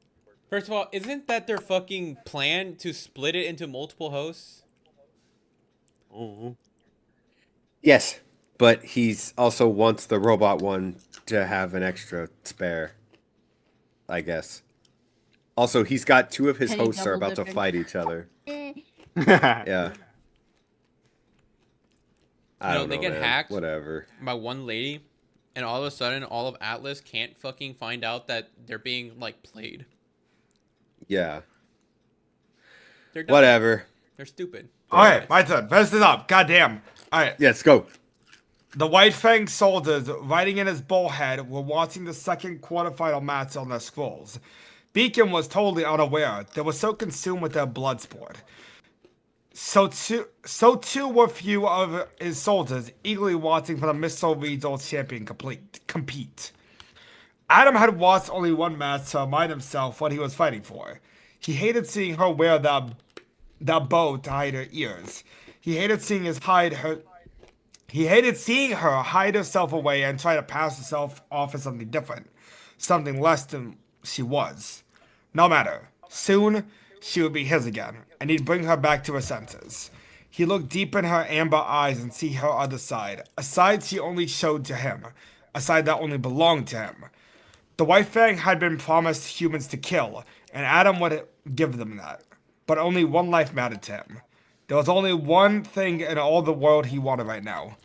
First of all, isn't that their fucking plan to split it into multiple hosts? Oh. Yes, but he's also wants the robot one to have an extra spare, I guess. Also, he's got two of his Penny hosts are double about to dipping. fight each other. Yeah. I don't know, they get man. hacked. Whatever. By one lady, and all of a sudden, all of Atlas can't fucking find out that they're being, like, played. Yeah. They're dumb. Whatever. They're stupid. All right, my turn. Finish this up. Goddamn. All right. Yes, go. The White Fang soldiers, riding in his bullhead, were watching the second quarterfinal match on their scrolls. Beacon was totally unaware. They were so consumed with their blood sport. So too were few of his soldiers, eagerly watching for the Missile Regional Champion compete. Adam had watched only one match to remind himself what he was fighting for. He hated seeing her wear that bow to hide her ears. He hated seeing He hated seeing her hide herself away and try to pass herself off as something different, something less than she was. No matter. Soon, she would be his again, and he'd bring her back to her senses. He looked deep in her amber eyes and see her other side, a side she only showed to him, a side that only belonged to him. The White Fang had been promised humans to kill, and Adam would give them that. But only one life mattered to him. There was only one thing in all the world he wanted right now.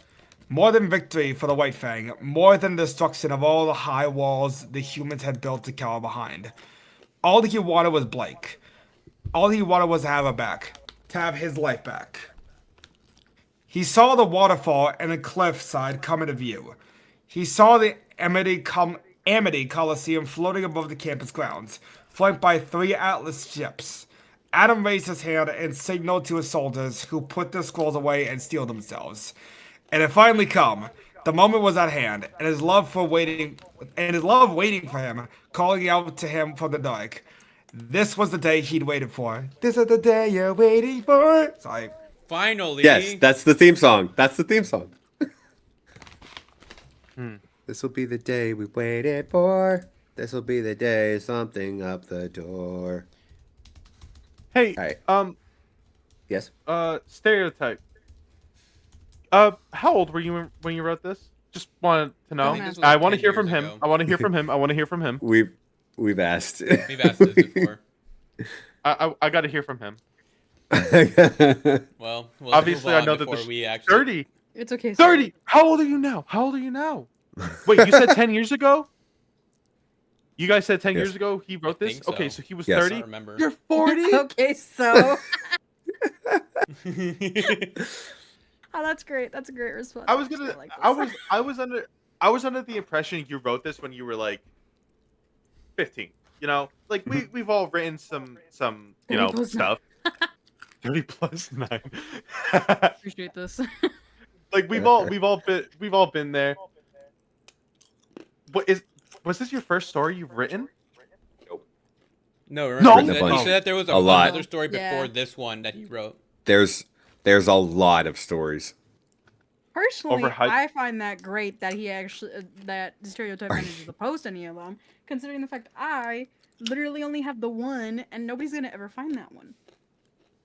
More than victory for the White Fang, more than destruction of all the high walls the humans had built to cower behind. All he wanted was Blake. All he wanted was to have her back. To have his life back. He saw the waterfall and the cliffside come into view. He saw the Amity Coliseum floating above the campus grounds, flanked by 3 Atlas ships. Adam raised his hand and signaled to his soldiers, who put their scrolls away and steeled themselves. It had finally come. The moment was at hand, and his love waiting for him, calling out to him from the dark. This was the day he'd waited for. This is the day you're waiting for. Sorry. Finally. Yes, that's the theme song. That's the theme song. This will be the day we waited for. This will be the day something up the door. Hey, Alright. Yes. Stereotype. How old were you when you wrote this? Just wanted to know. think this was I like want to 10 hear from years him. ago. I want to hear from him. I want to hear from him. We've asked. We've asked this before. I got to hear from him. Well, we'll Obviously, move I know on that before the we actually. 30. It's okay. 30. How old are you now? How old are you now? Wait, you said 10 years ago? You guys said 10 Yes. years ago he wrote this? think so. Okay, so he was Yes. 30. I don't remember. You're 40? Okay, so. Oh, that's great. That's a great response. I was actually. gonna. like this. I was under the impression you wrote this when you were like 15. You know, like we've all written some 30 plus stuff. 30 plus 9. Appreciate this. Like we've all been there. Was this your first story you've written? No, No! remember he said that there was A lot. another story Yeah. before this one that he wrote. There's a lot of stories. Personally, Overhyped. I find that great that he actually that Stereotype manages to post any of them, considering the fact I literally only have the one, and nobody's gonna ever find that one.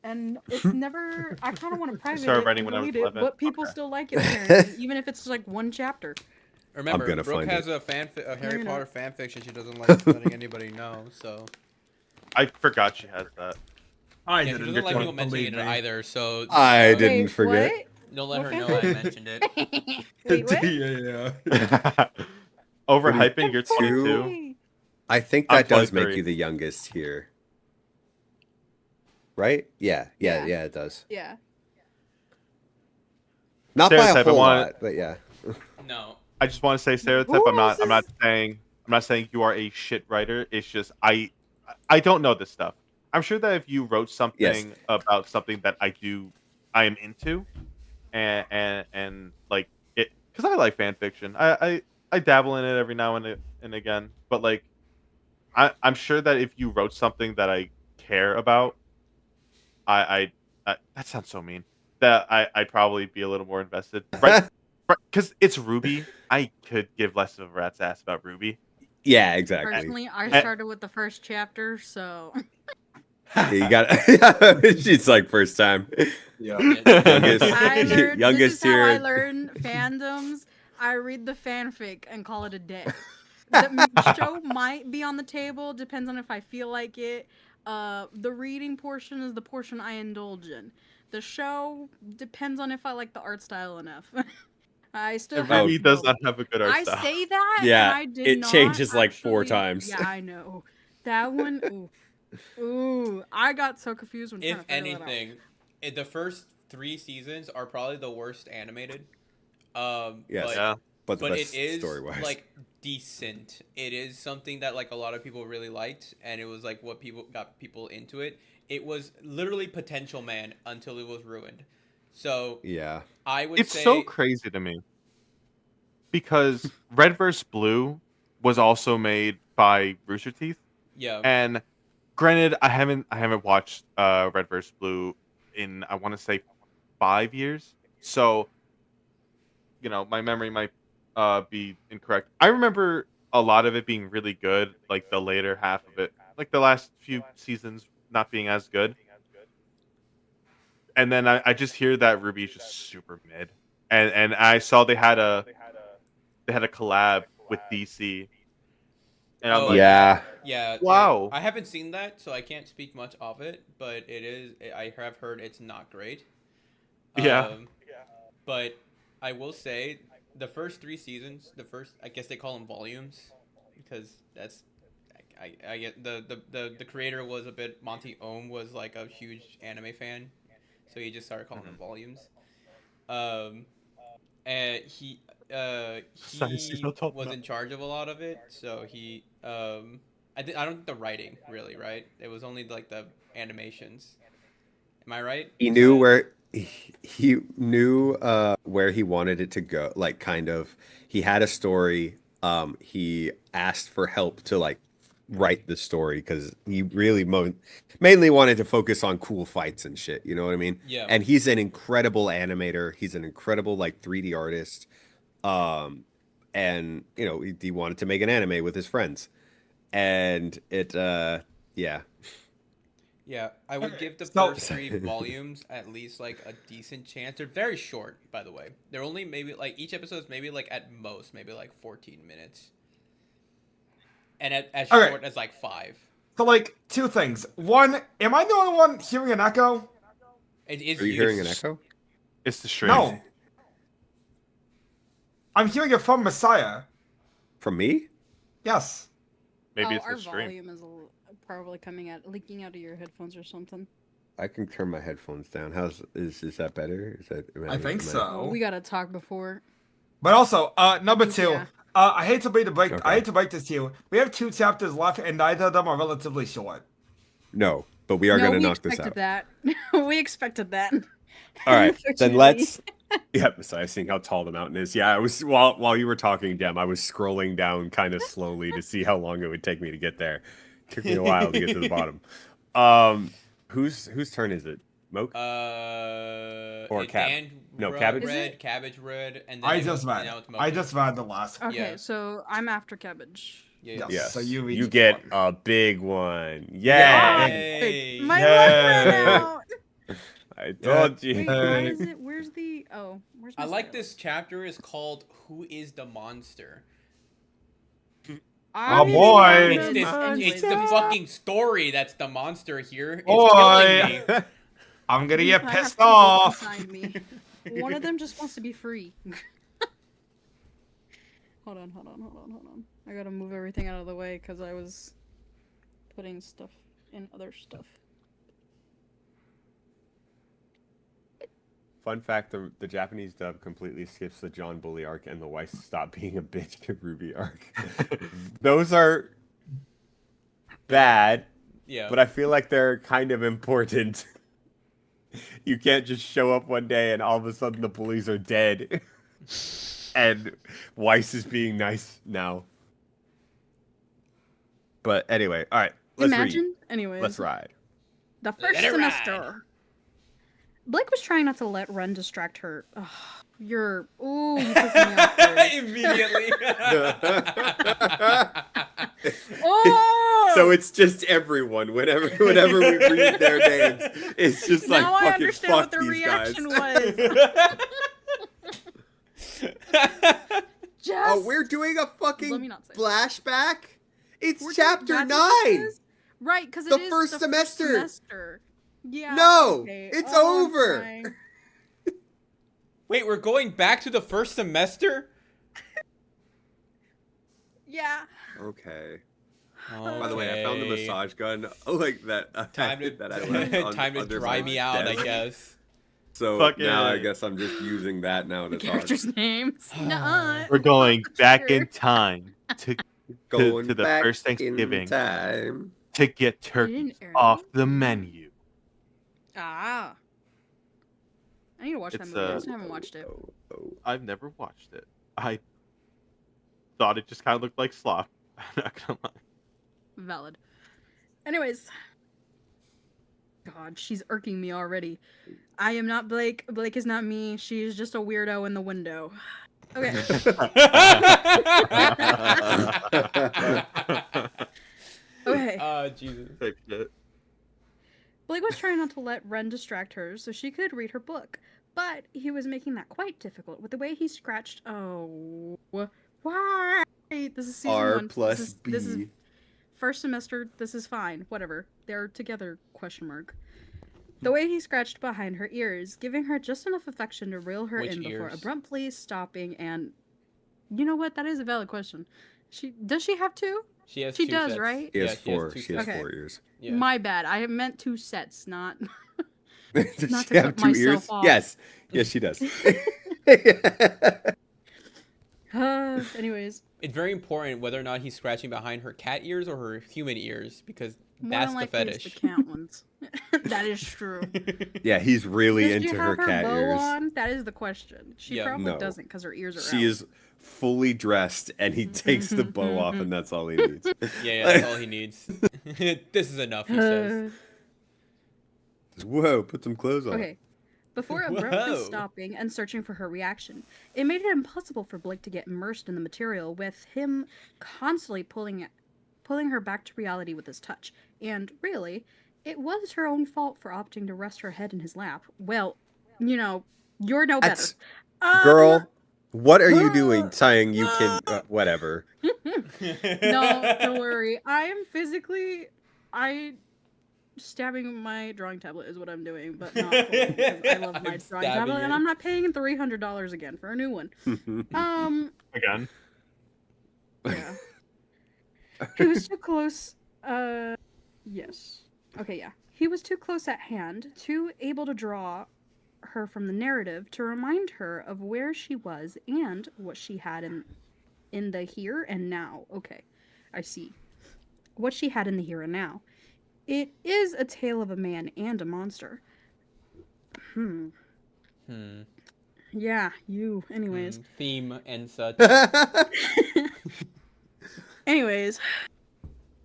And it's never. I kind of want to private started it writing and when I was delete it, 11. but people Okay. still like it, apparently, even if it's like one chapter. Remember, gonna Brooke find has it. a Harry you know. Potter fan fiction she doesn't like letting anybody know. So I forgot she has that. I yeah, she didn't. doesn't like people Believe mentioning it me. either. So I uh, didn't Wait, forget. Don't let What her know fan I fic? mentioned it. Wait, what? Yeah. Overhyping, you're 22. Hey. I think I'm that does make 23. you the youngest here. Right? Yeah, Yeah. it does. Yeah. Not by a Stereotype, I whole want- lot, but yeah. No. I just want to say stereotype. Who I'm not is saying you are a shit writer. It's just I don't know this stuff. I'm sure that if you wrote something about something that I am into, and like it, because I like fan fiction. I dabble in it every now and again. But like, I'm sure that if you wrote something that I care about, I that sounds so mean. That I'd probably be a little more invested. Right? Because it's Ruby. I could give less of a rat's ass about Ruby. Yeah, exactly. Personally, I started with the first chapter, so. Yeah, you got she's like first time. Yeah. Youngest, I learned, youngest this is how I here. learn fandoms. I read the fanfic and call it a day. The show might be on the table, depends on if I feel like it. The reading portion is the portion I indulge in. The show depends on if I like the art style enough. I still have Ruby does both. not have a good art I style. say that, Yeah, and I did it not changes like 4 actually- times. Yeah, I know. That one, ooh, I got so confused when trying If to figure that out. anything, the first 3 seasons are probably the worst animated. Yes. But, Yeah. But the but best it is story-wise. like decent. It is something that like a lot of people really liked, and it was like what people got people into it. It was literally Potential Man until it was ruined. So Yeah. I would It's say so crazy to me because Red vs. Blue was also made by Rooster Teeth, yeah. and granted, I haven't watched Red vs. Blue in I want to say 5 years. So my memory might be incorrect. I remember a lot of it being really good, like the later half of it, like the last few seasons not being as good. And then I just hear that Ruby is just super mid. And I saw they had a collab with DC, and I'm Oh like, Yeah. yeah. wow. I haven't seen that, so I can't speak much of it. But it is. I have heard it's not great. Yeah. But I will say the first 3 seasons, I guess they call them volumes, because that's I get the creator was a bit Monty Ohm was like a huge anime fan, so he just started calling them volumes. And Sorry, Steve, he don't talk was about- in charge of a lot of it, so he I don't think the writing really, right? It was only like the animations. Am I right? He Is knew that- where he knew where he wanted it to go. Like, kind of, he had a story. He asked for help to like write the story because he really mainly wanted to focus on cool fights and shit. You know what I mean? Yeah. And he's an incredible animator. He's an incredible like 3D artist. And he wanted to make an anime with his friends, and it yeah. Yeah, I would give the So- first 3 volumes at least like a decent chance. They're very short, by the way. They're only maybe like each episode is maybe like at most maybe like 14 minutes, and as Okay. short as like 5. So, like, 2 things. One, am I the only one hearing an echo? It is Are you hearing an echo It's the stream. No. I'm hearing it from Messiah. from me? Yes. Maybe it's our the stream. volume is probably leaking out of your headphones or something. I can turn my headphones down. Is that better? I think Oh, so. we gotta talk before. But also, number 2, Yeah. I hate to break Okay. I hate to break this to you. We have 2 chapters left, and neither of them are relatively short. No, but we are No, going to we knock this out. expected that. We expected that. All right, then Unfortunately. let's. Yep, besides seeing how tall the mountain is. Yeah, I was while you were talking, Dem, I was scrolling down kind of slowly to see how long it would take me to get there. Took me a while to get to the bottom. Whose turn is it? Moke? Or Cabbage Cabbage? Red, Cabbage Red, and then I it just was- read. now it's I Mocha. just read the last. Okay, Yeah. so I'm after Cabbage. Yeah. Yes. So you you each get one. a big one. Yeah. Yay! Yay. My Yay. luck ran out. I told you. Wait, how is it? Where's the? Oh, where's? I my like Skylar? this chapter is called "Who is the Monster?" I Oh, didn't boy. know It's this this. anyways. It's the fucking story that's the monster here. It's Boy. killing me. I'm gonna get I have pissed people off. beside me. One of them just wants to be free. Hold on. I gotta move everything out of the way because I was putting stuff in other stuff. Fun fact: the Japanese dub completely skips the John Bully arc and the Weiss stop being a bitch to Ruby arc. Those are bad, Yeah. but I feel like they're kind of important. You can't just show up one day and all of a sudden the bullies are dead, and Weiss is being nice now. But anyway, all right. Let's Imagine, read. anyways. Let's ride. The first Let it ride. semester. Blake was trying not to let Ren distract her. Ugh, you're. Ooh, you pissing me off. Blake. Immediately. Oh! So it's just everyone. Whenever we read their names, it's just like now I fucking understand fuck what the these guys. reaction was. Jess, Oh, we're doing a Let fucking me not say flashback. It's We're doing- chapter that's what this 9. is? Right, because The it is first the semester. First semester. Yeah. No, okay. it's Oh, I'm over. fine. Wait, we're going back to the first semester? Yeah. Okay. By the way, I found the Okay. massage gun like that. Time to that I left on, time to under dry my me out, I desk. guess. So Fucking- now I guess I'm just using that now The to talk. characters' names. Nuh-uh. We're going back in Trigger. time to Going to the back first in Thanksgiving time. to get didn't turkeys air off it? the menu. Ah. I need to watch that It's, movie. I just haven't watched it. Oh. I've never watched it. I thought it just kind of looked like slop. I'm not gonna lie. Valid. Anyways. God, she's irking me already. I am not Blake. Blake is not me. She is just a weirdo in the window. Okay. Okay. Oh, Jesus. Type shit. Blake was trying not to let Ren distract her so she could read her book, but he was making that quite difficult with the way he scratched. Oh, why? This is season R one. plus This is B. first semester. This is fine. Whatever. They're together? Question mark. The way he scratched behind her ears, giving her just enough affection to reel her Which in before ears? abruptly stopping. And you know what? That is a valid question. Does she have two? She has She two does, sets. right? He has Yeah, four. two She has sets. Okay. 4 ears. Yeah. My bad. I meant 2 sets, not. Does Not she to have cut 2 myself ears? off. Yes. Yes, she does. Anyways, It's very important whether or not he's scratching behind her cat ears or her human ears because more that's than the likely fetish. it's the cat ones. That is true. Yeah, he's really Does she into have her cat bow ears. on? That is the question. She Yeah. probably No. doesn't because her ears are out. She is fully dressed, and he takes the bow off, and that's all he needs. Yeah, that's all he needs. This is enough, he says. Whoa, put some clothes on. Okay. Before abruptly Whoa. stopping and searching for her reaction, it made it impossible for Blake to get immersed in the material, with him constantly pulling her back to reality with his touch. And really, it was her own fault for opting to rest her head in his lap. Well, you know, you're no better. That's- Girl, what are you uh, doing saying you can... whatever. No, don't worry. Stabbing my drawing tablet is what I'm doing, but not fully, because I love my I'm drawing stabbing tablet, and it. I'm not paying $300 again for a new one. Again. Yeah. He was too close. Yes. Okay, yeah. He was too close at hand, too able to draw her from the narrative to remind her of where she was and what she had in the here and now. Okay, I see. What she had in the here and now. It is a tale of a man and a monster. Yeah, you. Anyways. Theme and such. Anyways.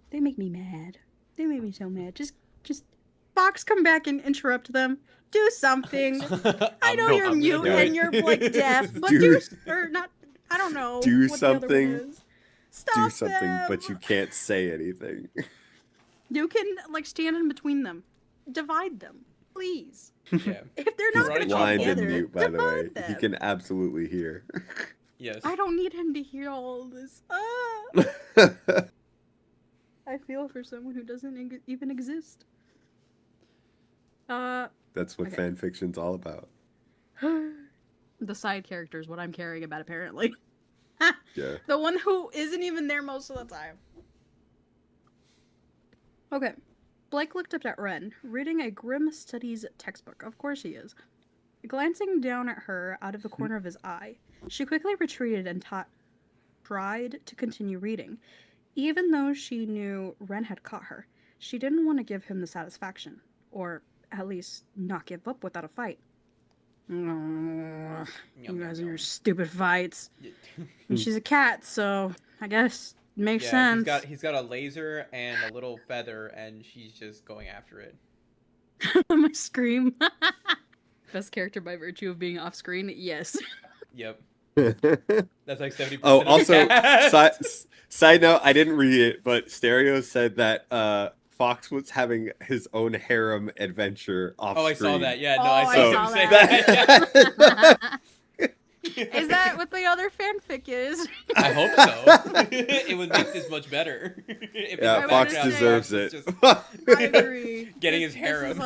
They make me mad. They make me so mad. Just Fox, come back and interrupt them. Do something. I know you're mute do and it. you're like deaf, but Do- or not. I don't know. Do what the other one something. is. Stop Do something, them. but you can't say anything. You can like stand in between them, divide them, please. Yeah. If they're He's not going to blind talk and together, mute, by the way. divide He them. can absolutely hear. Yes. I don't need him to hear all of this. I feel for someone who doesn't even exist. That's what Okay. fan fiction's all about. The side character is what I'm caring about, apparently. Yeah. The one who isn't even there most of the time. Okay. Blake looked up at Ren, reading a grim studies textbook. Of course he is. Glancing down at her out of the corner of his eye, she quickly retreated and tried to continue reading. Even though she knew Ren had caught her, she didn't want to give him the satisfaction, or at least not give up without a fight. You guys and your stupid fights. And she's a cat, so I guess makes Yeah, sense. he's got a laser and a little feather, and she's just going after it. My scream. Best character by virtue of being off screen? Yes. Yep. That's like 70%. Oh, of the also, cast. side note, I didn't read it, but Stereo said that Fox was having his own harem adventure off Oh, I screen. saw that. Yeah, no, Oh, I I saw saw him say that. that. Is that what the other fanfic is? I hope so. It would make this much better. If Yeah, in the Fox background, deserves Fox it. is just I agree. Getting his harem.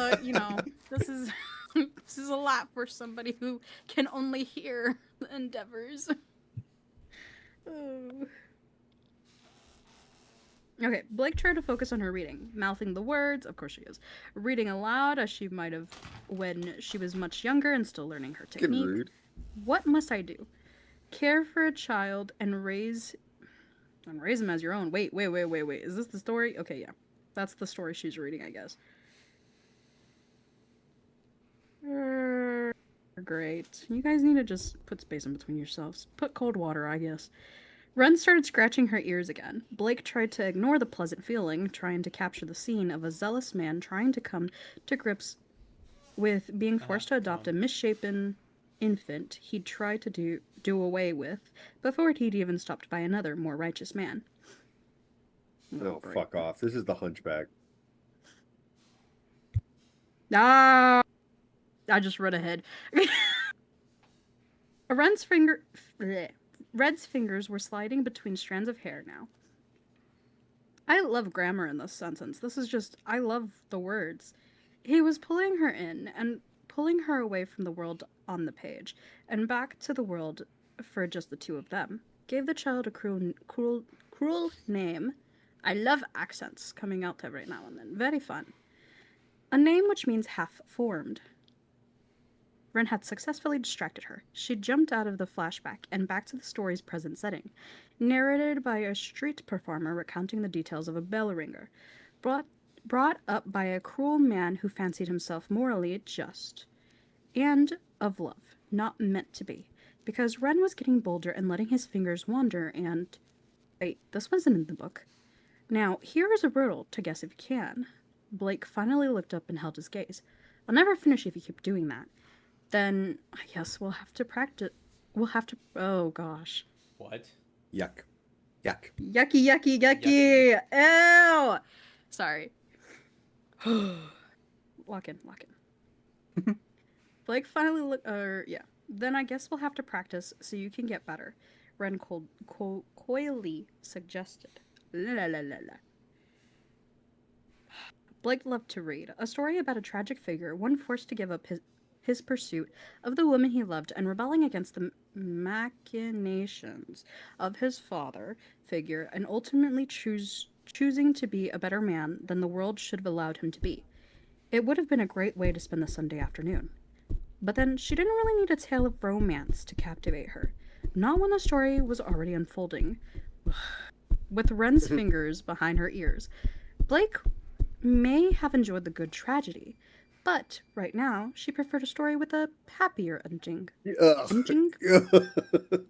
This is this is a lot for somebody who can only hear the endeavors. Oh. Okay, Blake tried to focus on her reading, mouthing the words, of course she is, reading aloud as she might have when she was much younger and still learning her Get technique. rude. What must I do? Care for a child and raise him as your own. Wait. Is this the story? Okay, yeah. That's the story she's reading, I guess. Great. You guys need to just put space in between yourselves. Put cold water, I guess. Ren started scratching her ears again. Blake tried to ignore the pleasant feeling, trying to capture the scene of a zealous man trying to come to grips with being forced to adopt a misshapen infant he'd tried to do away with before he'd even stopped by another, more righteous man. No, fuck off. This is the Hunchback. Ah! I just read ahead. Red's fingers were sliding between strands of hair now. I love grammar in this sentence. This is just, I love the words. He was pulling her in and pulling her away from the world on the page and back to the world for just the two of them. Gave the child a cruel name. I love accents coming out every now and then. Very fun. A name which means half-formed. Ren had successfully distracted her. She jumped out of the flashback and back to the story's present setting, narrated by a street performer recounting the details of a bell ringer, brought up by a cruel man who fancied himself morally just, and of love, not meant to be, because Ren was getting bolder and letting his fingers wander and... Wait, this wasn't in the book. Now, here is a riddle to guess if you can. Blake finally looked up and held his gaze. I'll never finish if you keep doing that. Then I guess we'll have to practice. Oh gosh. What? Yuck. Yuck. Yucky, yucky, yucky. Ew. Sorry. Lock in. Blake finally looked. Yeah. Then I guess we'll have to practice so you can get better. Ren coyly suggested. La la la la. Blake loved to read. A story about a tragic figure, one forced to give up his pursuit of the woman he loved and rebelling against the machinations of his father figure and ultimately choosing to be a better man than the world should have allowed him to be. It would have been a great way to spend the Sunday afternoon. But then she didn't really need a tale of romance to captivate her. Not when the story was already unfolding. With Ren's fingers behind her ears. Blake may have enjoyed the good tragedy, but right now she preferred a story with a happier ending. Ending?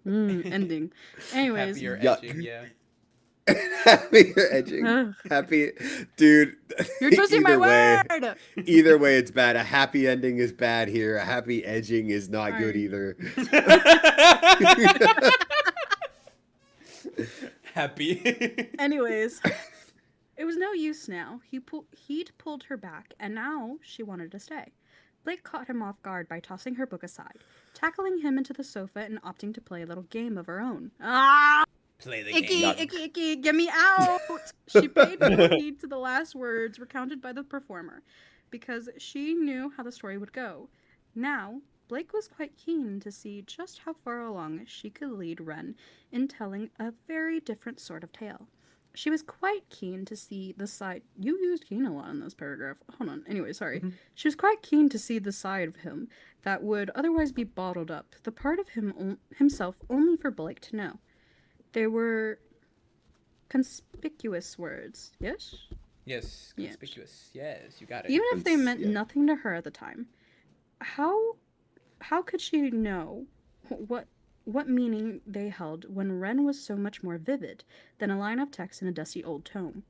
Ending. Anyways. Happier Yuck. edging, yeah. Happier edging. Ugh. Happy, dude. You're twisting my word! Either way, it's bad. A happy ending is bad here. A happy edging is not good either. Happy. Anyways, it was no use now. He'd pulled her back, and now she wanted to stay. Blake caught him off guard by tossing her book aside, tackling him into the sofa and opting to play a little game of her own. Ah! Play the Icky, game. icky, get me out! She paid no heed to the last words recounted by the performer, because she knew how the story would go. Now, Blake was quite keen to see just how far along she could lead Ren in telling a very different sort of tale. She was quite keen to see the side... You used keen a lot in this paragraph. Hold on. Anyway, sorry. She was quite keen to see the side of him that would otherwise be bottled up, the part of himself only for Blake to know. They were conspicuous words, yes? Yes, Yes. conspicuous. Yes, you got it. Even if they meant Yeah. nothing to her at the time. How could she know what meaning they held when Ren was so much more vivid than a line of text in a dusty old tome?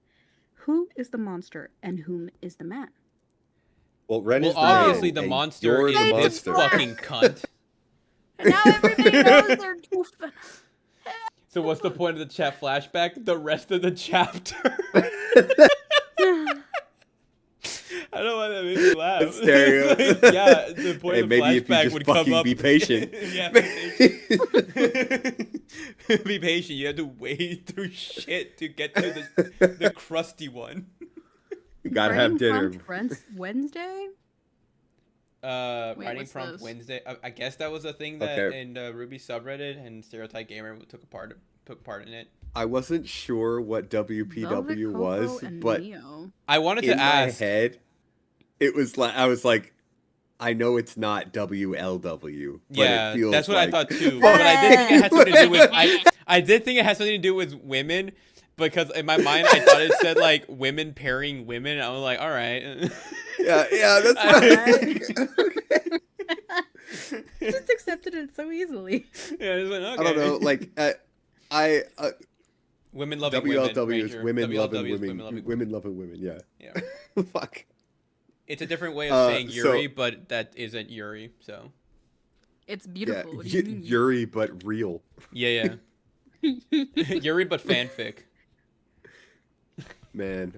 Who is the monster and whom is the man? Well, Ren is the obviously man, the and monster you're is the this monster. fucking cunt. And now everybody knows they're goofing. So what's the point of the chat flashback? The rest of the chapter. I don't know why that made me laugh. It's stereo. Like, yeah, the point Hey, of the maybe if you flashback just would come fucking up. be patient. Yeah, be patient. Be patient. You have to wade through shit to get to the crusty one. You gotta have dinner. Wednesday? Wait, Writing what's prompt this? Wednesday. I guess that was a thing that Okay. in Ruby subreddit and Stereotype Gamer took part in it. I wasn't sure what WPW was, but Neo. I wanted in to ask. my head, it was like I was like, I know it's not WLW. But Yeah, it feels that's what like... I thought too. But I did think it had something to do with I did think it had something to do with women because in my mind I thought it said like women pairing women. I was like, all right. Yeah, that's what okay. Just accepted it so easily. Yeah, it's like, okay. I don't know, like I Women loving WLW women. is Ranger. women WLW loving is women, women loving women. Yeah, Yeah. fuck. It's a different way of saying so- Yuri, but that isn't Yuri. So It's beautiful. What do Yeah, you mean? Yuri, but real. Yeah. Yuri, but fanfic. Man,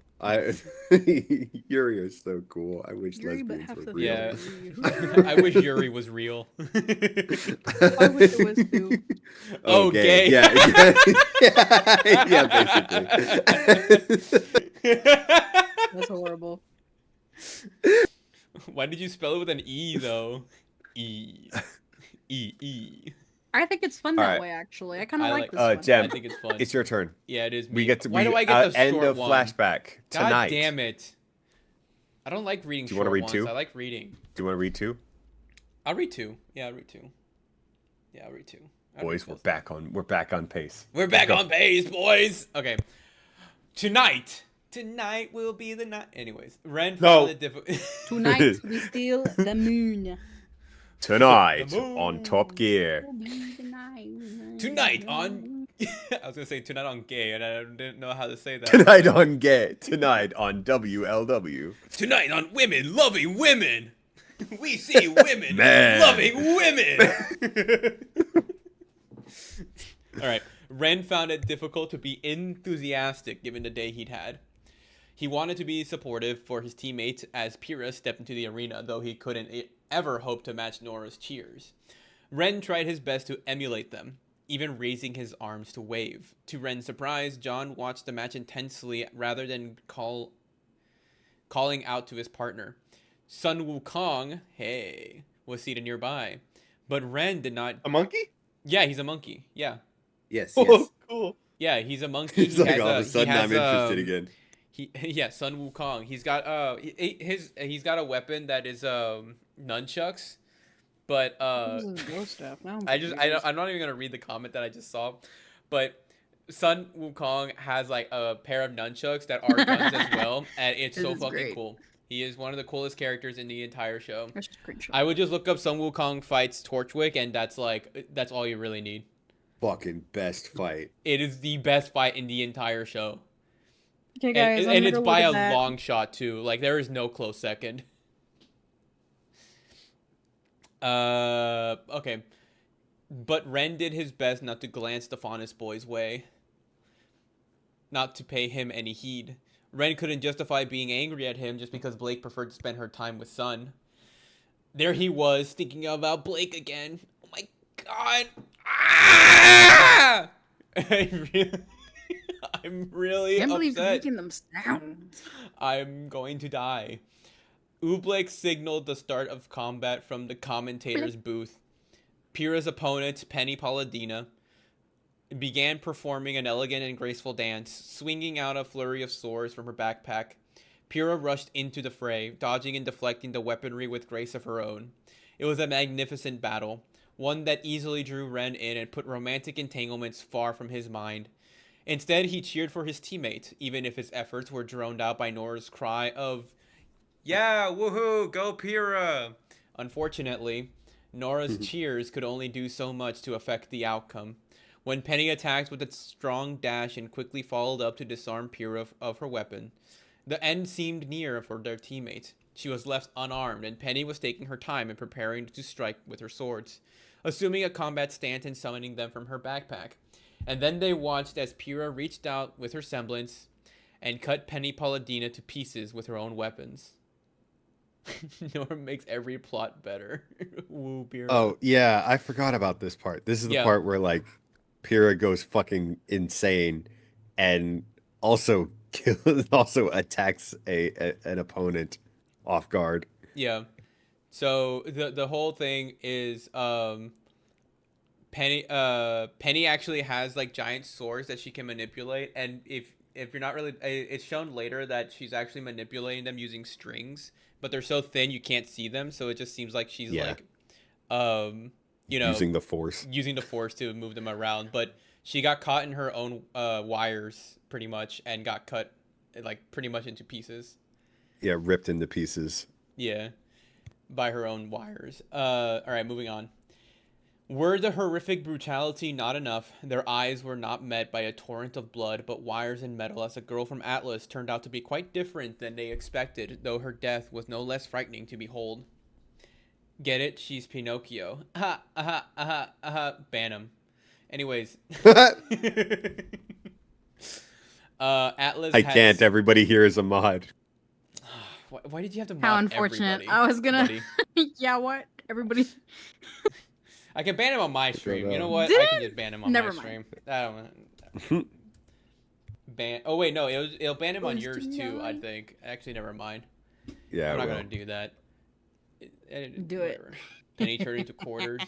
Yuri is so cool. I wish Yuri, but lesbians half were the real. Yeah. family. I wish Yuri was real. I wish it was too. Oh, gay. Yeah, yeah, basically. That's horrible. Why did you spell it with an E though? E. E. I think it's fun All that right. way, actually. I kind of I like like- this one. Jem, I think it's fun. it's your turn. Yeah, it is. We me. get to. Why do I get the end short of one? flashback God tonight. damn it! I don't like reading Do you short wanna read ones. two? I like reading. Do you want to read two? I'll read two. Yeah, I'll read two. Yeah, I'll read two. I'll Boys, read we're back on pace. We're back Go. on pace, boys. Okay. Tonight will be the night. Anyways, Ren No. found it difficult. Tonight we steal the moon. Tonight The moon. on Top Gear. Tonight on. I was gonna say tonight on gay, and I didn't know how to say that. Tonight on Get. Tonight on WLW. Tonight on women loving women. We see women Man. loving women. All right. Ren found it difficult to be enthusiastic given the day he'd had. He wanted to be supportive for his teammates as Pyrrha stepped into the arena, though he couldn't ever hope to match Nora's cheers. Ren tried his best to emulate them, even raising his arms to wave. To Ren's surprise, John watched the match intensely rather than calling out to his partner. Sun Wukong, hey, was seated nearby. But Ren did not... A monkey? Yeah, he's a monkey. Yeah. Yes, Oh, cool. Yeah, he's a monkey. It's like all of a sudden I'm interested again. Yeah, Sun Wukong. He's got he's got a weapon that is nunchucks, but I'm not even gonna read the comment that I just saw, but Sun Wukong has like a pair of nunchucks that are guns as well, and it's so fucking great. cool. He is one of the coolest characters in the entire show. That's just cringe. I would just look up Sun Wukong fights Torchwick, and that's all you really need. Fucking best fight. It is the best fight in the entire show. Okay, guys, And it's by a long shot too. Like there is no close second. Okay. But Ren did his best not to glance the Faunus boy's way. Not to pay him any heed. Ren couldn't justify being angry at him just because Blake preferred to spend her time with Sun. There he was, thinking about Blake again. Oh my god. Ah! I'm really I can't believe you're upset. making them sound. I'm going to die. Oobleck signaled the start of combat from the commentator's booth. Pyrrha's opponent, Penny Palladina, began performing an elegant and graceful dance, swinging out a flurry of swords from her backpack. Pyrrha rushed into the fray, dodging and deflecting the weaponry with grace of her own. It was a magnificent battle, one that easily drew Ren in and put romantic entanglements far from his mind. Instead, he cheered for his teammate, even if his efforts were drowned out by Nora's cry of, "Yeah, woohoo, go Pyrrha!" Unfortunately, Nora's cheers could only do so much to affect the outcome. When Penny attacked with a strong dash and quickly followed up to disarm Pyrrha of her weapon, the end seemed near for their teammate. She was left unarmed, and Penny was taking her time and preparing to strike with her swords, assuming a combat stance and summoning them from her backpack. And then they watched as Pyrrha reached out with her semblance and cut Penny Palladina to pieces with her own weapons. Nora makes every plot better. Woo, Pyrrha. Oh, yeah, I forgot about this part. This is the Yeah. part where, like, Pyrrha goes fucking insane and also also attacks an opponent off guard. Yeah. So the whole thing is Penny actually has like giant swords that she can manipulate, and if you're not really, it's shown later that she's actually manipulating them using strings, but they're so thin you can't see them, so it just seems like she's like Using the force. using the force to move them around. But she got caught in her own wires pretty much and got cut like pretty much into pieces. Yeah, ripped into pieces. Yeah, by her own wires. All right, moving on. Were the horrific brutality not enough, their eyes were not met by a torrent of blood, but wires and metal, as a girl from Atlas turned out to be quite different than they expected, though her death was no less frightening to behold. Get it? She's Pinocchio. Ban him. Anyways. Atlas I has... can't. Everybody here is a mod. Why did you have to mod How unfortunate. everybody, I was gonna. buddy? Yeah, what? Everybody. I can ban him on my stream. You know what? Did I can it? just ban him on Never my mind. stream. I don't ban. Oh wait, no. It'll ban him on Who's yours too. I denied? think. Actually, never mind. Yeah, I'm not well. gonna do that. Do it. Whatever. Penny turned into quarters.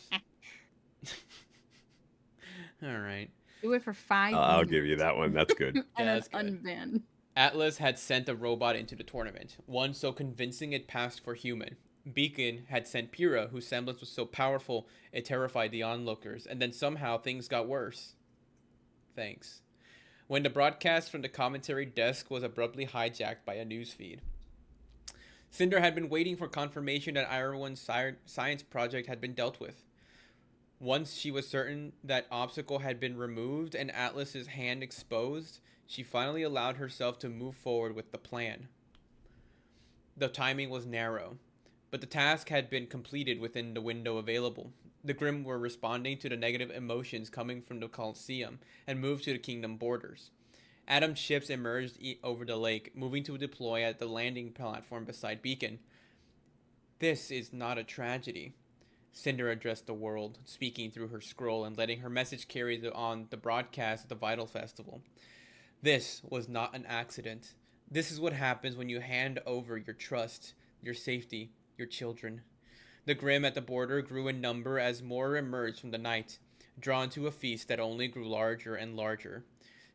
All right. Do it for 5 I'll minutes. give you that one. That's good. And Yeah, then that's good. unban. Atlas had sent a robot into the tournament, one so convincing it passed for human. Beacon had sent Pyrrha, whose semblance was so powerful it terrified the onlookers, and then somehow things got worse. Thanks. When the broadcast from the commentary desk was abruptly hijacked by a newsfeed. Cinder had been waiting for confirmation that Irowan's science project had been dealt with. Once she was certain that obstacle had been removed and Atlas's hand exposed, she finally allowed herself to move forward with the plan. The timing was narrow, but the task had been completed within the window available. The Grimm were responding to the negative emotions coming from the Colosseum and moved to the kingdom borders. Adam's ships emerged over the lake, moving to deploy at the landing platform beside Beacon. This is not a tragedy. Cinder addressed the world, speaking through her scroll and letting her message carry on the broadcast at the Vital Festival. This was not an accident. This is what happens when you hand over your trust, your safety, your children. The Grimm at the border grew in number as more emerged from the night, drawn to a feast that only grew larger and larger.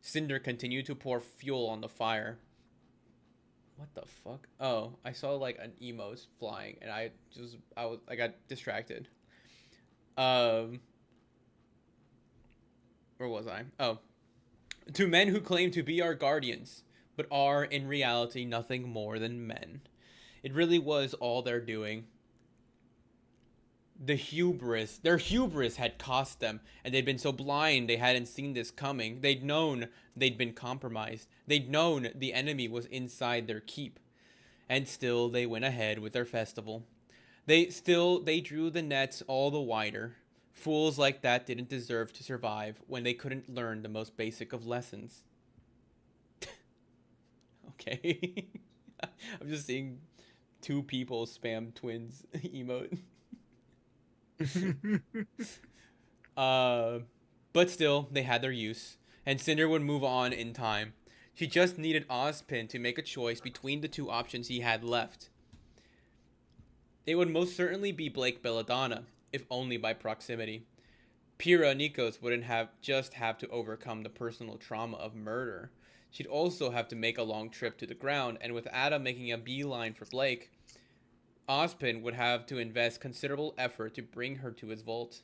Cinder continued to pour fuel on the fire. What the fuck? Oh, I saw like an emote flying and I got distracted. Where was I? Oh. To men who claim to be our guardians, but are in reality nothing more than men. It really was all they're doing. Their hubris had cost them, and they'd been so blind they hadn't seen this coming. They'd known they'd been compromised. They'd known the enemy was inside their keep. And still they went ahead with their festival. They drew the nets all the wider. Fools like that didn't deserve to survive when they couldn't learn the most basic of lessons. Okay. I'm just seeing two people spam twins emote. But still, they had their use, and Cinder would move on in time. She just needed Ozpin to make a choice between the two options he had left. It would most certainly be Blake Belladonna, if only by proximity. Pyrrha Nikos wouldn't have to overcome the personal trauma of murder. She'd also have to make a long trip to the ground, and with Adam making a beeline for Blake, Ozpin would have to invest considerable effort to bring her to his vault.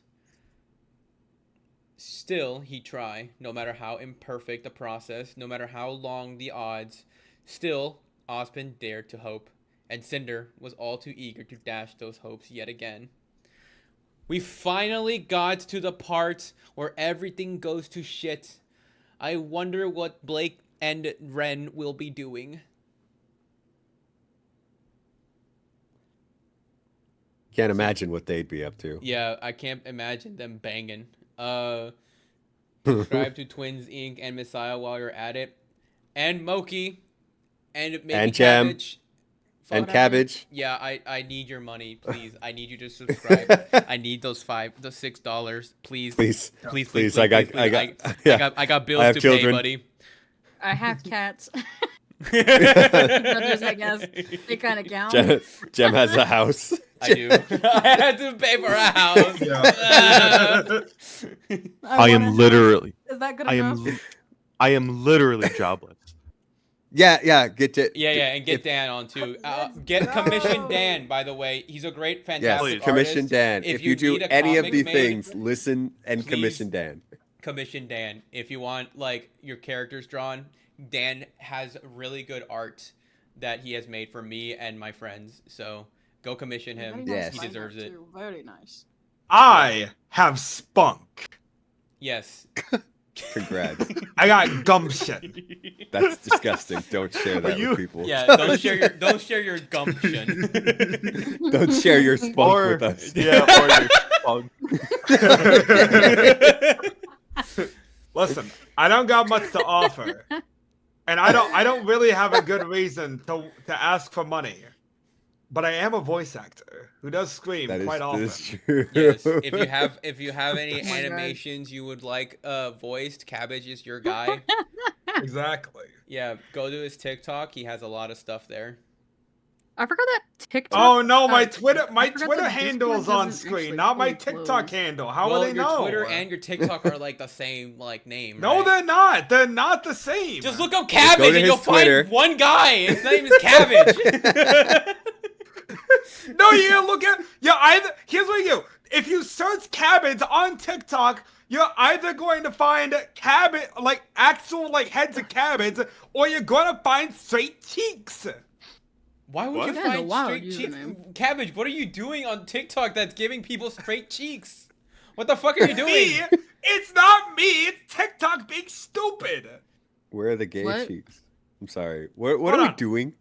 Still, he'd try, no matter how imperfect the process, no matter how long the odds. Still, Ozpin dared to hope, and Cinder was all too eager to dash those hopes yet again. We finally got to the part where everything goes to shit. I wonder what Blake and Ren will be doing. Can't imagine what they'd be up to. Yeah, I can't imagine them banging. Subscribe to Twins Inc. and Messiah while you're at it. And Moki. And maybe And Gem. Cabbage. And Fuck. Cabbage. Yeah, I need your money, please. I need you to subscribe. I need those $6, please. Please. Please. I got I got bills I have to children. pay, buddy. I have cats. Brothers, I guess. They kind of count. Gem has a house. I do. I had to pay for a house. I am literally. Is that good I enough? I am literally jobless. Yeah. Get it. Yeah, and get Dan on too. Get Commission Dan, by the way. He's a great, fantastic Yes, commission artist. Dan. If you do need a any of comic the made, things, listen and please. commission Dan. Commission Dan. If you want like your characters drawn, Dan has really good art that he has made for me and my friends. So go commission him. Very nice Yes. He line deserves art, it. too. Very nice. I have spunk. Yes. Congrats. I got gumption. That's disgusting. Don't share that you- with people. Yeah, don't share your gumption. Don't share your spunk Or with us. yeah, or your spunk. Listen, I don't got much to offer, and I don't really have a good reason to ask for money. But I am a voice actor who does scream quite often. That is true. Yes, if you have any Oh my God. animations you would like voiced, Cabbage is your guy. Exactly. Yeah, go to his TikTok. He has a lot of stuff there. I forgot that TikTok. Oh no, my I Twitter forgot that handle is Discord on doesn't screen, actually not my fully TikTok close. handle. How well, will they your know? Twitter and your TikTok are like the same like name. No, right? they're not. They're not the same. Just look up go Cabbage to and his you'll Twitter. find one guy. His name is Cabbage. No, you gotta look at. Here's what you do. If you search cabbage on TikTok, you're either going to find cabbage, like actual like heads of cabbage, or you're gonna find straight cheeks. Why would What? you That is a find wild straight cheeks? username. Cabbage, what are you doing on TikTok that's giving people straight cheeks? What the fuck are you doing? Me? It's not me. It's TikTok being stupid. Where are the gay What? cheeks? I'm sorry. What Hold are we on. doing?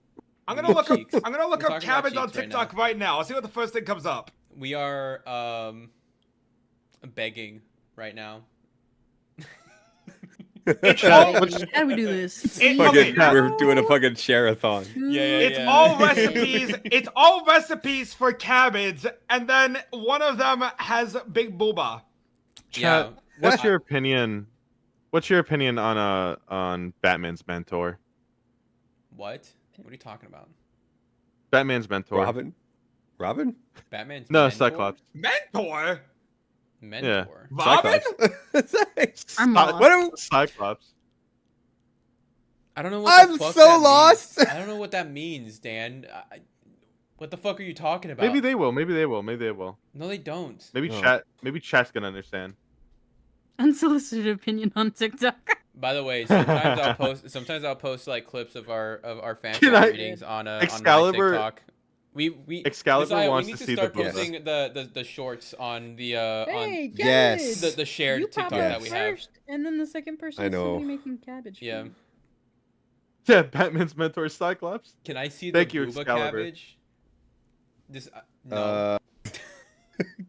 I'm gonna look up. Cheeks. I'm gonna look We're up talking about cabbage on cheeks right TikTok now. right now. I'll see what the first thing comes up. We are begging right now. It's Chat, all. which- How do we do this? It- Fucking, okay. we're doing a fucking share-a-thon. Yeah, It's yeah. all recipes. It's all recipes for cabbage, and then one of them has big booba. Chat, Yeah. what's your opinion? What's your opinion on Batman's mentor? What? What are you talking about? Batman's mentor. Robin? Batman's No, mentor? Cyclops. Mentor? Mentor. Robin? Cyclops. I'm Cy- lost. What are we- Cyclops. I don't know what I'm the fuck so that lost. means. I don't know what that means, Dan. What the fuck are you talking about? Maybe they will. Maybe they will. Maybe they will. No, they don't. Maybe Oh. chat. Maybe chat's gonna understand. Unsolicited opinion on TikTok. By the way, sometimes I'll post. Sometimes I'll post like clips of our Can fanfic I- readings on my Excalibur- TikTok. We Excalibur Josiah, wants we need to to see the start books. posting the shorts on the on Hey, Yes. Cabbage! the shared You TikTok pop that up we have. first, and then the second person I is know. somebody making cabbage. Yeah. food. Yeah, Batman's mentor is Cyclops. Can I see Thank the you, booba Excalibur. cabbage? This no.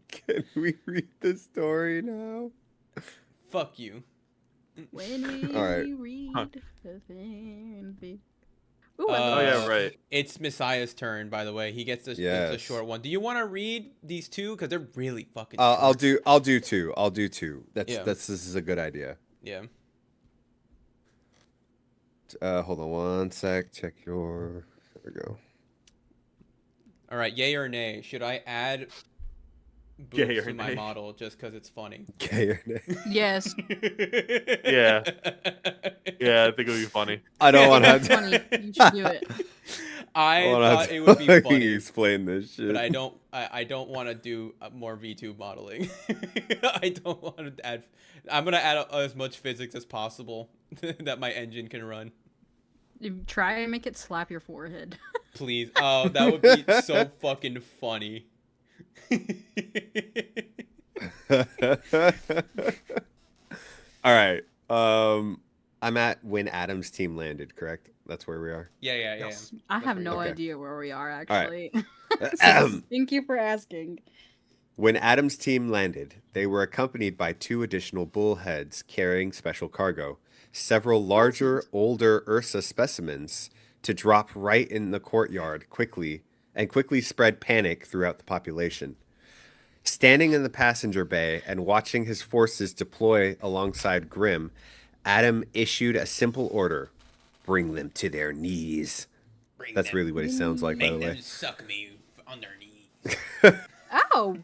Can we read the story now? Fuck you. When we All right. read the fanfic. Ooh, Oh yeah, right. It's Messiah's turn, by the way. He gets the Yes. short one. Do you want to read these two? Because they're really fucking. I'll short. do two. I'll do two. Yeah. This is a good idea. Yeah. Hold on one sec. Check your. There we go. All right. Yay or nay? Should I add Yay boobs or to my nay? model just because it's funny? Gay or nay? Yes, Yeah. Yeah, I think it would be funny. I don't want to have it's to. funny. You should do it. I don't wanna have thought to it would be fucking funny, explain this shit. but I don't. I don't want to do more VTube modeling. I don't want to add. I'm gonna add as much physics as possible that my engine can run. You try and make it slap your forehead. Please. Oh, that would be so fucking funny. All right. I'm at when Adam's team landed. Correct. That's where we are. Yeah. Yes. I have pretty no okay. idea where we are right. actually. Ahem. Thank you for asking. When Adam's team landed, they were accompanied by 2 additional bullheads carrying special cargo, several larger, older Ursa specimens to drop right in the courtyard quickly spread panic throughout the population. Standing in the passenger bay and watching his forces deploy alongside Grimm, Adam issued a simple order: bring them to their knees. That's really what he sounds like, by the way. Suck me on their knees. Oh,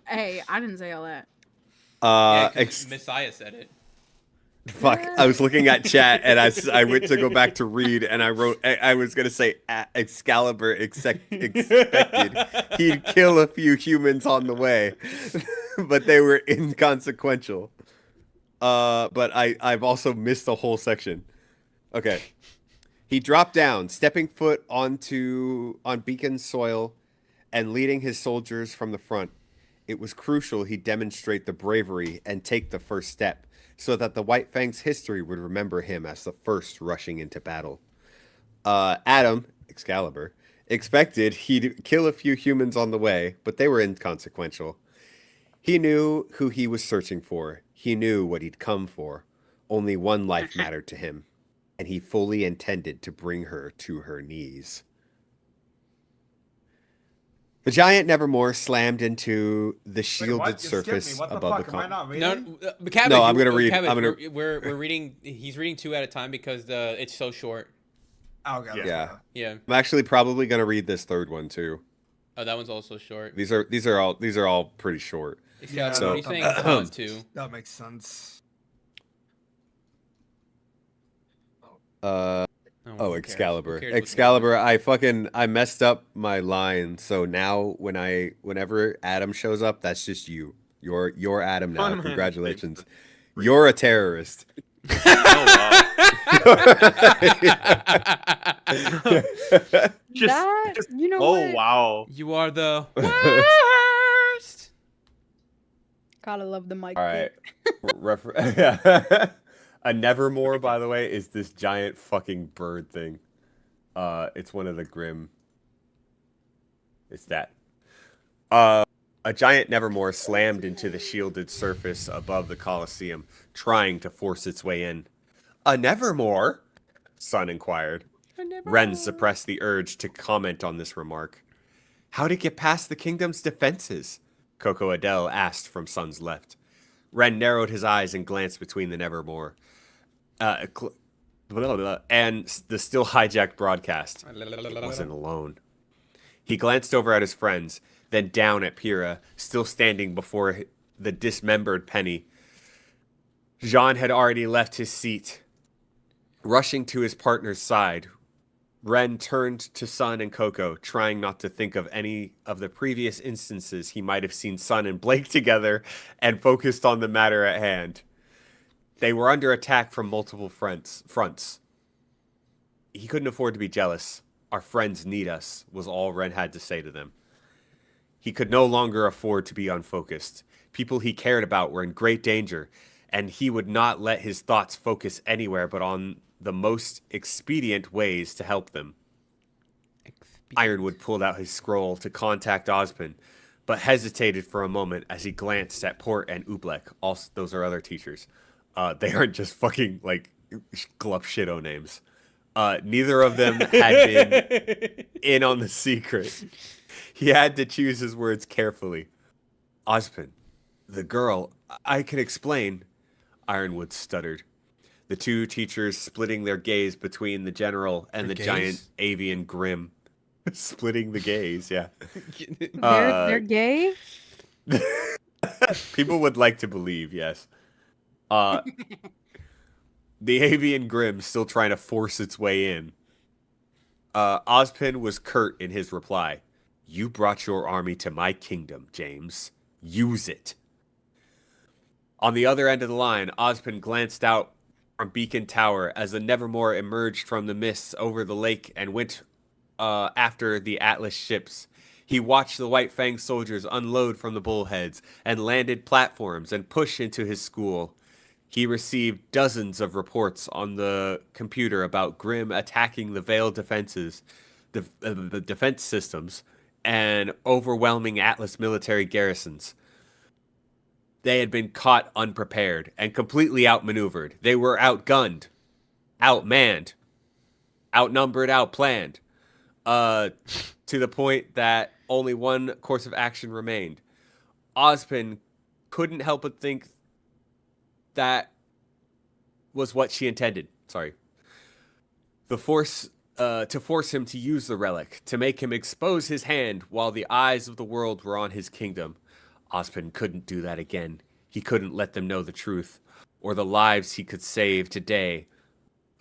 hey, I didn't say all that. Yeah, 'cause Messiah said it. Fuck, I was looking at chat and I went to go back to read and I wrote, I was going to say Excalibur expected he'd kill a few humans on the way, but they were inconsequential. But I've also missed a whole section. Okay. He dropped down, stepping foot on Beacon soil and leading his soldiers from the front. it was crucial he demonstrate the bravery and take the first step, so that the White Fang's history would remember him as the first rushing into battle. Adam, Excalibur, expected he'd kill a few humans on the way, but they were inconsequential. He knew who he was searching for. He knew what he'd come for. Only one life mattered to him, and he fully intended to bring her to her knees. The giant Nevermore slammed into the shielded surface What the above fuck? the Am I not No, reading? Kevin, No, I'm gonna read- Kevin, I'm gonna- we're reading. He's reading 2 at a time because it's so short. Oh, God. Yeah. Yeah. I'm actually probably gonna read this third one too. Oh, that one's also short. These are all pretty short. Yeah, So- what are you saying? Font 2. That makes sense. Oh, who Excalibur. cares what Excalibur, I messed up my line, so now whenever Adam shows up, that's just you. You're Adam now. Fun man. Congratulations. You're a terrorist. Just, That, you know oh what? wow. You are the worst. Gotta love the mic. All right. A Nevermore, by the way, is this giant fucking bird thing. It's one of the Grimm. It's that. A giant Nevermore slammed into the shielded surface above the Colosseum, trying to force its way in. A Nevermore? Sun inquired. Ren suppressed the urge to comment on this remark. How'd it get past the kingdom's defenses? Coco Adele asked from Sun's left. Ren narrowed his eyes and glanced between the Nevermore and the still hijacked broadcast. It wasn't alone. He glanced over at his friends, then down at Pyrrha, still standing before the dismembered Penny. Jean had already left his seat. Rushing to his partner's side, Ren turned to Sun and Coco, trying not to think of any of the previous instances he might have seen Sun and Blake together, and focused on the matter at hand. They were under attack from multiple fronts. He couldn't afford to be jealous. Our friends need us, was all Ren had to say to them. He could no longer afford to be unfocused. People he cared about were in great danger, and he would not let his thoughts focus anywhere but on the most expedient ways to help them. Ironwood pulled out his scroll to contact Ozpin, but hesitated for a moment as he glanced at Port and Ublek. Also, those are other teachers. They aren't just fucking, like, glup shitto names. Neither of them had been in on the secret. He had to choose his words carefully. Ozpin, the girl, I can explain, Ironwood stuttered. The two teachers splitting their gaze between the general and the giant avian Grimm. Splitting the gaze, yeah. They're gay? People would like to believe, yes. The avian Grimm still trying to force its way in. Ozpin was curt in his reply. You brought your army to my kingdom, James. Use it. On the other end of the line, Ozpin glanced out from Beacon Tower as the Nevermore emerged from the mists over the lake and went after the Atlas ships. He watched the White Fang soldiers unload from the bullheads and landed platforms and push into his school. He received dozens of reports on the computer about Grimm attacking the Veil defenses, the defense systems, and overwhelming Atlas military garrisons. They had been caught unprepared and completely outmaneuvered. They were outgunned, outmanned, outnumbered, outplanned, to the point that only one course of action remained. Ozpin couldn't help but think that was what she intended. Sorry. To force him to use the relic, to make him expose his hand while the eyes of the world were on his kingdom. Ozpin couldn't do that again. He couldn't let them know the truth, or the lives he could save today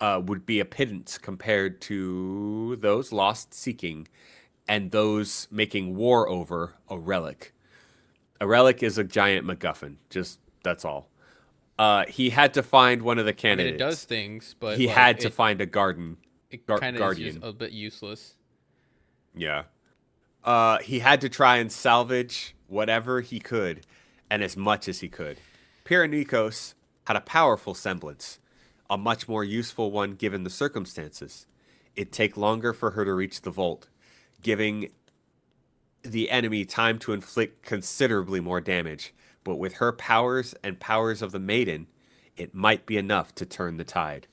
would be a pittance compared to those lost seeking and those making war over a relic. A relic is a giant MacGuffin. Just, that's all. He had to find one of the I mean, candidates. it does things, but He had to find a garden. It kind of guardian. is a bit useless. Yeah. He had to try and salvage whatever he could and as much as he could. Pyranikos had a powerful semblance, a much more useful one given the circumstances. It'd take longer for her to reach the vault, giving the enemy time to inflict considerably more damage. But with her powers and powers of the maiden, it might be enough to turn the tide.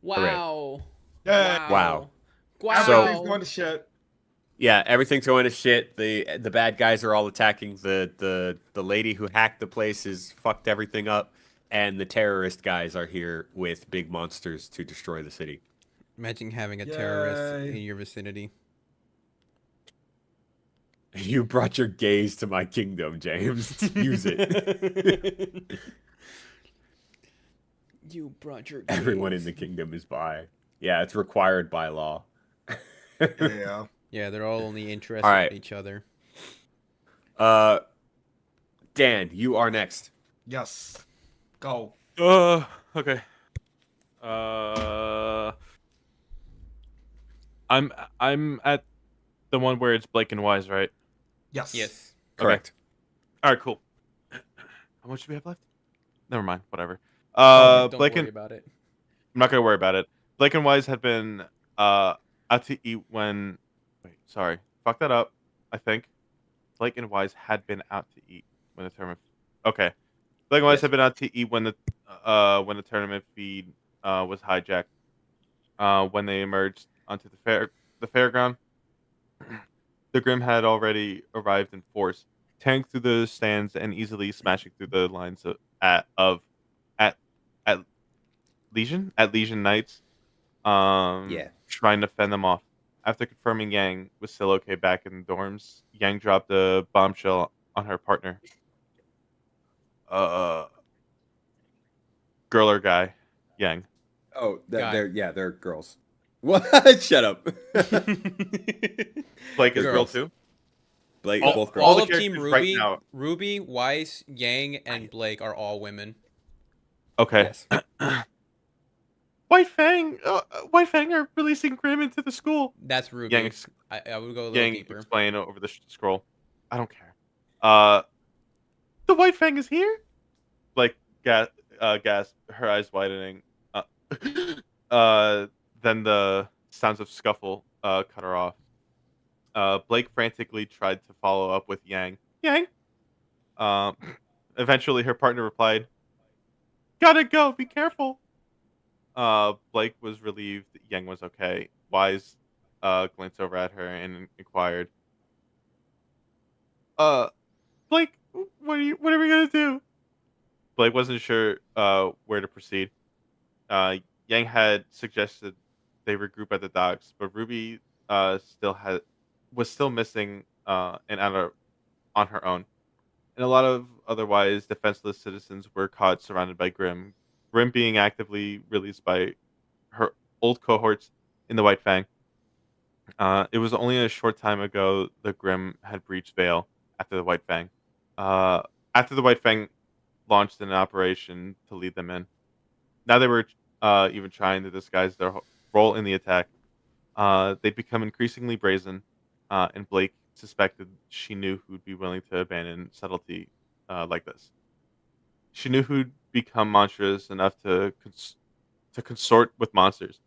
Wow. Yay. Wow. Everything's going to shit. Yeah, everything's going to shit. The bad guys are all attacking. The lady who hacked the place has fucked everything up, and the terrorist guys are here with big monsters to destroy the city. Imagine having a terrorist Yay. in your vicinity. You brought your gaze to my kingdom, James. Use it. You brought your Everyone in the kingdom is bi. Yeah, it's required by law. Yeah. Yeah, they're all only interested All right. in each other. Dan, you are next. Yes. Go. Okay. I'm at the one where it's Blake and Wise, right? Yes. Yes. Correct. All right, cool. How much do we have left? Never mind. Whatever. Don't Blake worry and about it. I'm not gonna worry about it. Blake and Wise had been out to eat when. Wait, sorry, fuck that up. I think Blake and Wise had been out to eat when the tournament. Okay, Blake and Wise Yes. had been out to eat when the tournament feed was hijacked. When they emerged onto the fairground, the Grim had already arrived in force, tearing through the stands and easily smashing through the lines at Legion Knights, Yeah. trying to fend them off. After confirming Yang was still okay back in the dorms, Yang dropped a bombshell on her partner. Girl or guy? Yang. Oh, Guy. they're girls. What? Shut up. Blake is girl Girls. too. Blake, All- both All girls. the of Team characters right Ruby, now- Ruby, Wise, Yang, and Blake are all women. Okay. Yes. White Fang are releasing Grim into the school. That's Ruby. Yang, I would go a little Yang deeper. explain over the scroll. I don't care. The White Fang is here. Like gas, her eyes widening. Then the sounds of scuffle cut her off. Blake frantically tried to follow up with Yang. Yang. Eventually, her partner replied, "Gotta go. Be careful." Blake was relieved Yang was okay. Wise glanced over at her and inquired, Blake, what are we gonna do?" Blake wasn't sure where to proceed. Yang had suggested they regroup at the docks, but Ruby was still missing and on her own. And a lot of otherwise defenseless citizens were caught surrounded by Grim. Grim being actively released by her old cohorts in the White Fang. It was only a short time ago the Grim had breached Vale after the White Fang. After the White Fang launched an operation to lead them in. Now they were even trying to disguise their role in the attack. They'd become increasingly brazen, and Blake suspected she knew who'd be willing to abandon subtlety like this. She knew who'd become monstrous enough to consort with monsters.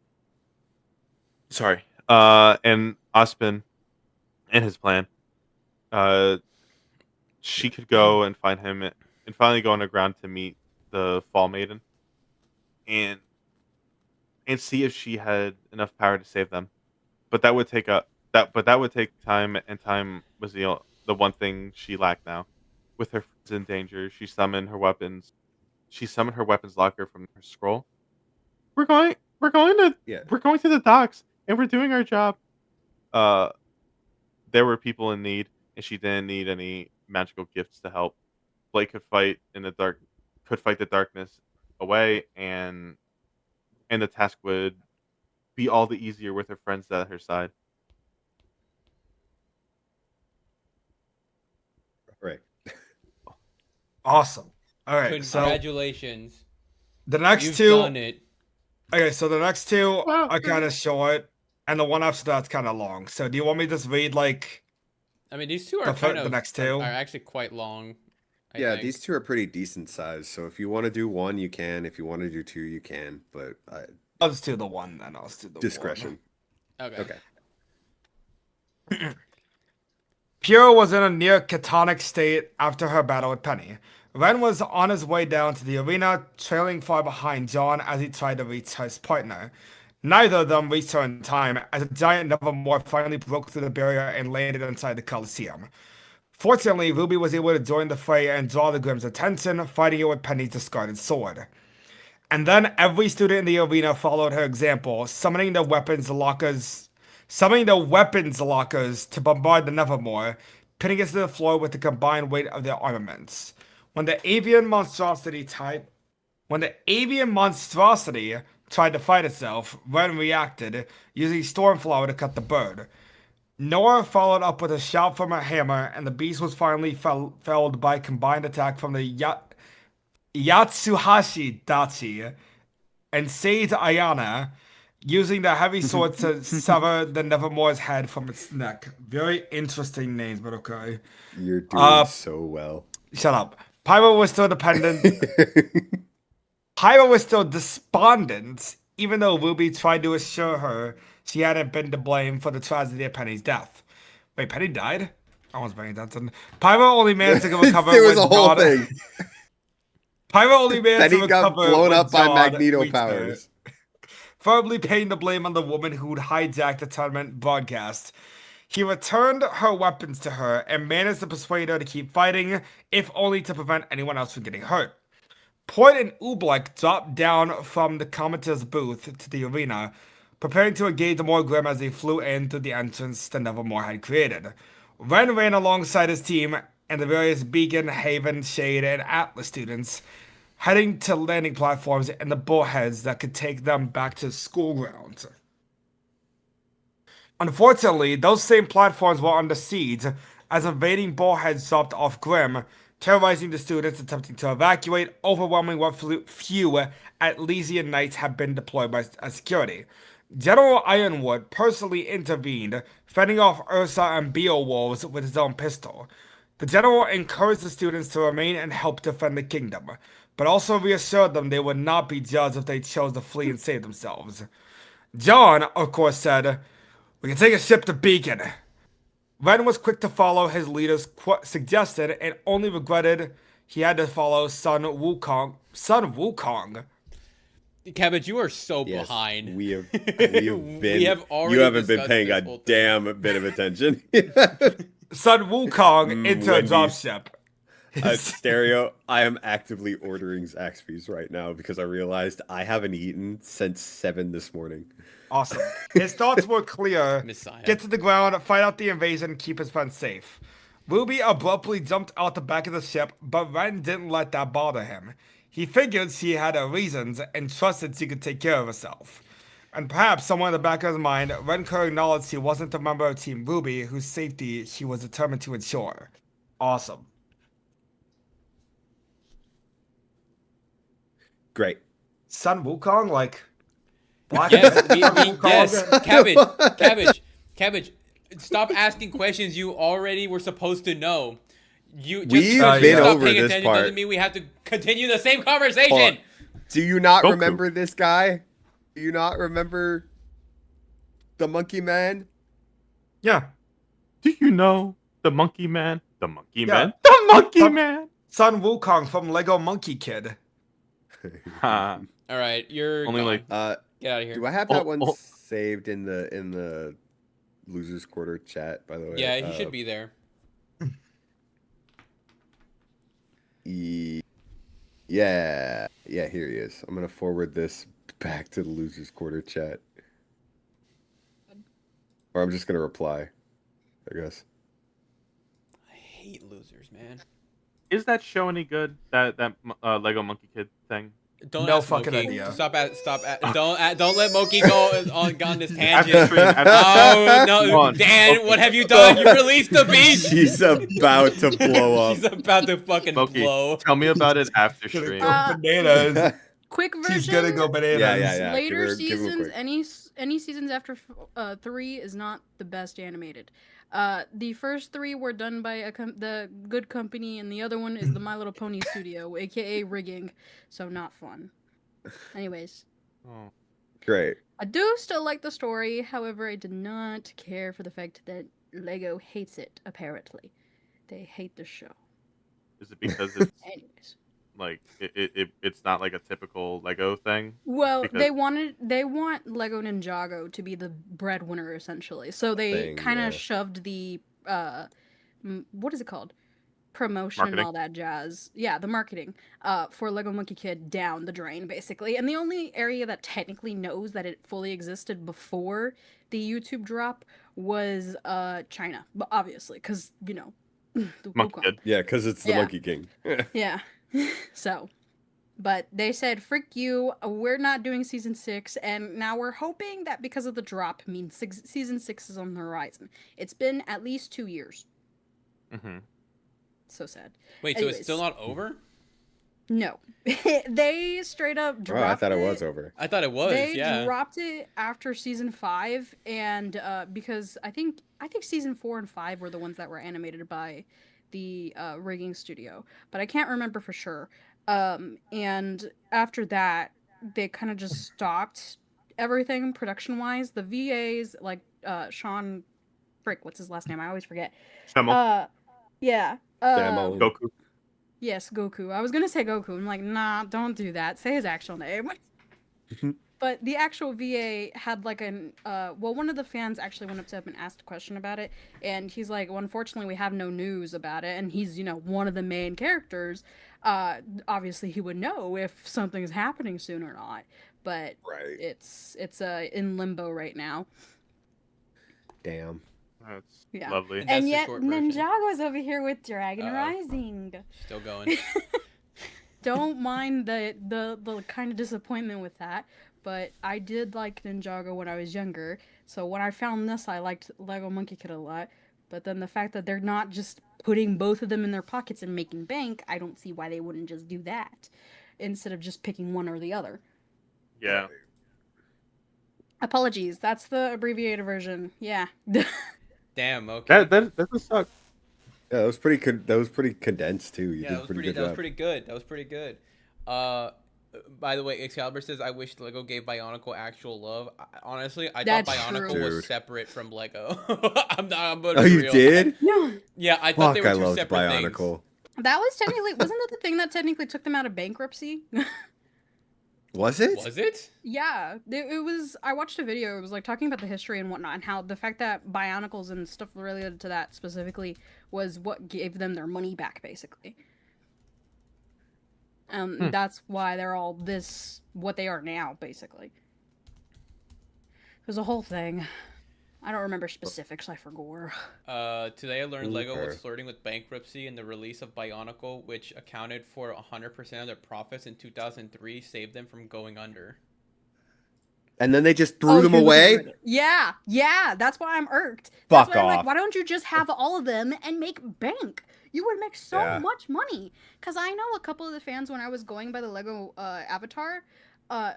Sorry. And Ospen and his plan. She could go and find him and finally go underground to meet the Fall Maiden and see if she had enough power to save them. But that would take time, and time was the one thing she lacked now. With her friends in danger, she summoned her weapons. She summoned her weapons locker from her scroll. We're going to the docks, and we're doing our job. There were people in need, and she didn't need any magical gifts to help. Blake could fight the darkness away, and the task would be all the easier with her friends at her side. Right. Awesome. All right. So Congratulations. the next You've two. done it. Okay, so the next two Wow, are kind of short. and the one after that's kind of long. So do you want me to just read like I mean, these two are the next two? are actually quite long. I Yeah, think. these two are pretty decent size. So if you want to do one, you can. If you want to do two, you can. But I'll just do the one then. I'll just do the discretion. Okay. Okay. Pure was in a near catatonic state after her battle with Penny. Ren was on his way down to the arena, trailing far behind John as he tried to reach his partner. Neither of them reached her in time, as a giant Nevermore finally broke through the barrier and landed inside the Coliseum. Fortunately, Ruby was able to join the fray and draw the Grimm's attention, fighting it with Penny's discarded sword. And then every student in the arena followed her example, summoning the weapons lockers to bombard the Nevermore, pinning it to the floor with the combined weight of their armaments. When the avian monstrosity tried to fight itself, Ren reacted, using Stormflower to cut the bird. Noah followed up with a shot from a hammer, and the beast was finally felled by a combined attack from the Yatsuhashi Dachi and Sage Ayana, using the heavy sword to sever the Nevermore's head from its neck. Very interesting names, but okay. You're doing so well. Shut up. Pyro was still Pyro was still despondent, even though Ruby tried to assure her she hadn't been to blame for the tragedy of Penny's death. Wait, Penny died? I was paying attention. Pyro only managed to recover There was when a whole God... thing. Pyro only managed to Penny recover got blown when up by God Magneto reached her. powers. Firmly paying the blame on the woman who'd hijacked the tournament broadcast. He returned her weapons to her and managed to persuade her to keep fighting, if only to prevent anyone else from getting hurt. Point and Oobleck dropped down from the commentator's booth to the arena, preparing to engage the more Grimm as they flew in through the entrance the Nevermore had created. Ren ran alongside his team and the various Beacon, Haven, Shade, and Atlas students, heading to landing platforms and the bullheads that could take them back to school grounds. Unfortunately, those same platforms were under siege as invading bullheads dropped off Grimm, terrorizing the students attempting to evacuate, overwhelming what few Atlesian Knights had been deployed as security. General Ironwood personally intervened, fending off Ursa and Beowulfs with his own pistol. The general encouraged the students to remain and help defend the kingdom, but also reassured them they would not be judged if they chose to flee and save themselves. John, of course, said, "We can take a ship to Beacon." Ren was quick to follow his leader's suggestion and only regretted he had to follow Sun Wukong. Cabbage, you are so Yes, behind. we have been. We have already You haven't been discussed paying this a whole thing. damn bit of attention. Sun Wukong into a Wendy's. dropship. Stereo, I am actively ordering Zaxby's right now because I realized I haven't eaten since 7 this morning. Awesome. His thoughts were clear. Messiah. Get to the ground, fight out the invasion, keep his friends safe. Ruby abruptly jumped out the back of the ship, but Ren didn't let that bother him. He figured she had her reasons and trusted she could take care of herself. And perhaps somewhere in the back of his mind, Ren could acknowledge he wasn't a member of Team Ruby whose safety he was determined to ensure. Awesome. Great. Sun Wukong, like... Black Yes, Wukong? yes. Cabbage. Stop asking questions you already were supposed to know. Just We've because been you stop over paying this attention part. doesn't mean we have to continue the same conversation. Do you not Goku. remember this guy? Do you not remember the Monkey Man? Yeah. Do you know the Monkey Man? The Monkey Yeah. Man? The Monkey Sun- Man! Sun Wukong from Lego Monkey Kid. Ha. All right, you're Only gone. like Get out of here. Do I have that one oh. saved in the losers quarter chat? By the way, Yeah, he should be there. Yeah, here he is. I'm gonna forward this back to the losers quarter chat, or I'm just gonna reply, I guess. I hate losers, man. is that show any good? That Lego Monkey Kid thing? Don't No ask fucking Moki. idea. Don't let Moki go on this After tangent. stream, after Oh Come no, on. Dan! Moki. What have you done? You released the beast. She's about to blow up. She's about to fucking Moki, blow. tell me about it after Gonna stream. go bananas. quick version. She's gonna go bananas. Yeah. Later Give her a seasons, quick. any seasons after 3 is not the best animated. The first 3 were done by the Good Company, and the other one is the My Little Pony Studio, aka Rigging. So not fun. Anyways, Oh. Great. I do still like the story. However, I did not care for the fact that Lego hates it. Apparently, they hate the show. Is it because it's Anyways. like it's not like a typical Lego thing? Well, Because- they want Lego Ninjago to be the breadwinner essentially. So they Thing, kind yeah. of shoved the what is it called? Promotion and Marketing? all that jazz. Yeah, the marketing for Lego Monkey Kid down the drain basically. And the only area that technically knows that it fully existed before the YouTube drop was China. But obviously cuz you know, the Monkey Wukong. Kid. Yeah, because it's the Yeah. Monkey King. Yeah. So, but they said, "Frick you! We're not doing season 6," and now we're hoping that because of the drop means season 6 is on the horizon. It's been at least 2 years. Mm-hmm. So sad. Wait, so Anyways. it's still not over? No, they straight up Oh, dropped I thought it was over. I thought it was. They Yeah. dropped it after season 5, and because I think season 4 and 5 were the ones that were animated by the rigging studio, but I can't remember for sure. And after that, they kind of just stopped everything production wise. The VAs like Sean, frick, what's his last name? I always forget. Schimmel, Yeah. Demo. Goku. Yes, Goku. I was gonna say Goku. I'm like, nah, don't do that. Say his actual name. But the actual VA had like an well, one of the fans actually went up to him and asked a question about it, and he's like, well, unfortunately, we have no news about it, and he's, you know, one of the main characters. Obviously, he would know if something is happening soon or not, but Right. it's in limbo right now. Damn. That's Yeah. lovely. And that's And the yet, short version. Ninjago's over here with Dragon Uh-oh. Rising. Still going. Don't mind the kind of disappointment with that, but I did like Ninjago when I was younger. So when I found this, I liked Lego Monkey Kid a lot. But then the fact that they're not just putting both of them in their pockets and making bank, I don't see why they wouldn't just do that instead of just picking one or the other. Yeah. Apologies, that's the abbreviated version. Yeah. Damn. Okay. That doesn't suck. Yeah, that was pretty. That was pretty condensed too. You Yeah, did that was pretty pretty. good That was job. pretty good. That was pretty good. By the way, Excalibur says, "I wish Lego gave Bionicle actual love." That's thought Bionicle true. was Dude. separate from Lego. I'm gonna Oh, be you real. did? No, Yeah, I thought Fuck, they I were two loved separate Bionicle. that was technically wasn't that the thing that technically took them out of bankruptcy? Was things. it? Was it? Yeah, it was. I watched a video. It was like talking about the history and whatnot, and how the fact that Bionicles and stuff related to that specifically was what gave them their money back, basically. That's why they're all what they are now, basically. It was a whole thing. I don't remember specifics. I forgot. Today I learned Lego was Okay. flirting with bankruptcy, and the release of Bionicle, which accounted for 100% of their profits in 2003, saved them from going under. And then they just Oh, threw them you're looking away. at it. Yeah. That's why I'm irked. Fuck That's why I'm like, off. why don't you just have all of them and make bank? You would make so Yeah. much money. Because I know a couple of the fans when I was going by the Lego avatar,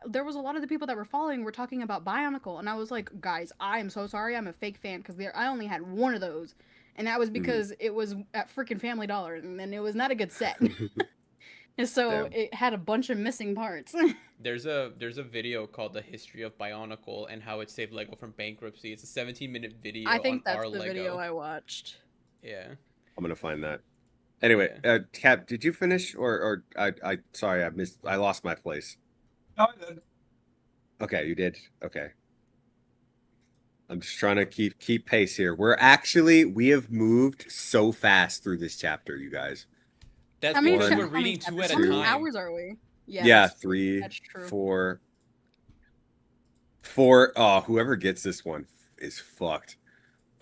there was a lot of the people that were following were talking about Bionicle, and I was like, guys, I am so sorry, I'm a fake fan because I only had one of those, and that was because it was at freaking Family Dollar, and then it was not a good set. And so Damn. it had a bunch of missing parts. There's a video called "The History of Bionicle" and how it saved Lego from bankruptcy. It's a 17-minute video I think on our that's the Lego. video I watched. Yeah. I'm gonna find that. Anyway, Cap, did you finish or I sorry I lost my place. No, Okay, you did. Okay. I'm just trying to keep pace here. We have moved so fast through this chapter, you guys. That's How many because cha- we're how many reading two chapters- at a How many time. hours are we? Yeah, that's- 3, that's true. 4. Oh, whoever gets this one is fucked.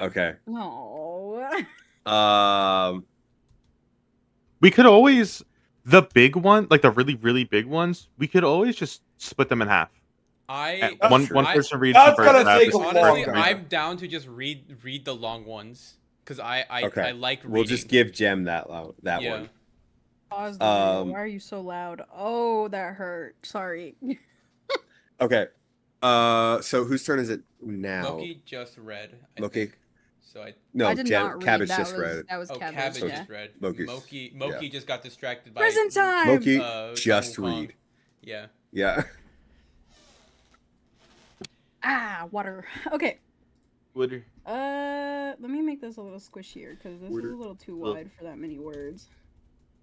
Okay. No. We could always the big one, like the really really big ones. We could always just split them in half. That's One true. person reads That's the first gonna half. take this a person Honestly, longer. reads- I'm down to just read the long ones because I Okay. like reading. We'll just give Jem that yeah. one. Pause the video. Um, Why are you so loud? Oh, that hurt. Sorry. Okay. So whose turn is it now? Loki just read. I Loki? think. So I. No, I did not read. Cabbage That just was read it. that was Oh, Cabbage. Cabbage Yeah. just read. Moki. Moki just got distracted by Prison time. Moki, Sun just Wukong. read. Yeah. Yeah. Water. Okay. Would Let me make this a little squishier because this is Water. a little too Oh. wide for that many words.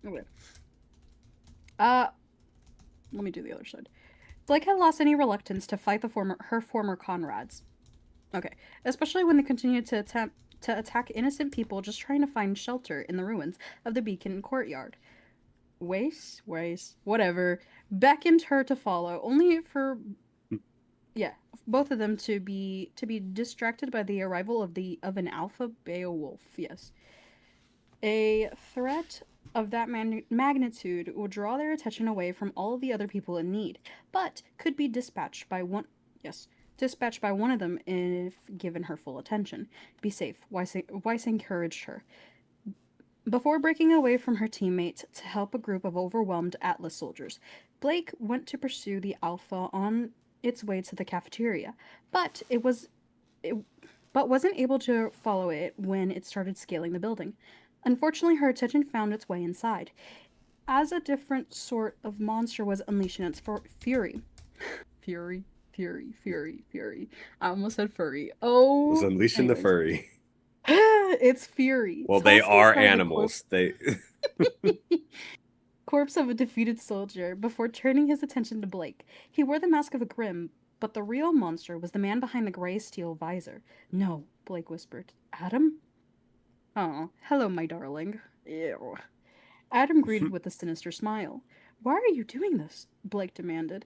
Okay. Let me do the other side. Blake had lost any reluctance to fight her former comrades. Okay, especially when they continued to attempt to attack innocent people just trying to find shelter in the ruins of the Beacon courtyard. Wace, whatever, beckoned her to follow, only for both of them to be distracted by the arrival of an alpha Beowulf. Yes, a threat of that magnitude would draw their attention away from all of the other people in need, but could be dispatched by one of them if given her full attention. Be safe, Weiss encouraged her. Before breaking away from her teammates to help a group of overwhelmed Atlas soldiers, Blake went to pursue the Alpha on its way to the cafeteria, but wasn't able to follow it when it started scaling the building. Unfortunately, her attention found its way inside, as a different sort of monster was unleashing its fury. Fury. I almost said furry. Oh, Was unleashing the anyways. furry. It's fury. Well, they Tossing are aside the animals. They corpse of a defeated soldier before turning his attention to Blake. He wore the mask of a grim, but the real monster was the man behind the gray steel visor. No, Blake whispered. Adam? Oh, hello, my darling. Ew. Adam greeted with a sinister smile. Why are you doing this? Blake demanded.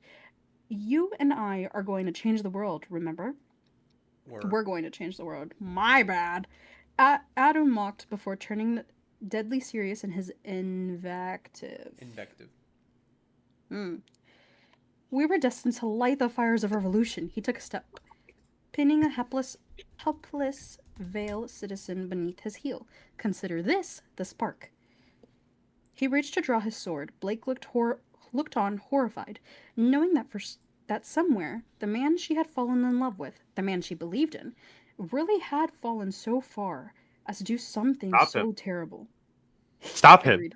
You and I are going to change the world, remember? We're going to change the world. My bad. Adam mocked before turning deadly serious in his invective. We were destined to light the fires of revolution. He took a step, pinning a helpless Vale citizen beneath his heel. Consider this the spark. He reached to draw his sword. Blake looked on, horrified, knowing that somewhere the man she had fallen in love with, the man she believed in, really had fallen so far as to do something so terrible. Stop him. Agreed.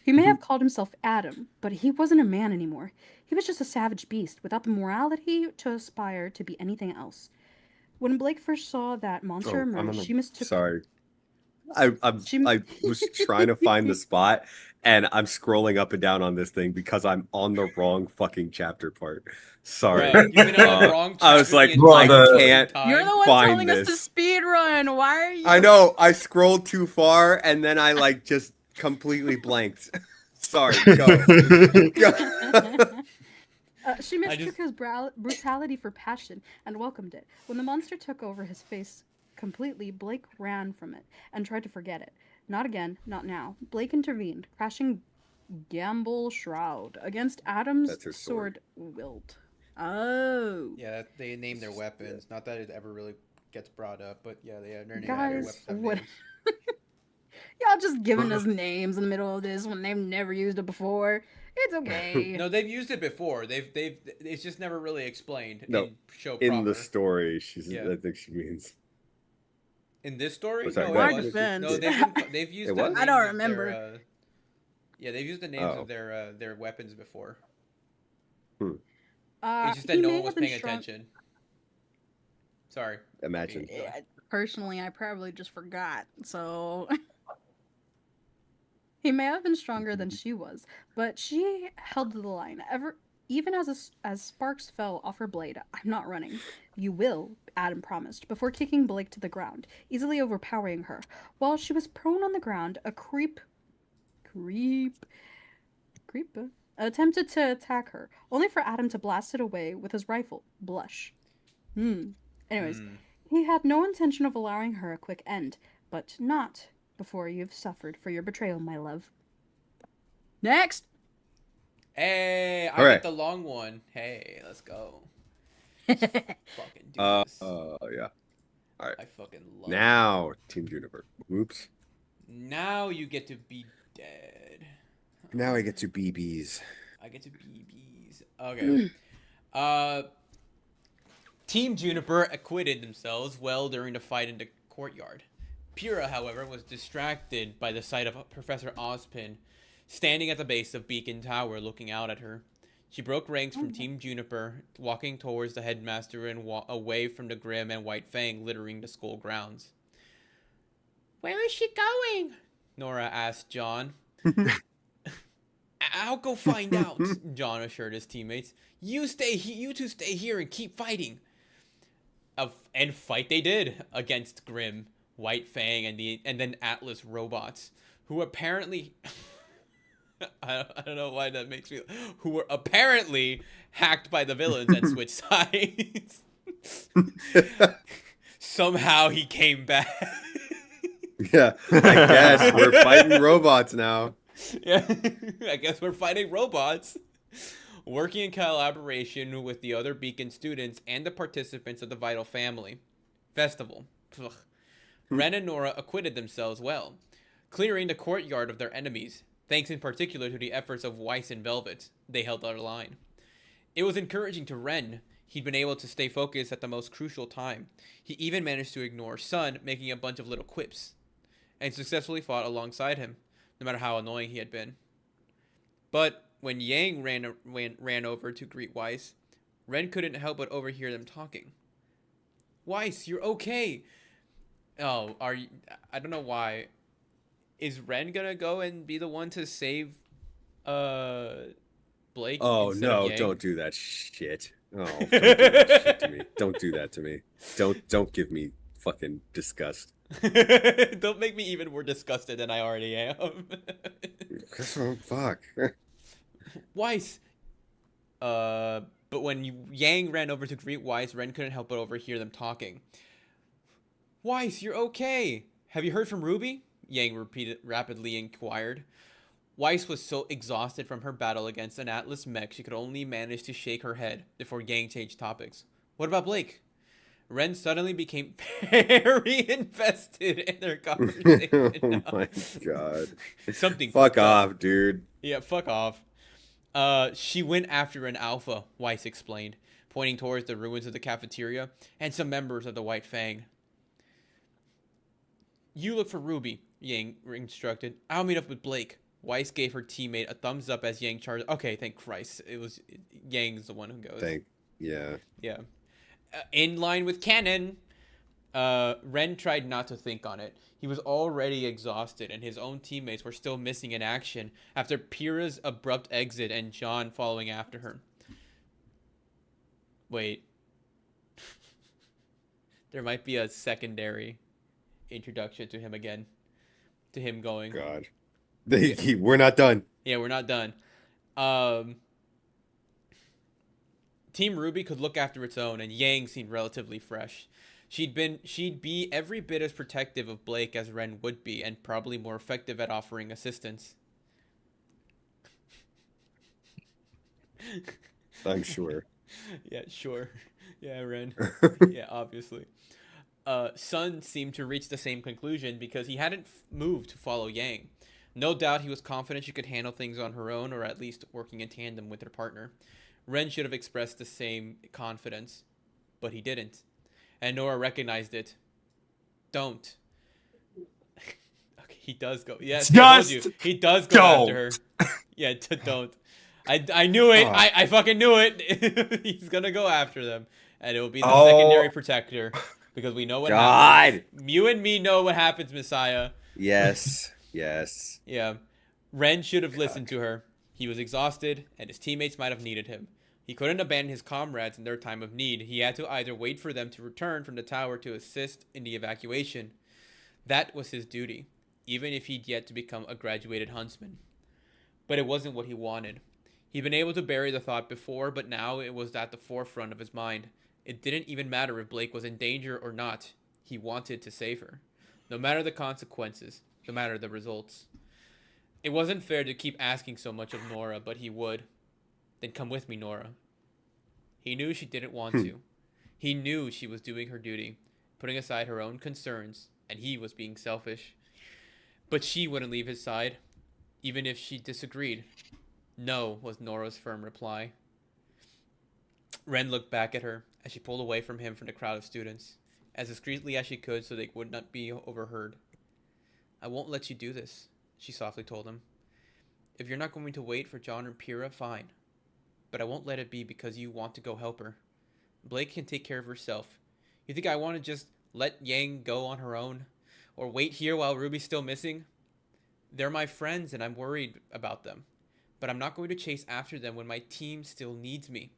He may have called himself Adam, but he wasn't a man anymore. He was just a savage beast without the morality to aspire to be anything else. When Blake first saw that monster emerge, she mistook. Sorry. I was trying to find the spot, and I'm scrolling up and down on this thing because I'm on the wrong fucking chapter part. Sorry. Bro, you've been on the wrong I was chapter like, the entire I can't time. You're the one find telling us to this. speed run. Why are you? I know. I scrolled too far, and then I just completely blanked. Sorry. Go. She mistook his brutality for passion and welcomed it. When the monster took over his face completely, Blake ran from it and tried to forget it. Not again, not now. Blake intervened, crashing Gamble Shroud against Adam's sword wilt. Oh. Yeah, they name their weapons. Not that it ever really gets brought up, but yeah, they're naming Guys, their what? weapons. Y'all just giving us names in the middle of this when they've never used it before. It's okay. No, they've used it before. It's just never really explained No, in show in proper. the story, Yeah. I think she means. In this story, Oh, sorry, no, go it ahead. was. Defense. No, they've used. It the was? names I don't of remember. Yeah, they've used the names Oh. of their weapons before. Hmm. It's just that he no may one was have been paying strong- attention. Sorry. Imagine. Go ahead. Personally, I probably just forgot, so... He may have been stronger than she was, but she held the line. Even as sparks fell off her blade, I'm not running. You will, Adam promised, before kicking Blake to the ground, easily overpowering her. While she was prone on the ground, a creep attempted to attack her, only for Adam to blast it away with his rifle. Blush. Anyways, he had no intention of allowing her a quick end, but not before you've suffered for your betrayal, my love. Next! Hey, I Hooray. get the long one. Hey, let's go. Let's fucking do this. Yeah. All right. I fucking love it. Now, Team Juniper. Oops. Now you get to be dead. Now I get to BBs. I get to BBs. Okay. Team Juniper acquitted themselves well during the fight in the courtyard. Pyrrha, however, was distracted by the sight of Professor Ozpin standing at the base of Beacon Tower looking out at her. She broke ranks from Team Juniper, walking towards the headmaster and away from the Grim and White Fang littering the school grounds. "Where is she going?" Nora asked John. "I'll go find out," John assured his teammates. You two stay here and keep fighting." And fight they did against Grim, White Fang, and then Atlas robots, who apparently I don't know why that makes me, who were apparently hacked by the villains and switched sides. Somehow he came back. Yeah, I guess we're fighting robots now. Yeah, I guess we're fighting robots. Working in collaboration with the other Beacon students and the participants of the Vital Family Festival, Ren and Nora acquitted themselves well, clearing the courtyard of their enemies, thanks in particular to the efforts of Weiss and Velvet. They held their line. It was encouraging to Ren. He'd been able to stay focused at the most crucial time. He even managed to ignore Sun making a bunch of little quips, and successfully fought alongside him, no matter how annoying he had been. But when Yang ran over to greet Weiss, Ren couldn't help but overhear them talking. "Weiss, you're okay." Oh, are you? I don't know why. Is Ren gonna go and be the one to save Blake? Oh instead of no, Yang? don't do that shit. Oh, don't do that shit to me. Don't do that to me. Don't give me fucking disgust. Don't make me even more disgusted than I already am. Oh, fuck. Weiss. But when Yang ran over to greet Weiss, Ren couldn't help but overhear them talking. "Weiss, you're okay. Have you heard from Ruby?" Yang rapidly inquired. Weiss was so exhausted from her battle against an Atlas mech, she could only manage to shake her head before Yang changed topics. "What about Blake?" Ren suddenly became very invested in their conversation. Oh my god. Something Fuck fucked up. off, dude. Yeah, fuck off. She went after an alpha, Weiss explained, pointing towards the ruins of the cafeteria and some members of the White Fang. "You look for Ruby," Yang instructed. "I'll meet up with Blake." Weiss gave her teammate a thumbs up as Yang charged. Okay, thank Christ. Yang's the one who goes. Yeah. Yeah. In line with canon, Ren tried not to think on it. He was already exhausted, and his own teammates were still missing in action after Pyrrha's abrupt exit and John following after her. Wait. There might be a secondary introduction to him again. To him going. God. We're not done. Yeah, we're not done. Team Ruby could look after its own, and Yang seemed relatively fresh. She'd be every bit as protective of Blake as Ren would be, and probably more effective at offering assistance. I'm sure. Yeah, sure. Yeah, Ren. Yeah, obviously. Sun seemed to reach the same conclusion because he hadn't moved to follow Yang. No doubt he was confident she could handle things on her own, or at least working in tandem with her partner. Ren should have expressed the same confidence, but he didn't. And Nora recognized it. Don't. Okay, he does go. Yes, I told you. He does go after her. Yeah, don't. I knew it. I fucking knew it. He's gonna go after them, and it will be the secondary protector, because we know what happens. You and me know what happens, Messiah. Yes. Yes. Yeah. Ren should have listened to her. He was exhausted, and his teammates might have needed him. He couldn't abandon his comrades in their time of need. He had to either wait for them to return from the tower to assist in the evacuation. That was his duty, even if he'd yet to become a graduated huntsman. But it wasn't what he wanted. He'd been able to bury the thought before, but now it was at the forefront of his mind. It didn't even matter if Blake was in danger or not. He wanted to save her. No matter the consequences, no matter the results. It wasn't fair to keep asking so much of Nora, but he would. Then come with me, Nora. He knew she didn't want to. He knew she was doing her duty, putting aside her own concerns, and he was being selfish. But she wouldn't leave his side. even if she disagreed. No, was Nora's firm reply. Ren looked back at her as she pulled away from him from the crowd of students, as discreetly as she could so they would not be overheard. I won't let you do this, she softly told him. If you're not going to wait for John or Pyrrha, fine. But I won't let it be because you want to go help her. Blake can take care of herself. You think I want to just let Yang go on her own? Or wait here while Ruby's still missing? They're my friends and I'm worried about them. But I'm not going to chase after them when my team still needs me.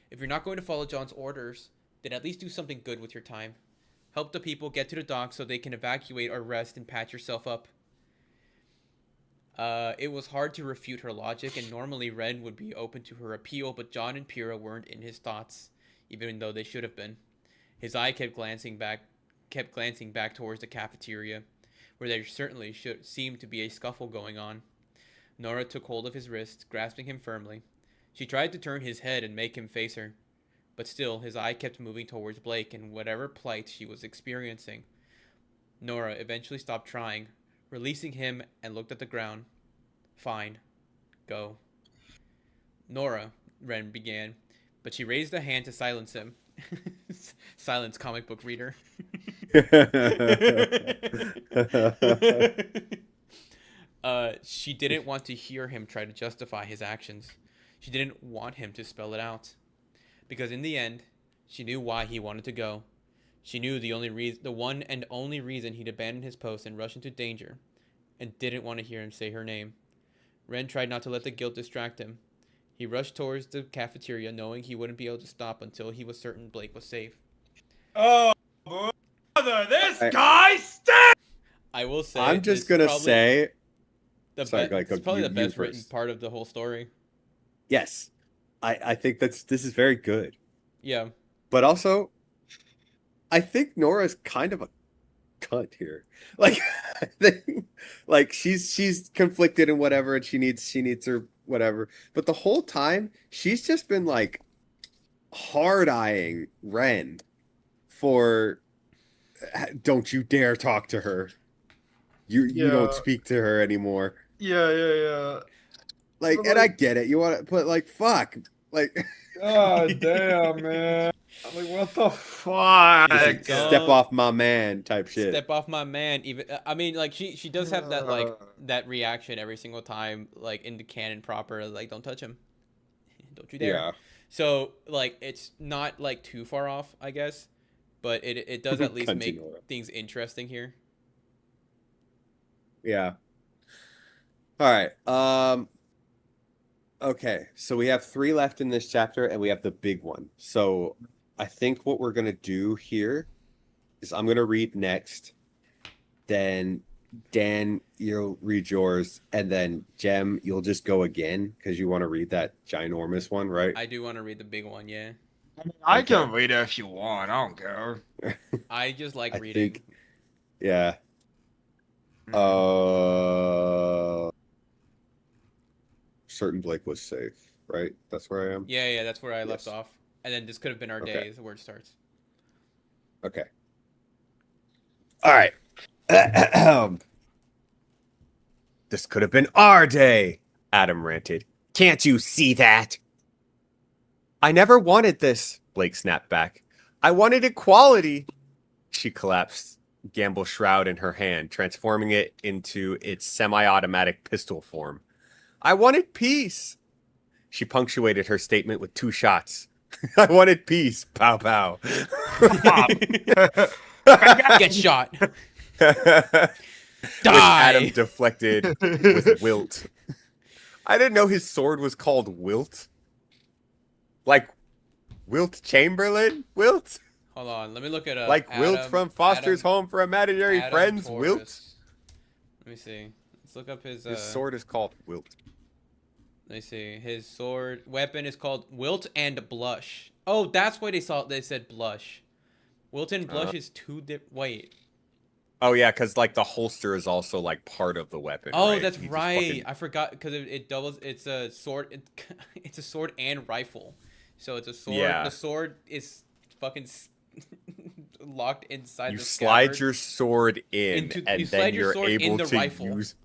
If you're not going to follow John's orders, then at least do something good with your time. Help the people get to the dock so they can evacuate or rest and patch yourself up. It was hard to refute her logic, and normally Ren would be open to her appeal, but John and Pyrrha weren't in his thoughts, even though they should have been. His eye kept glancing back towards the cafeteria, where there certainly seemed to be a scuffle going on. Nora took hold of his wrist, grasping him firmly. She tried to turn his head and make him face her, but still his eye kept moving towards Blake and whatever plight she was experiencing. Nora eventually stopped trying, releasing him, and looked at the ground. Fine. Go. Nora, Ren began, but she raised a hand to silence him. Silence, comic book reader. She didn't want to hear him try to justify his actions. She didn't want him to spell it out. Because in the end, she knew why he wanted to go. She knew the one and only reason he'd abandoned his post and rushed into danger, and didn't want to hear him say her name. Ren tried not to let the guilt distract him. He rushed towards the cafeteria, knowing he wouldn't be able to stop until he was certain Blake was safe. Oh, brother, this guy stinks! I will say, I'm just gonna say, it's sorry, probably the best written first. part of the whole story. Yes, I think this is very good. Yeah, But also, I think Nora's kind of a cunt here. Like, I think, like she's conflicted and whatever, and she needs her whatever. But the whole time, she's just been like hard eyeing Ren for, don't you dare talk to her. You don't speak to her anymore. Yeah. Like, and I get it. You want to, but like, fuck, like. God damn, man. Like, what the fuck? Like, step off my man type shit. Step off my man. Even I mean, like she does have that that reaction every single time, like in the canon proper, like don't touch him, don't you dare. Yeah. So like it's not like too far off, I guess, but it does at least make things interesting here. Yeah. All right. Okay, so we have 3 left in this chapter, and we have the big one. So I think what we're gonna do here is I'm gonna read next, then Dan, you'll read yours, and then Jem, you'll just go again because you want to read that ginormous one, right? I do want to read the big one, yeah. I can read it if you want. I don't care. I just like I reading. think, yeah. Certain Blake was safe, right? That's where I am. Yeah, that's where I Yes. left off. And then this could have been our Okay. day is where it starts. Okay. All right. This could have been our day, Adam ranted. Can't you see that? I never wanted this, Blake snapped back. I wanted equality. She collapsed, Gamble shroud in her hand, transforming it into its semi-automatic pistol form. I wanted peace. She punctuated her statement with 2 shots. I wanted peace. Pow pow. Get shot. Die. Which Adam deflected with wilt. I didn't know his sword was called Wilt. Like Wilt Chamberlain? Wilt? Hold on, let me look it up. Like Wilt from Foster's Home for Imaginary Friends? Taurus. Wilt? Let me see. Let's look up his His sword is called Wilt. Let me see. His sword weapon is called Wilt and Blush. Oh, that's why they said Blush. Wilt and Blush is 2 different. Wait. Oh yeah, because like the holster is also like part of the weapon. Oh, right? that's right. I forgot because it doubles. It's a sword. It's a sword and rifle. So it's a sword. Yeah. The sword is fucking locked inside. You the slide scabbard. your sword in, and then you're able to rifle. use.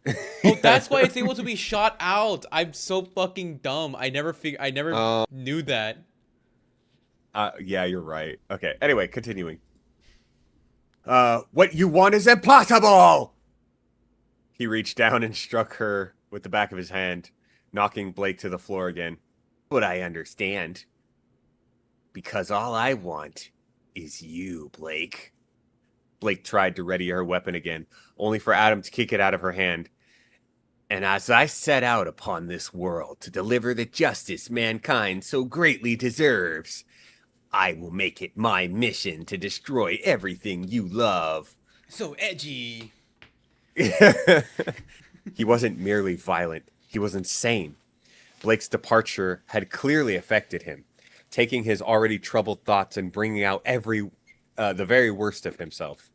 Oh, that's why it's able to be shot out. I'm so fucking dumb. I never knew that. Yeah, you're right. Okay. Anyway, continuing. What you want is impossible! He reached down and struck her with the back of his hand, knocking Blake to the floor again. But I understand. Because all I want is you, Blake. Blake tried to ready her weapon again, only for Adam to kick it out of her hand. And as I set out upon this world to deliver the justice mankind so greatly deserves, I will make it my mission to destroy everything you love. So edgy. He wasn't merely violent, he was insane. Blake's departure had clearly affected him, taking his already troubled thoughts and bringing out the very worst of himself.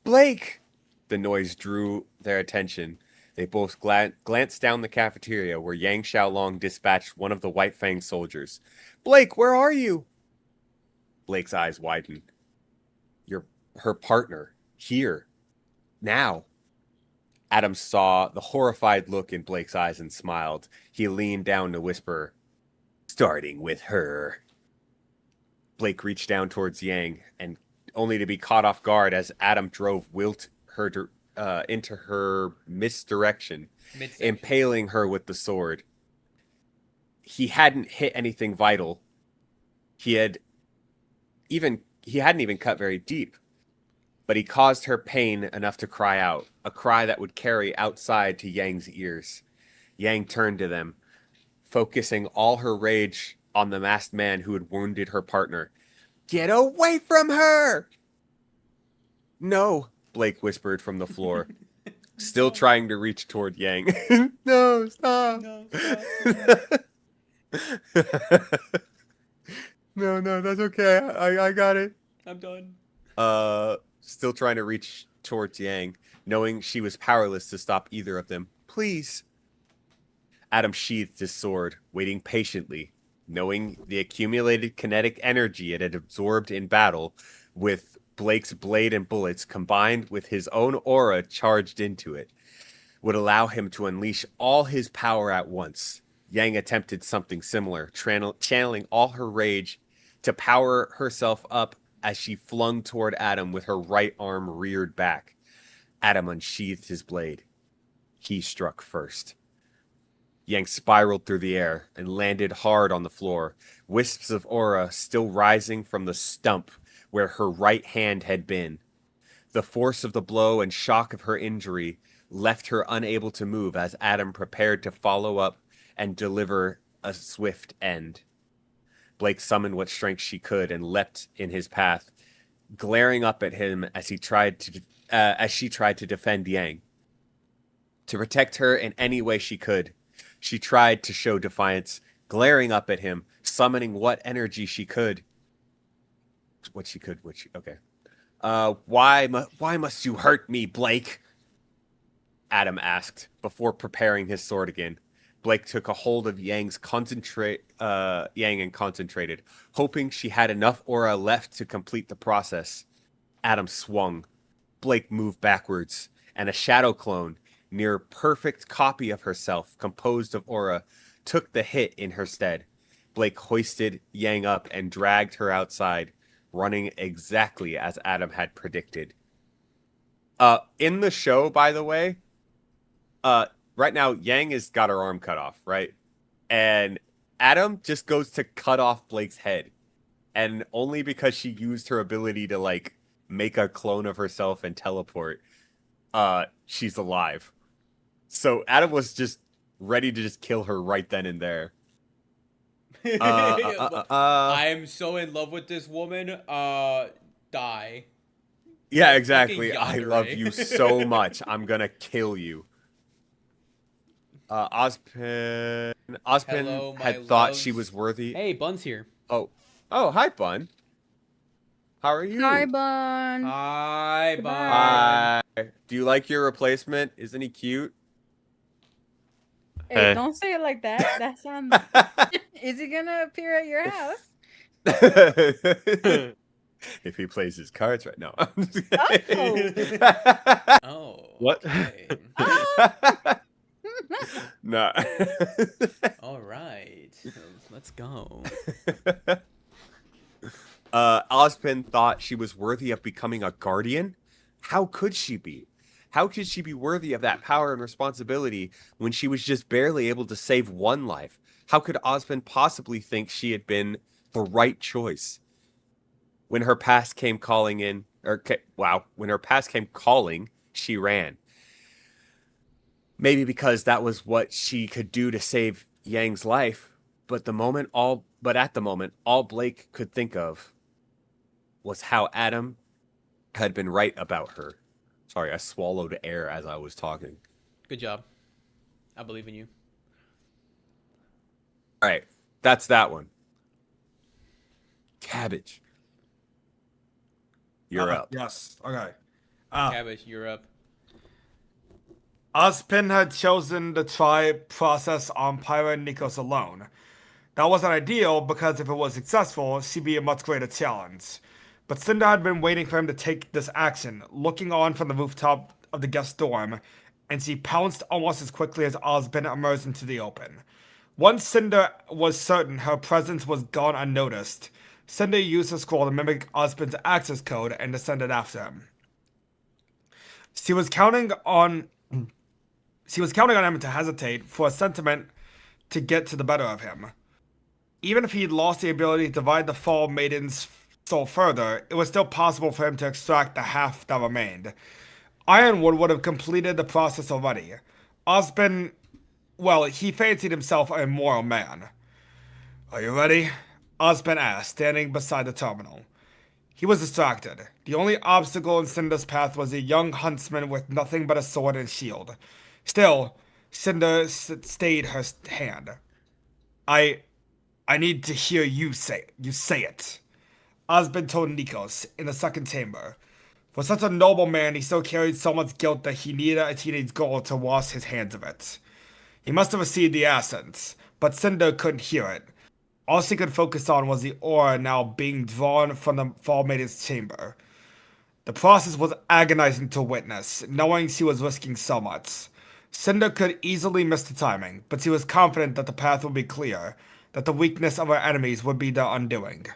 Blake! The noise drew their attention. They both glanced down the cafeteria where Yang Xiaolong dispatched one of the White Fang soldiers. Blake, where are you? Blake's eyes widened. You're her partner. Here. Now. Adam saw the horrified look in Blake's eyes and smiled. He leaned down to whisper, starting with her. Blake reached down towards Yang, and only to be caught off guard as Adam drove Wilt into her misdirection, impaling her with the sword. He hadn't hit anything vital. He hadn't even cut very deep, but he caused her pain enough to cry out, a cry that would carry outside to Yang's ears. Yang turned to them, focusing all her rage on the masked man who had wounded her partner. Get away from her! No, Blake whispered from the floor, still trying to reach toward Yang. No, stop! No, stop. No, that's okay. I got it. I'm done. Still trying to reach towards Yang, knowing she was powerless to stop either of them. Please. Adam sheathed his sword, waiting patiently, knowing the accumulated kinetic energy it had absorbed in battle, with Blake's blade and bullets combined with his own aura charged into it, would allow him to unleash all his power at once. Yang attempted something similar, channeling all her rage to power herself up as she flung toward Adam with her right arm reared back. Adam unsheathed his blade. He struck first. Yang spiraled through the air and landed hard on the floor, wisps of aura still rising from the stump where her right hand had been. The force of the blow and shock of her injury left her unable to move as Adam prepared to follow up and deliver a swift end. Blake summoned what strength she could and leapt in his path, glaring up at him as she tried to defend Yang. To protect her in any way she could, she tried to show defiance, glaring up at him, summoning what energy she could. Okay. Why must you hurt me, Blake? Adam asked, before preparing his sword again. Blake took a hold of Yang and concentrated, hoping she had enough aura left to complete the process. Adam swung. Blake moved backwards, and a shadow clone, near perfect copy of herself, composed of aura, took the hit in her stead. Blake hoisted Yang up and dragged her outside, running exactly as Adam had predicted. In the show, by the way, right now, Yang has got her arm cut off, right? And Adam just goes to cut off Blake's head. And only because she used her ability to, like, make a clone of herself and teleport, she's alive. So Adam was just ready to just kill her right then and there. I am so in love with this woman. Die. Yeah, Fucking exactly. I yandere. love you so much. I'm gonna kill you. Ozpin Hello, my had thought loves. she was worthy. Hey, Bun's here. Oh, hi, Bun. How are you? Hi, Bun. Hi, Bun. Hi. Do you like your replacement? Isn't he cute? Hey, Hey. don't say it like that. That sounds. Is he gonna appear at your house? If he plays his cards right now. Oh. What? Okay. No. All right. Let's go. Ozpin thought she was worthy of becoming a guardian. How could she be? How could she be worthy of that power and responsibility when she was just barely able to save one life? How could Ozpin possibly think she had been the right choice? When her past came calling in, when her past came calling, she ran. Maybe because that was what she could do to save Yang's life, but at the moment, all Blake could think of was how Adam had been right about her. Sorry, I swallowed air as I was talking. Good job. I believe in you. All right, that's that one. Cabbage. You're up. Yes. Okay. Cabbage, you're up. Ozpin had chosen to try process on Pyra and Nikos alone. That wasn't ideal because if it was successful, she'd be a much greater challenge. But Cinder had been waiting for him to take this action, looking on from the rooftop of the guest dorm, and she pounced almost as quickly as Ozpin emerged into the open. Once Cinder was certain her presence was gone unnoticed, Cinder used her scroll to mimic Ozpin's access code and descended after him. She was counting on him to hesitate for a sentiment to get to the better of him. Even if he'd lost the ability to divide the Fall Maiden's soul further, it was still possible for him to extract the half that remained. Ironwood would have completed the process already. Ozpin, well, he fancied himself a moral man. Are you ready? Ozpin asked, standing beside the terminal. He was distracted. The only obstacle in Cinder's path was a young huntsman with nothing but a sword and shield. Still, Cinder stayed her hand. I need to hear you say it. Ozpin told Nikos in the second chamber. For such a noble man, he still carried so much guilt that he needed a teenage girl to wash his hands of it. He must have received the essence, but Cinder couldn't hear it. All she could focus on was the aura now being drawn from the Fall Maiden's chamber. The process was agonizing to witness, knowing she was risking so much. Cinder could easily miss the timing, but she was confident that the path would be clear, that the weakness of her enemies would be their undoing.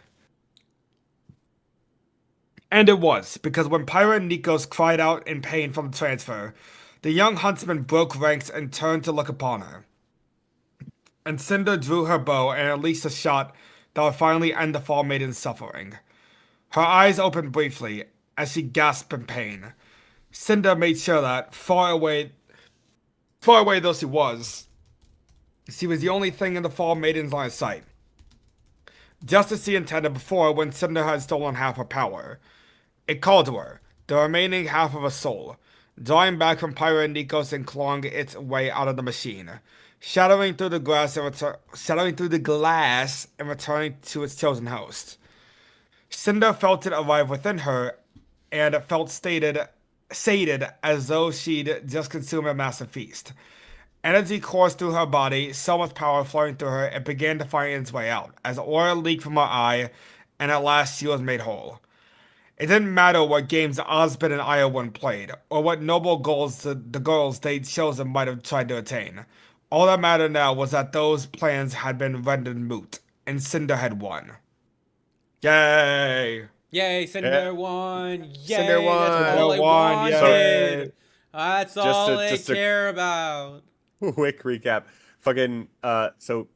And it was, because when Pyra and Nikos cried out in pain from the transfer, the young huntsman broke ranks and turned to look upon her. And Cinder drew her bow and unleashed a shot that would finally end the Fall Maiden's suffering. Her eyes opened briefly as she gasped in pain. Cinder made sure that, far away though she was the only thing in the Fall Maiden's line of sight. Just as she intended before when Cinder had stolen half her power. It called to her, the remaining half of her soul, drawing back from Pyra and Nikos and clawing its way out of the machine, shattering through the glass and returning to its chosen host. Cinder felt it arrive within her, and it felt sated as though she'd just consumed a massive feast. Energy coursed through her body, so much power flowing through her, it began to find its way out, as aura leaked from her eye, and at last she was made whole. It didn't matter what games Ozpin and Ironwood played, or what noble goals the girls they'd chosen might have tried to attain. All that mattered now was that those plans had been rendered moot, and Cinder had won. Yay! Yay, Cinder won! Yay, Cinder won! That's all I wanted. Yay! That's Just all a- I just a- care about. Quick recap. Fucking so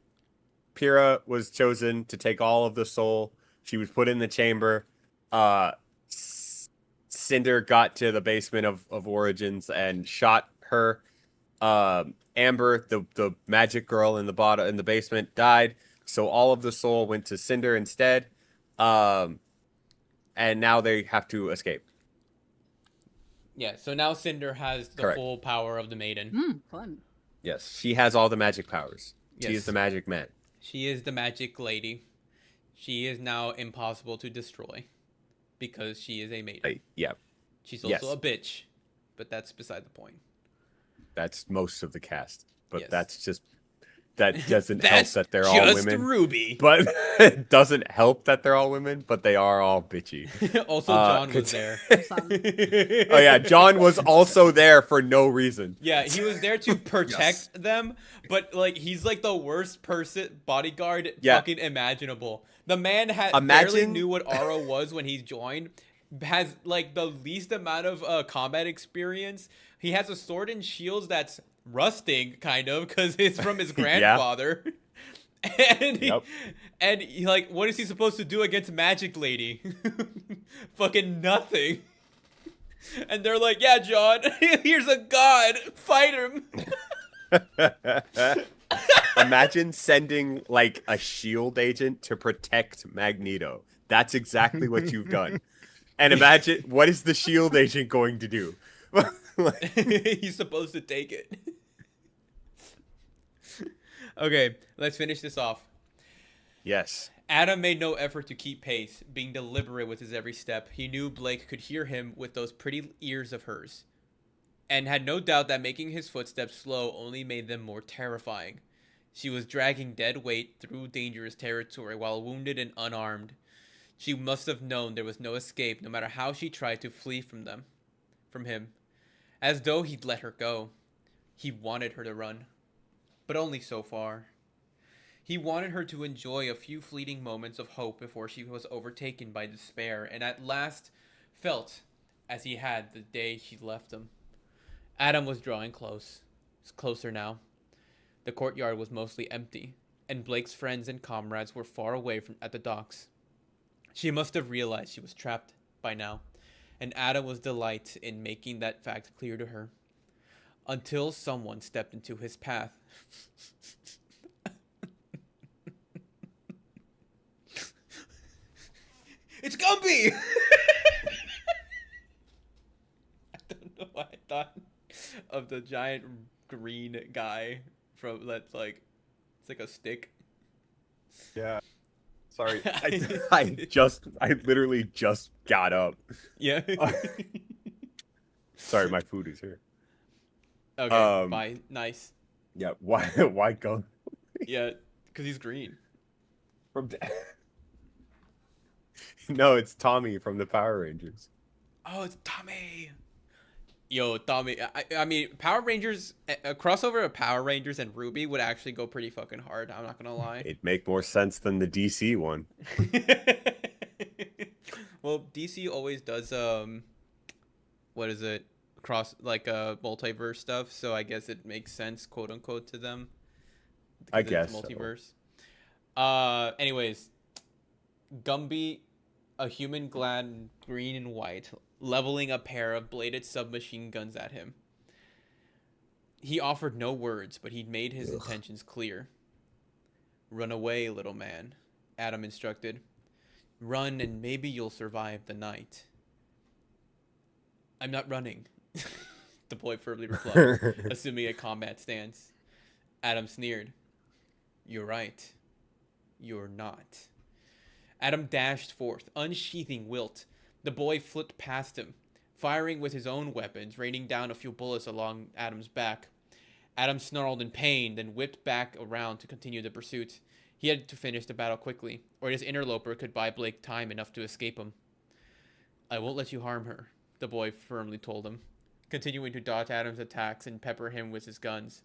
Pyrrha was chosen to take all of the soul. She was put in the chamber. Cinder got to the basement of Origins and shot her. Amber, the magic girl in the basement, died. So all of the soul went to Cinder instead. And now they have to escape. Yeah, so now Cinder has the Correct. full power of the maiden. Fun. Yes, she has all the magic powers. She Yes. is the magic man. She is the magic lady. She is now impossible to destroy because she is a maiden. Yeah, She's also yes. a bitch, but that's beside the point. that's most of the cast. But Yes. that's just that doesn't help That's that they're all just women. Ruby. But it doesn't help that they're all women, but they are all bitchy. Also, John was there. Oh yeah, John was also there for no reason. Yeah, he was there to protect them, but like he's like the worst bodyguard fucking imaginable. The man barely knew what Aro was when he joined. Has like the least amount of combat experience. He has a sword and shields that's rusting, kind of, because it's from his grandfather. And he, like, what is he supposed to do against Magic Lady? Fucking nothing. And they're like, yeah, John, here's a god, fight him. Imagine sending like a shield agent to protect Magneto. That's exactly what you've done. And imagine, what is the shield agent going to do? He's supposed to take it. Okay, let's finish this off. Yes. Adam made no effort to keep pace, being deliberate with his every step. He knew Blake could hear him with those pretty ears of hers, and had no doubt that making his footsteps slow only made them more terrifying. She was dragging dead weight through dangerous territory while wounded and unarmed. She must have known there was no escape, no matter how she tried to flee from him. As though he'd let her go. He wanted her to run, but only so far. He wanted her to enjoy a few fleeting moments of hope before she was overtaken by despair, and at last felt as he had the day she left him. Adam was drawing closer now. The courtyard was mostly empty, and Blake's friends and comrades were far away at the docks. She must have realized she was trapped by now, and Adam was delight in making that fact clear to her. Until someone stepped into his path. It's Gumby! I don't know why I thought of the giant green guy from that's like, it's like a stick. Yeah. Sorry, I literally just got up. Yeah. Sorry, my food is here. Okay, bye. Nice. Yeah, why go? Yeah, because he's green. No, it's Tommy from the Power Rangers. Oh, it's Tommy. Yo, Tommy. I mean, Power Rangers, a crossover of Power Rangers and Ruby would actually go pretty fucking hard. I'm not gonna lie. It'd make more sense than the DC one. Well, DC always does what is it? Multiverse stuff. So I guess it makes sense, quote unquote, to them. I guess multiverse. Anyways, Gumby, a human clad green and white, leveling a pair of bladed submachine guns at him. He offered no words, but he'd made his intentions clear. Run away, little man, Adam instructed. Run and maybe you'll survive the night. I'm not running, the boy firmly replied, assuming a combat stance. Adam sneered. You're right. You're not. Adam dashed forth, unsheathing Wilt. The boy flipped past him, firing with his own weapons, raining down a few bullets along Adam's back. Adam snarled in pain, then whipped back around to continue the pursuit. He had to finish the battle quickly, or his interloper could buy Blake time enough to escape him. I won't let you harm her, the boy firmly told him, continuing to dodge Adam's attacks and pepper him with his guns,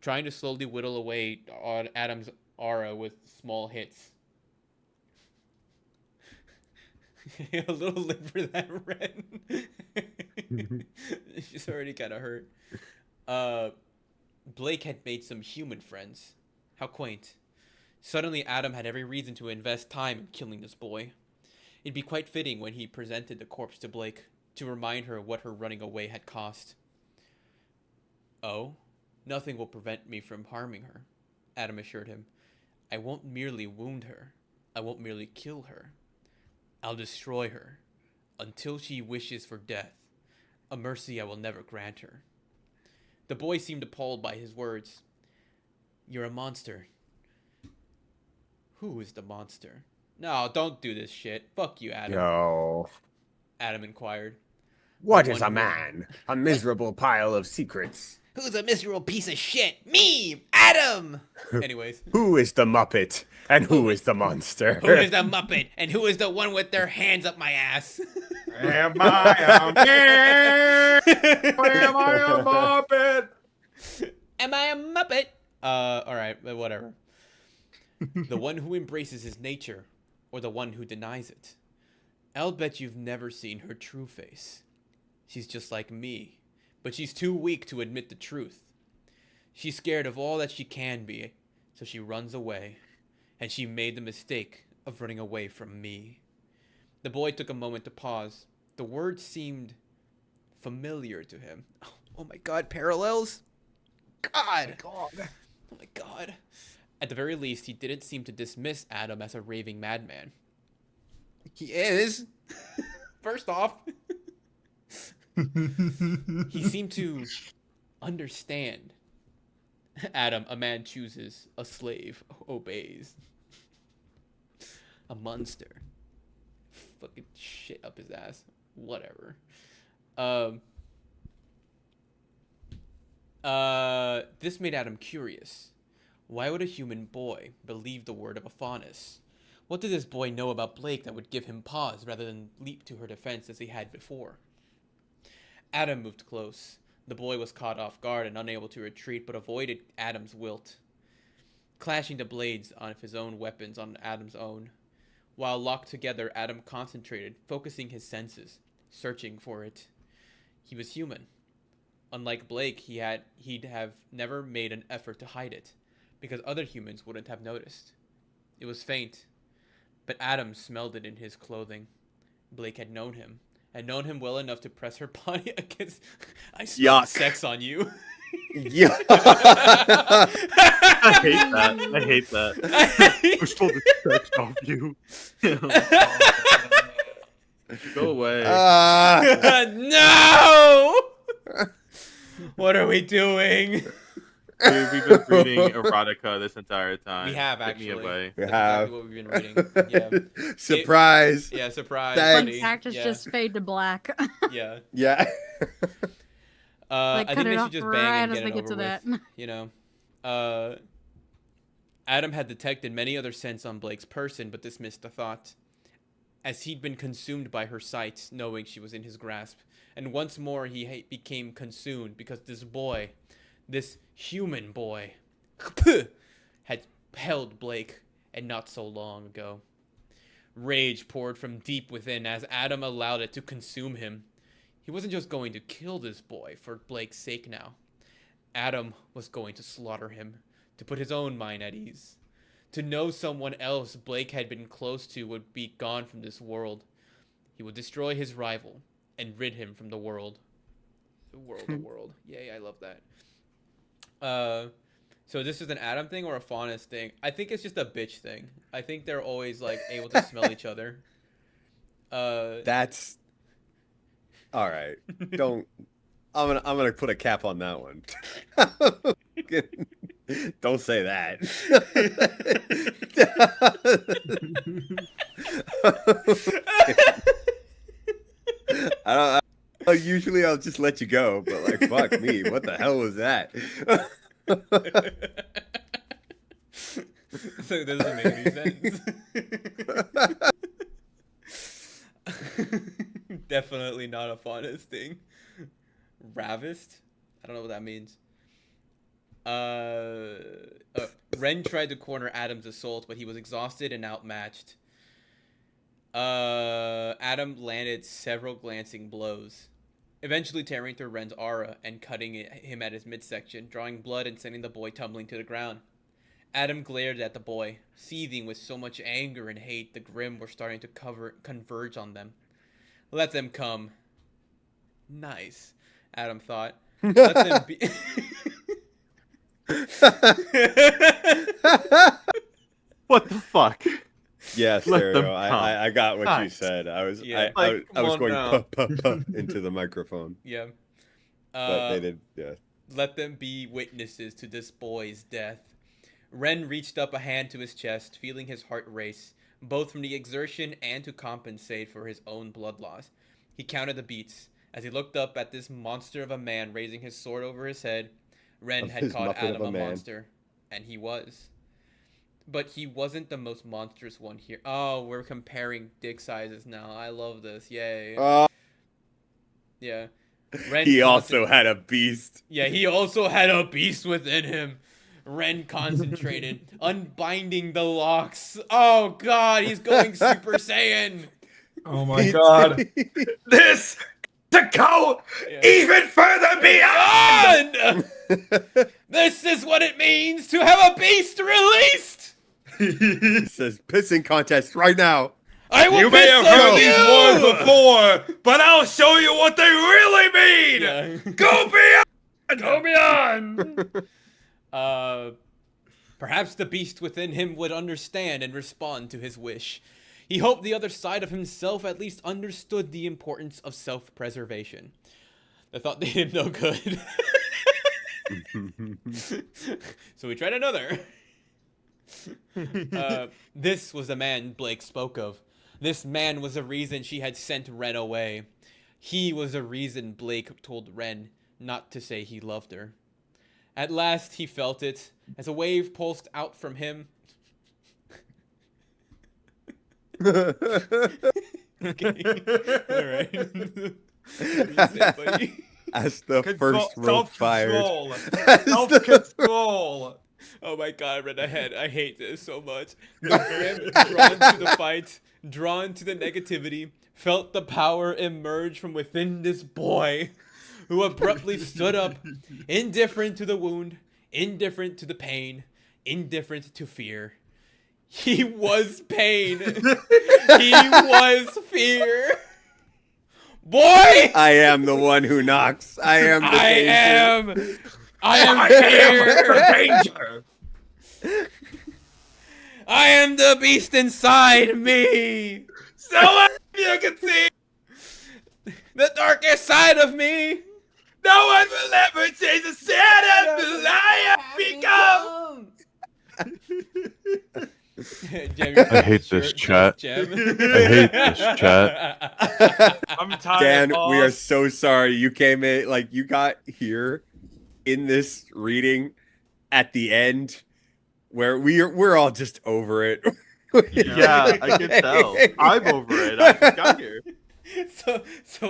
trying to slowly whittle away on Adam's aura with small hits. A little lip for that, Ren. She's already kind of hurt. Blake had made some human friends. How quaint. Suddenly, Adam had every reason to invest time in killing this boy. It'd be quite fitting when he presented the corpse to Blake, to remind her what her running away had cost. Oh, nothing will prevent me from harming her, Adam assured him. I won't merely wound her. I won't merely kill her. I'll destroy her, until she wishes for death, a mercy I will never grant her. The boy seemed appalled by his words. You're a monster. Who is the monster? No, don't do this shit. Fuck you, Adam. No. Adam inquired. What is a man? A miserable pile of secrets. Who's a miserable piece of shit? Me, Adam! Adam! Anyways. Who is the Muppet and who is the monster? Who is the Muppet and who is the one with their hands up my ass? Am I a man? Am I a Muppet? Am I a Muppet? Alright, whatever. The one who embraces his nature, or the one who denies it. I'll bet you've never seen her true face. She's just like me, but she's too weak to admit the truth. She's scared of all that she can be, so she runs away, and she made the mistake of running away from me. The boy took a moment to pause. The words seemed familiar to him. Oh my god, parallels? God! Oh my god. At the very least, he didn't seem to dismiss Adam as a raving madman. He is. First off. He seemed to understand. Adam, a man chooses, a slave obeys. A monster. Fucking shit up his ass. Whatever. This made Adam curious. Why would a human boy believe the word of a faunus? What did this boy know about Blake that would give him pause rather than leap to her defense as he had before? Adam moved close. The boy was caught off guard and unable to retreat, but avoided Adam's wilt, clashing the blades of his own weapons on Adam's own. While locked together, Adam concentrated, focusing his senses, searching for it. He was human. Unlike Blake, he'd have never made an effort to hide it, because other humans wouldn't have noticed. It was faint, but Adam smelled it in his clothing. Blake had known him well enough to press her body against. I smell sex on you. Yeah. I hate that. I stole the sex off you. Go away. No! What are we doing? Dude, we've been reading erotica this entire time. We have, Get me actually. away. We That's have. exactly what we've been reading. Yeah. Surprise. Yeah, surprise. Thanks. buddy. Actors Yeah. just fade to black. Yeah. Yeah. Like, I cut think it they off should just right bang and as get they it get over to that. with. You know. Adam had detected many other scents on Blake's person, but dismissed the thought, as he'd been consumed by her sight, knowing she was in his grasp. And once more he became consumed because this boy, this human boy, had held Blake, and not so long ago. Rage poured from deep within as Adam allowed it to consume him. He wasn't just going to kill this boy for Blake's sake now. Adam was going to slaughter him, to put his own mind at ease. To know someone else Blake had been close to would be gone from this world. He would destroy his rival and rid him from the world. The world. Yay, I love that. So this is an Adam thing or a Faunus thing? I think it's just a bitch thing. I think they're always like able to smell each other. That's all right. Don't. I'm gonna put a cap on that one. Don't say that. I don't. Usually I'll just let you go, but like, fuck me. What the hell was that? So this doesn't make any sense. Definitely not a Faunus thing. Ravished? I don't know what that means. Ren tried to corner Adam's assault, but he was exhausted and outmatched. Adam landed several glancing blows, eventually tearing through Ren's aura and cutting him at his midsection, drawing blood and sending the boy tumbling to the ground. Adam glared at the boy, seething with so much anger and hate the grim were starting to converge on them. Let them come. Nice, Adam thought. Let them be. What the fuck? Yes, Let there we them go. come. I got what you Nice. said. I was Yeah. I Like, was come going on puh, into the microphone, Yeah. but they did. Yeah. Let them be witnesses to this boy's death. Ren reached up a hand to his chest, feeling his heart race, both from the exertion and to compensate for his own blood loss. He counted the beats. As he looked up at this monster of a man raising his sword over his head, Ren Of had his called Muppet of Adam a a man. monster. and he was. But he wasn't the most monstrous one here. Oh, we're comparing dick sizes now. I love this. Yay. Yeah. Ren He also had a beast. Yeah, he also had a beast within him. Ren concentrated, unbinding the locks. Oh god, he's going Super Saiyan. Oh my god. This to go even further beyond! This is what it means to have a beast released! He says, pissing contest right now. I will You may have piss heard on these you! words before, but I'll show you what they really mean! Yeah. Go beyond! Go beyond! Perhaps the beast within him would understand and respond to his wish. He hoped the other side of himself at least understood the importance of self-preservation. The thought did him no good. So we tried another. This was the man Blake spoke of. This man was the reason she had sent Ren away. He was the reason Blake told Ren not to say he loved her. At last he felt it, as a wave pulsed out from him. Okay. Alright. As the first rope fired. Self-control. Oh my god, I read ahead. I hate this so much. The Grim, drawn to the fight, drawn to the negativity, felt the power emerge from within this boy, who abruptly stood up, indifferent to the wound, indifferent to the pain, indifferent to fear. He was pain. He was fear. Boy! I am the one who knocks. I am the danger. I am fear. I am the beast inside me. So you can see The darkest side of me. no one will ever change the sad and I have become. I hate this chat. I hate this chat. I'm tired. Dan, we are boss. so sorry. You came in, like, you got here in this reading at the end where we're all just over it. Yeah, I can tell. I'm over it. I just got here. So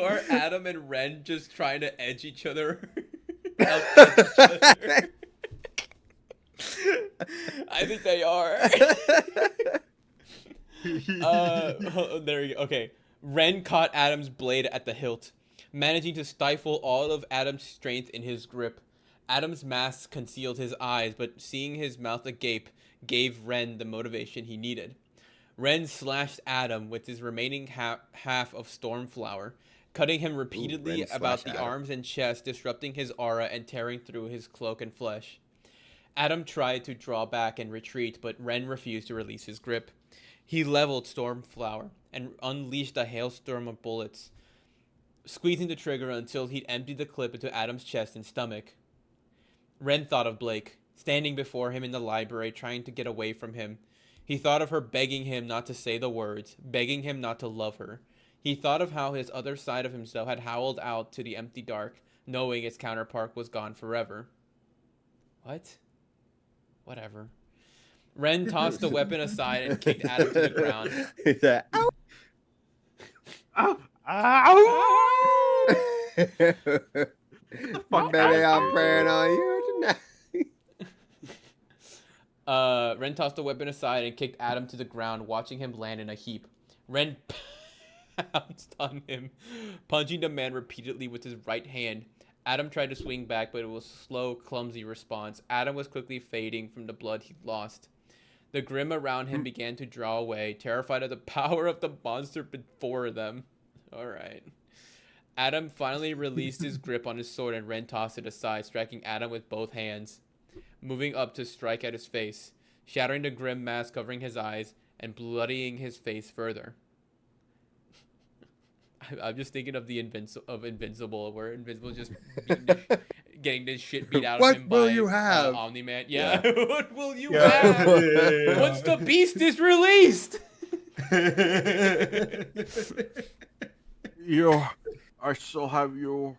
are Adam and Ren just trying to edge each other? Out-edge each other? I think they are. There we go. Okay. Ren caught Adam's blade at the hilt, managing to stifle all of Adam's strength in his grip. Adam's mask concealed his eyes, but seeing his mouth agape gave Ren the motivation he needed. Ren slashed Adam with his remaining half of Stormflower, cutting him repeatedly about the arms and chest, disrupting his aura and tearing through his cloak and flesh. Adam tried to draw back and retreat, but Ren refused to release his grip. He leveled Stormflower and unleashed a hailstorm of bullets, squeezing the trigger until he'd emptied the clip into Adam's chest and stomach. Ren thought of Blake, standing before him in the library, trying to get away from him. He thought of her begging him not to say the words, begging him not to love her. He thought of how his other side of himself had howled out to the empty dark, knowing its counterpart was gone forever. What? Whatever. Ren tossed the weapon aside and kicked Adam to the ground. Ow. Ow! Ow! Baby, I'm praying on you tonight. Ren tossed the weapon aside and kicked Adam to the ground, watching him land in a heap. Ren pounced on him, punching the man repeatedly with his right hand. Adam tried to swing back, but it was a slow, clumsy response. Adam was quickly fading from the blood he'd lost. The Grim around him began to draw away, terrified of the power of the monster before them. Alright. Adam finally released his grip on his sword and Ren tossed it aside, striking Adam with both hands, moving up to strike at his face, shattering the Grim mask covering his eyes and bloodying his face further. I'm just thinking of the Invincible, where Invincible just getting this shit beat out of him by Omni-Man. Yeah. What will you have? Once the beast is released. I still have your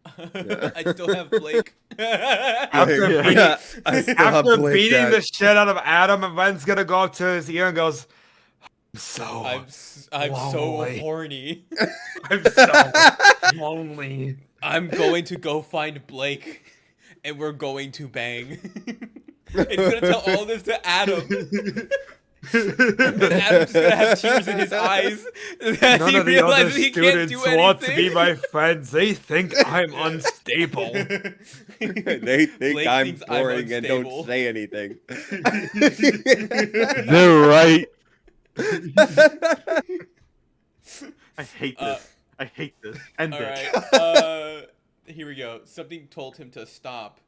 I still have Blake. After Yeah. beating, I still have after Blake, beating Dad. the shit out of Adam, and Ren's gonna go up to his ear and goes, "I'm I'm so lonely. horny. I'm so lonely." I'm going to go find Blake, and we're going to bang. And he's gonna tell all this to Adam. And Adam's just gonna have tears in his eyes as None he of the other realizes he can't do students want to be anything. my friends. They think I'm unstable. They think Blake I'm thinks I'm boring and don't unstable. say anything. They're right. I hate this. I hate this. End All it. right. Here we go. Something told him to stop.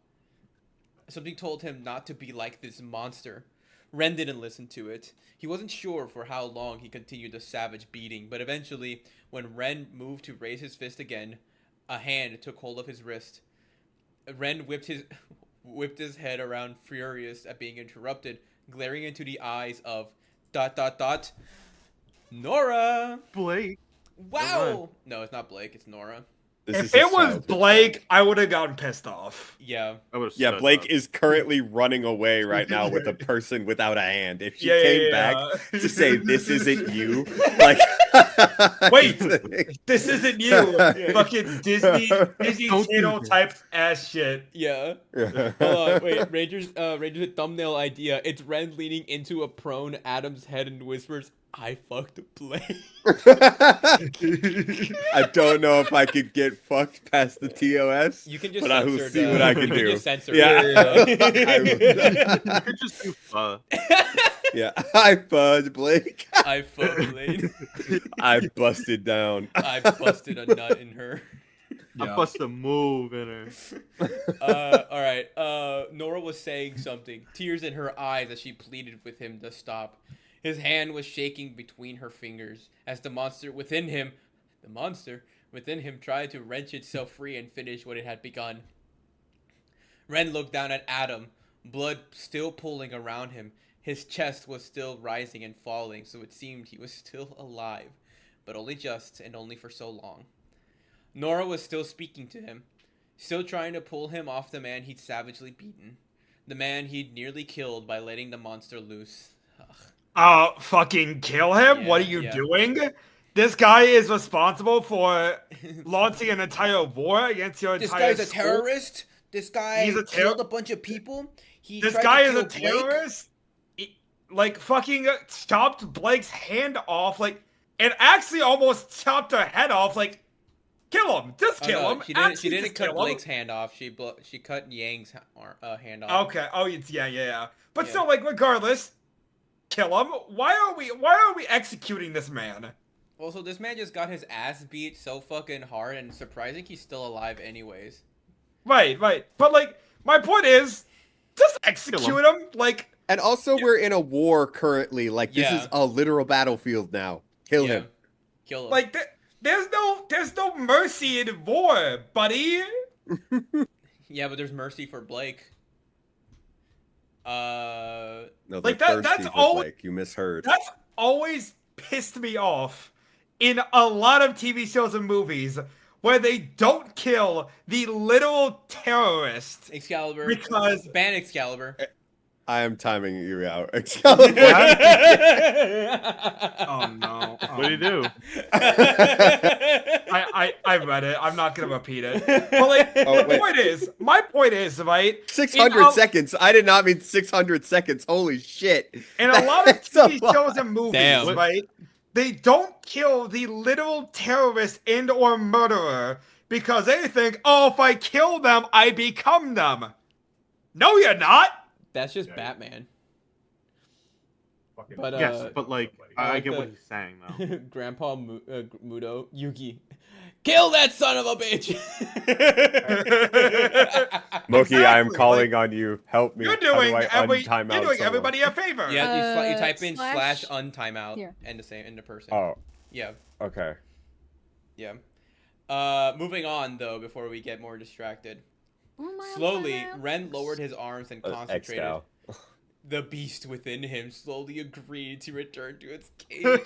Something told him not to be like this monster. Ren didn't listen to it. He wasn't sure for how long he continued the savage beating, but eventually, when Ren moved to raise his fist again, a hand took hold of his wrist. Ren whipped his head around, furious at being interrupted, glaring into the eyes of ... Nora. Blake. Wow. No, it's not Blake. It's Nora. This is If his it was childhood Blake, friend. I would have gotten pissed off. Yeah. I would've Yeah, stood Blake up. is currently running away right now with a person without a hand. If she Yeah, came yeah, back yeah. to say this isn't you, like Wait, this isn't you. Yeah. Fucking Disney Don't do Channel this. type ass shit. Yeah. Hold on, wait. Rangers thumbnail idea. It's Ren leaning into a prone Adam's head and whispers, "I fucked Blake." I don't know if I could get fucked past the TOS. You can just But I will censor see the- what I can you do. just censor Yeah. it. You could just do Yeah, I fudged Blake. I fucked Blake. I busted down. I busted a nut in her. I bust a move in her. All right. Nora was saying something, tears in her eyes as she pleaded with him to stop. His hand was shaking between her fingers as the monster within him tried to wrench itself free and finish what it had begun. Ren looked down at Adam, blood still pooling around him. His chest was still rising and falling, so it seemed he was still alive, but only just and only for so long. Nora was still speaking to him, still trying to pull him off the man he'd savagely beaten, the man he'd nearly killed by letting the monster loose. Ugh. Fucking kill him? What are you Yeah. doing? This guy is responsible for launching an entire war against your This entire guy's a school. terrorist. This guy He's a killed a bunch of people. He This tried guy to is a kill Blake. terrorist. Like fucking chopped Blake's hand off, like, and actually almost chopped her head off. Like, kill him, just Oh, kill no, him. She didn't. She Actually, didn't just cut kill him. Blake's hand off. She cut Yang's hand off. Okay. Oh, it's yeah. But Yeah. still, like, regardless, kill him. Why are we executing this man? Also, this man just got his ass beat so fucking hard, and surprising he's still alive anyways. Right. But like, my point is, just execute him. Like, And also, we're in a war currently. Like, this Yeah. is a literal battlefield now. Kill him. Kill him. like there's no mercy in war, buddy. Yeah, but there's mercy for Blake. No, Like, they're that's thirsty for all- Blake. You misheard. That's always pissed me off in a lot of TV shows and movies where they don't kill the literal terrorist Excalibur. because Ban Excalibur. I am timing you out. Excalibur. oh no, What do you do? I read it. I'm not gonna repeat it. But like, Oh, the wait. my point is, right? 600 seconds. I did not mean 600 seconds. Holy shit. In a lot of That's a TV lot. shows and movies, Damn. right? They don't kill the literal terrorist and or murderer because they think, oh, if I kill them, I become them. No, you're not. That's just Batman. But Yes, but like, I like get the- what he's saying though. Grandpa Mudo Yugi, kill that son of a bitch. Moki, I am Exactly, calling on you. Help me. You're How do doing I untime out someone? everybody a favor. Yeah, you type in slash- / untimeout Here. and the person. Oh, Yeah, okay. yeah. Moving on though, before we get more distracted. Oh, my Slowly, God. Ren lowered his arms and concentrated. Excal. The beast within him slowly agreed to return to its cage. God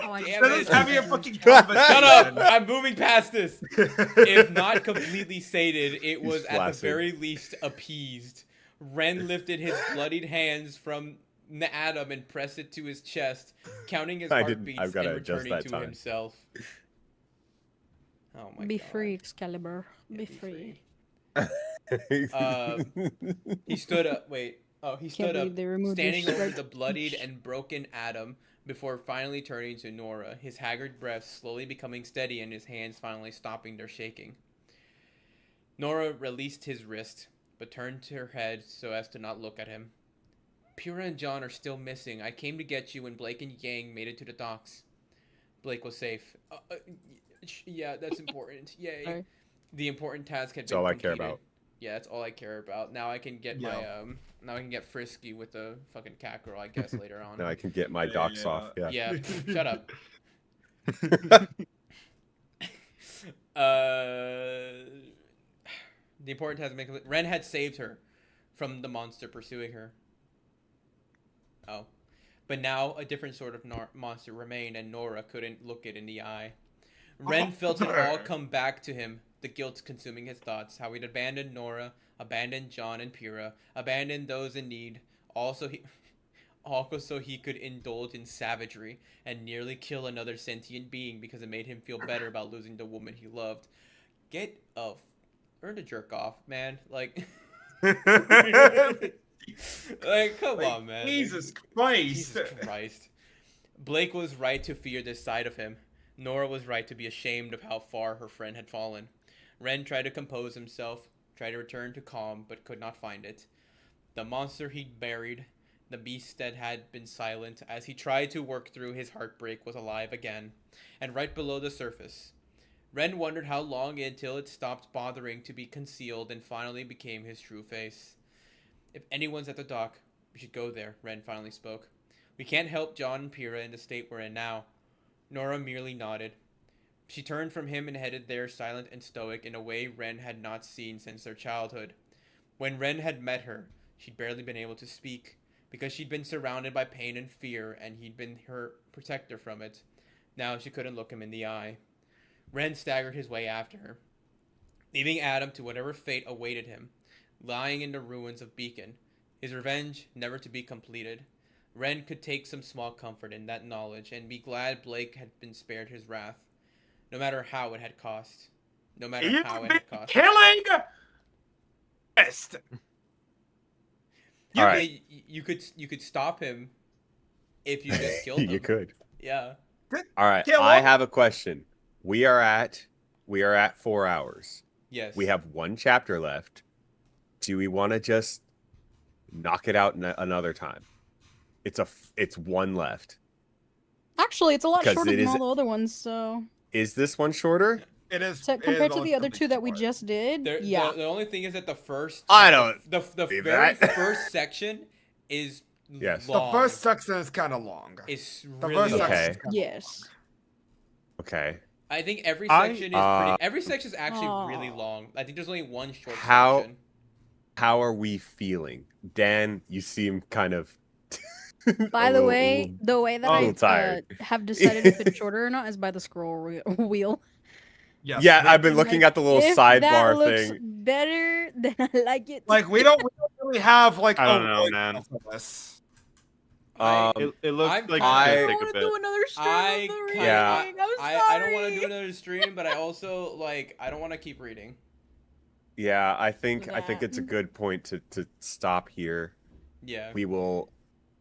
Oh, I just- damn That it. is having a fucking conversation. Shut up! I'm moving past this. If not completely sated, it was at the flaccid. very least appeased. Ren lifted his bloodied hands from Adam and pressed it to his chest, counting his I didn't- heartbeats I've gotta and adjust returning that to time. himself. Oh my Be god. free, Excalibur. Yeah, Be free. He stood up. Wait. Oh, he stood up, believe they removed your standing over shirt. the bloodied and broken Adam before finally turning to Nora, his haggard breath slowly becoming steady and his hands finally stopping their shaking. Nora released his wrist, but turned her head so as to not look at him. Pyrrha and John are still missing. I came to get you when Blake and Yang made it to the docks. Blake was safe. Yeah, that's important. Yay. Sorry. The important task had That's been all I completed. care about. Yeah, that's all I care about. Now I can get now I can get frisky with the fucking cat girl, I guess, later on. Now I can get my docs off. Yeah. Yeah, shut up. The important task been completed. Ren had saved her from the monster pursuing her. Oh. But now a different sort of monster remained, and Nora couldn't look it in the eye. Ren felt it all come back to him, the guilt consuming his thoughts, how he'd abandoned Nora, abandoned John and Pyrrha, abandoned those in need, also so he could indulge in savagery and nearly kill another sentient being because it made him feel better about losing the woman he loved. Learn to jerk off, man. Like, like, come on, man. Jesus Christ. Jesus Christ. Blake was right to fear this side of him. Nora was right to be ashamed of how far her friend had fallen. Ren tried to compose himself, tried to return to calm, but could not find it. The monster he'd buried, the beast that had been silent as he tried to work through his heartbreak, was alive again, and right below the surface. Ren wondered how long until it stopped bothering to be concealed and finally became his true face. If anyone's at the dock, we should go there, Ren finally spoke. We can't help John and Pyrrha in the state we're in now. Nora merely nodded. She turned from him and headed there, silent and stoic, in a way Ren had not seen since their childhood. When Ren had met her, she'd barely been able to speak, because she'd been surrounded by pain and fear, and he'd been her protector from it. Now she couldn't look him in the eye. Ren staggered his way after her, leaving Adam to whatever fate awaited him, lying in the ruins of Beacon, his revenge never to be completed. Ren could take some small comfort in that knowledge and be glad Blake had been spared his wrath, no matter how it had cost. No matter how it had cost. Killing. Best. All right. You could stop him if you just killed him. You could. Yeah. All right. Kill I him. have a question. We are at 4 hours. Yes. We have one chapter left. Do we want to just knock it out another time? It's one left. Actually, it's a lot 'Cause shorter it than is- all the other ones, so Is this one shorter? It is. so it is compared to the other relatively two that we short. just did, There, yeah. The only thing is that the first. I don't The see very that. first section is Yes. The long. first section is kind of long. It's The really first long. Okay. section is kinda Yes. Okay. I think every I- section every section is actually really Aw. long. I think there's only one short How- section. How are we feeling? Dan, you seem kind of By a the little- way, the way that a I little tired. have decided if it's shorter or not is by the scroll wheel. Yes. Yeah, I've been looking at the little If that sidebar looks thing. better, then I like it. Like we don't really have like I don't a know, word man. for this. It looks I'm like I- it's I gonna want take a to bit. do another stream I of the reading. Yeah. I'm sorry. I don't want to do another stream, but I also I don't want to keep reading. Yeah, I think Yeah. it's a good point to stop here. Yeah.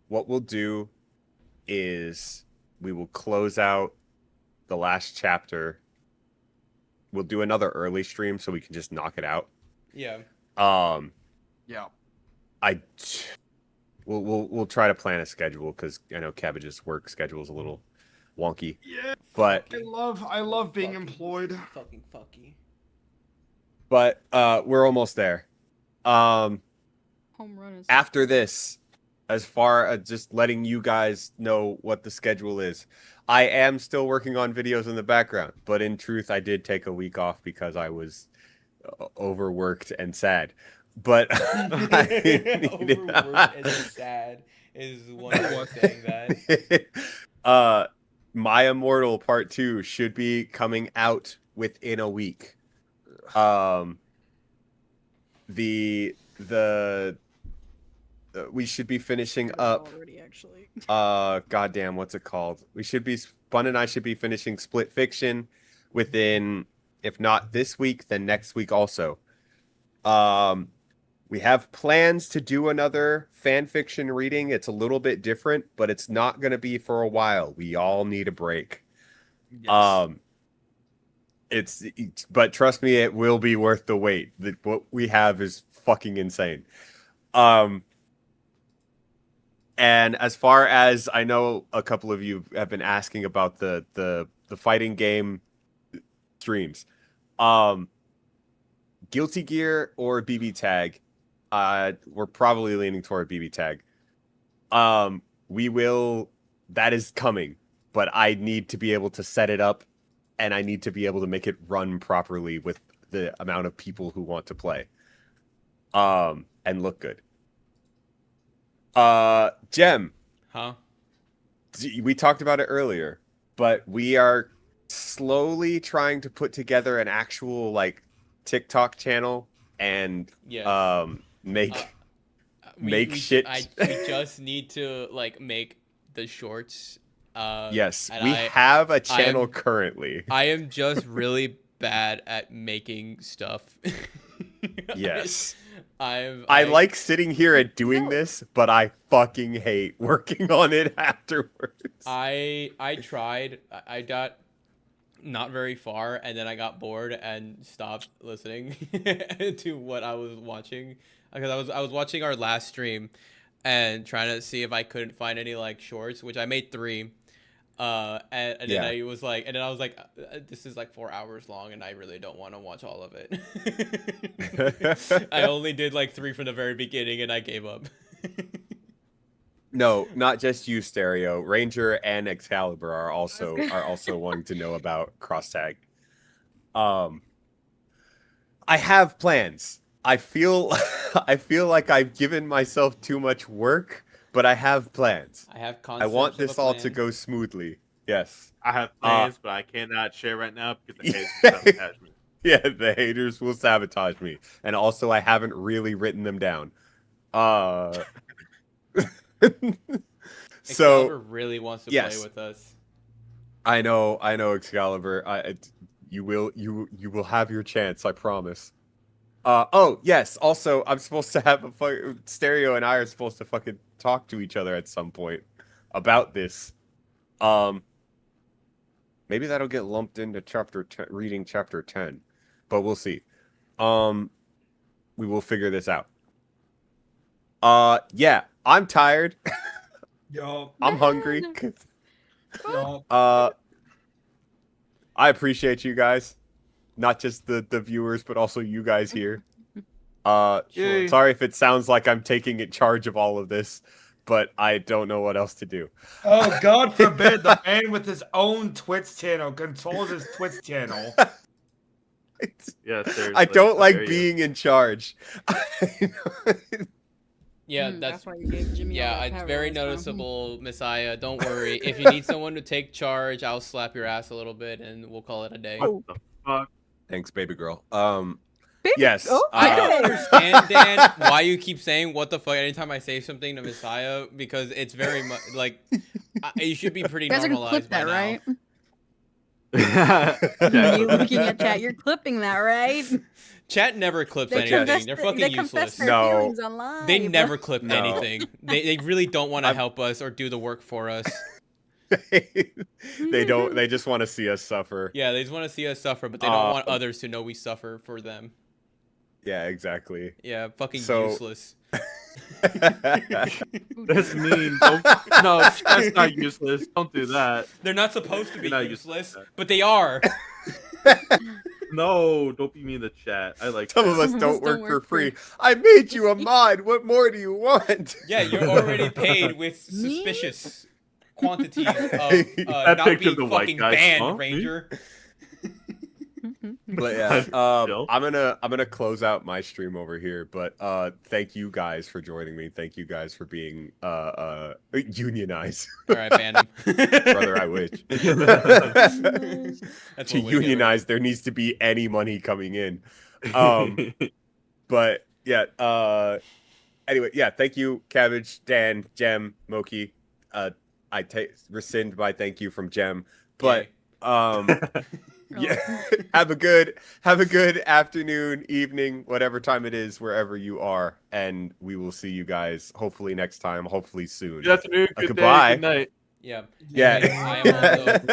What we'll do is we will close out the last chapter. We'll do another early stream so we can just knock it out. Yeah. Yeah. We'll try to plan a schedule because I know Cabbage's work schedule is a little wonky. Yeah. But I love being Fucking- employed. Fucking fucky. we're almost there. Home run is After this, as far as just letting you guys know what the schedule is, I am still working on videos in the background, but in truth, I did take a week off because I was overworked and sad. but I Overworked and sad is one way of saying that. My Immortal Part 2 should be coming out within a week. We should be finishing up already, actually. goddamn, what's it called? Bun and I should be finishing Split Fiction within, if not this week, then next week also. We have plans to do another fan fiction reading. It's a little bit different, but it's not going to be for a while. We all need a break. Yes. But trust me, it will be worth the wait. What we have is fucking insane. And as far as I know, a couple of you have been asking about the fighting game streams. Guilty Gear or BB Tag. We're probably leaning toward BB Tag. That is coming, but I need to be able to set it up, and I need to be able to make it run properly with the amount of people who want to play. And look good. Jem. Huh? We talked about it earlier, but we are slowly trying to put together an actual TikTok channel and Yes. make We shit. we just need to make the shorts. Yes, and we have a channel currently. I am just really bad at making stuff. Yes. I like sitting here and doing this, but I fucking hate working on it afterwards. I tried. I got not very far, and then I got bored and stopped listening to what I was watching, because I was watching our last stream and trying to see if I couldn't find any shorts, which I made 3. And then I was like, this is 4 hours long, and I really don't want to watch all of it. I only did 3 from the very beginning, and I gave up. No, not just you, Stereo. Ranger and Excalibur are also wanting to know about cross tag. I have plans. I feel like I've given myself too much work, but I have plans. I have I want this all to go smoothly. Yes. I have plans, but I cannot share right now because the haters will sabotage me. Yeah, the haters will sabotage me. And also, I haven't really written them down. Excalibur really wants to yes. play with us. I know, Excalibur. You will have your chance, I promise. Oh yes. Also, I'm supposed to have Stereo and I are supposed to fucking talk to each other at some point about this. Maybe that'll get lumped into reading chapter 10, but we'll see. We will figure this out. Yeah, I'm tired. Yo. I'm hungry. Yo. I appreciate you guys. Not just the viewers, but also you guys here. Yay. Sorry if it sounds like I'm taking charge of all of this, but I don't know what else to do. Oh, God forbid the man with his own Twitch channel controls his Twitch channel. Yeah, seriously. I don't How like dare you. being in charge. Yeah, That's why you gave Jimmy all that it's power very last time. noticeable, Messiah. Don't worry. If you need someone to take charge, I'll slap your ass a little bit, and we'll call it a day. What the fuck? Thanks, baby girl. Baby- Yes. oh, I don't Hey. understand, Dan, why you keep saying "what the fuck" anytime I say something to Messiah, because it's very much you should be pretty You guys are gonna normalized clip by that, now. right? Yeah, You looking at chat, you're clipping that, right? Chat never clips They anything. confess, They're they fucking confess useless. their No. feelings online. They never clip No. anything. They really don't want to I'm- help us or do the work for us. They don't. They just want to see us suffer. Yeah, they just want to see us suffer, but they don't want others to know we suffer for them. Yeah, exactly. Yeah, fucking So- useless. That's mean. No, that's not useless. Don't do that. They're not supposed to be You're not useless, useless. but they are. No, don't be mean in the chat. I like Some that. of us Some of don't us work don't for work free. free. I made you a mod. What more do you want? Yeah, you're already paid with suspicious quantities of That not picture being of the white fucking guy. banned, Huh? Ranger. But yeah, Still. I'm gonna close out my stream over here. But thank you guys for joining me. Thank you guys for being unionized. All right, ban him. Brother, I wish. That's To what we get unionize, there needs to be any money coming in. But yeah, anyway, yeah, thank you, Cabbage, Dan, Jem, Moki. I rescind my thank you from Jem. But yeah, have a good afternoon, evening, whatever time it is, wherever you are, and we will see you guys hopefully next time, hopefully soon. Good afternoon, good goodbye. day, good night. Yeah. Yeah. And I am also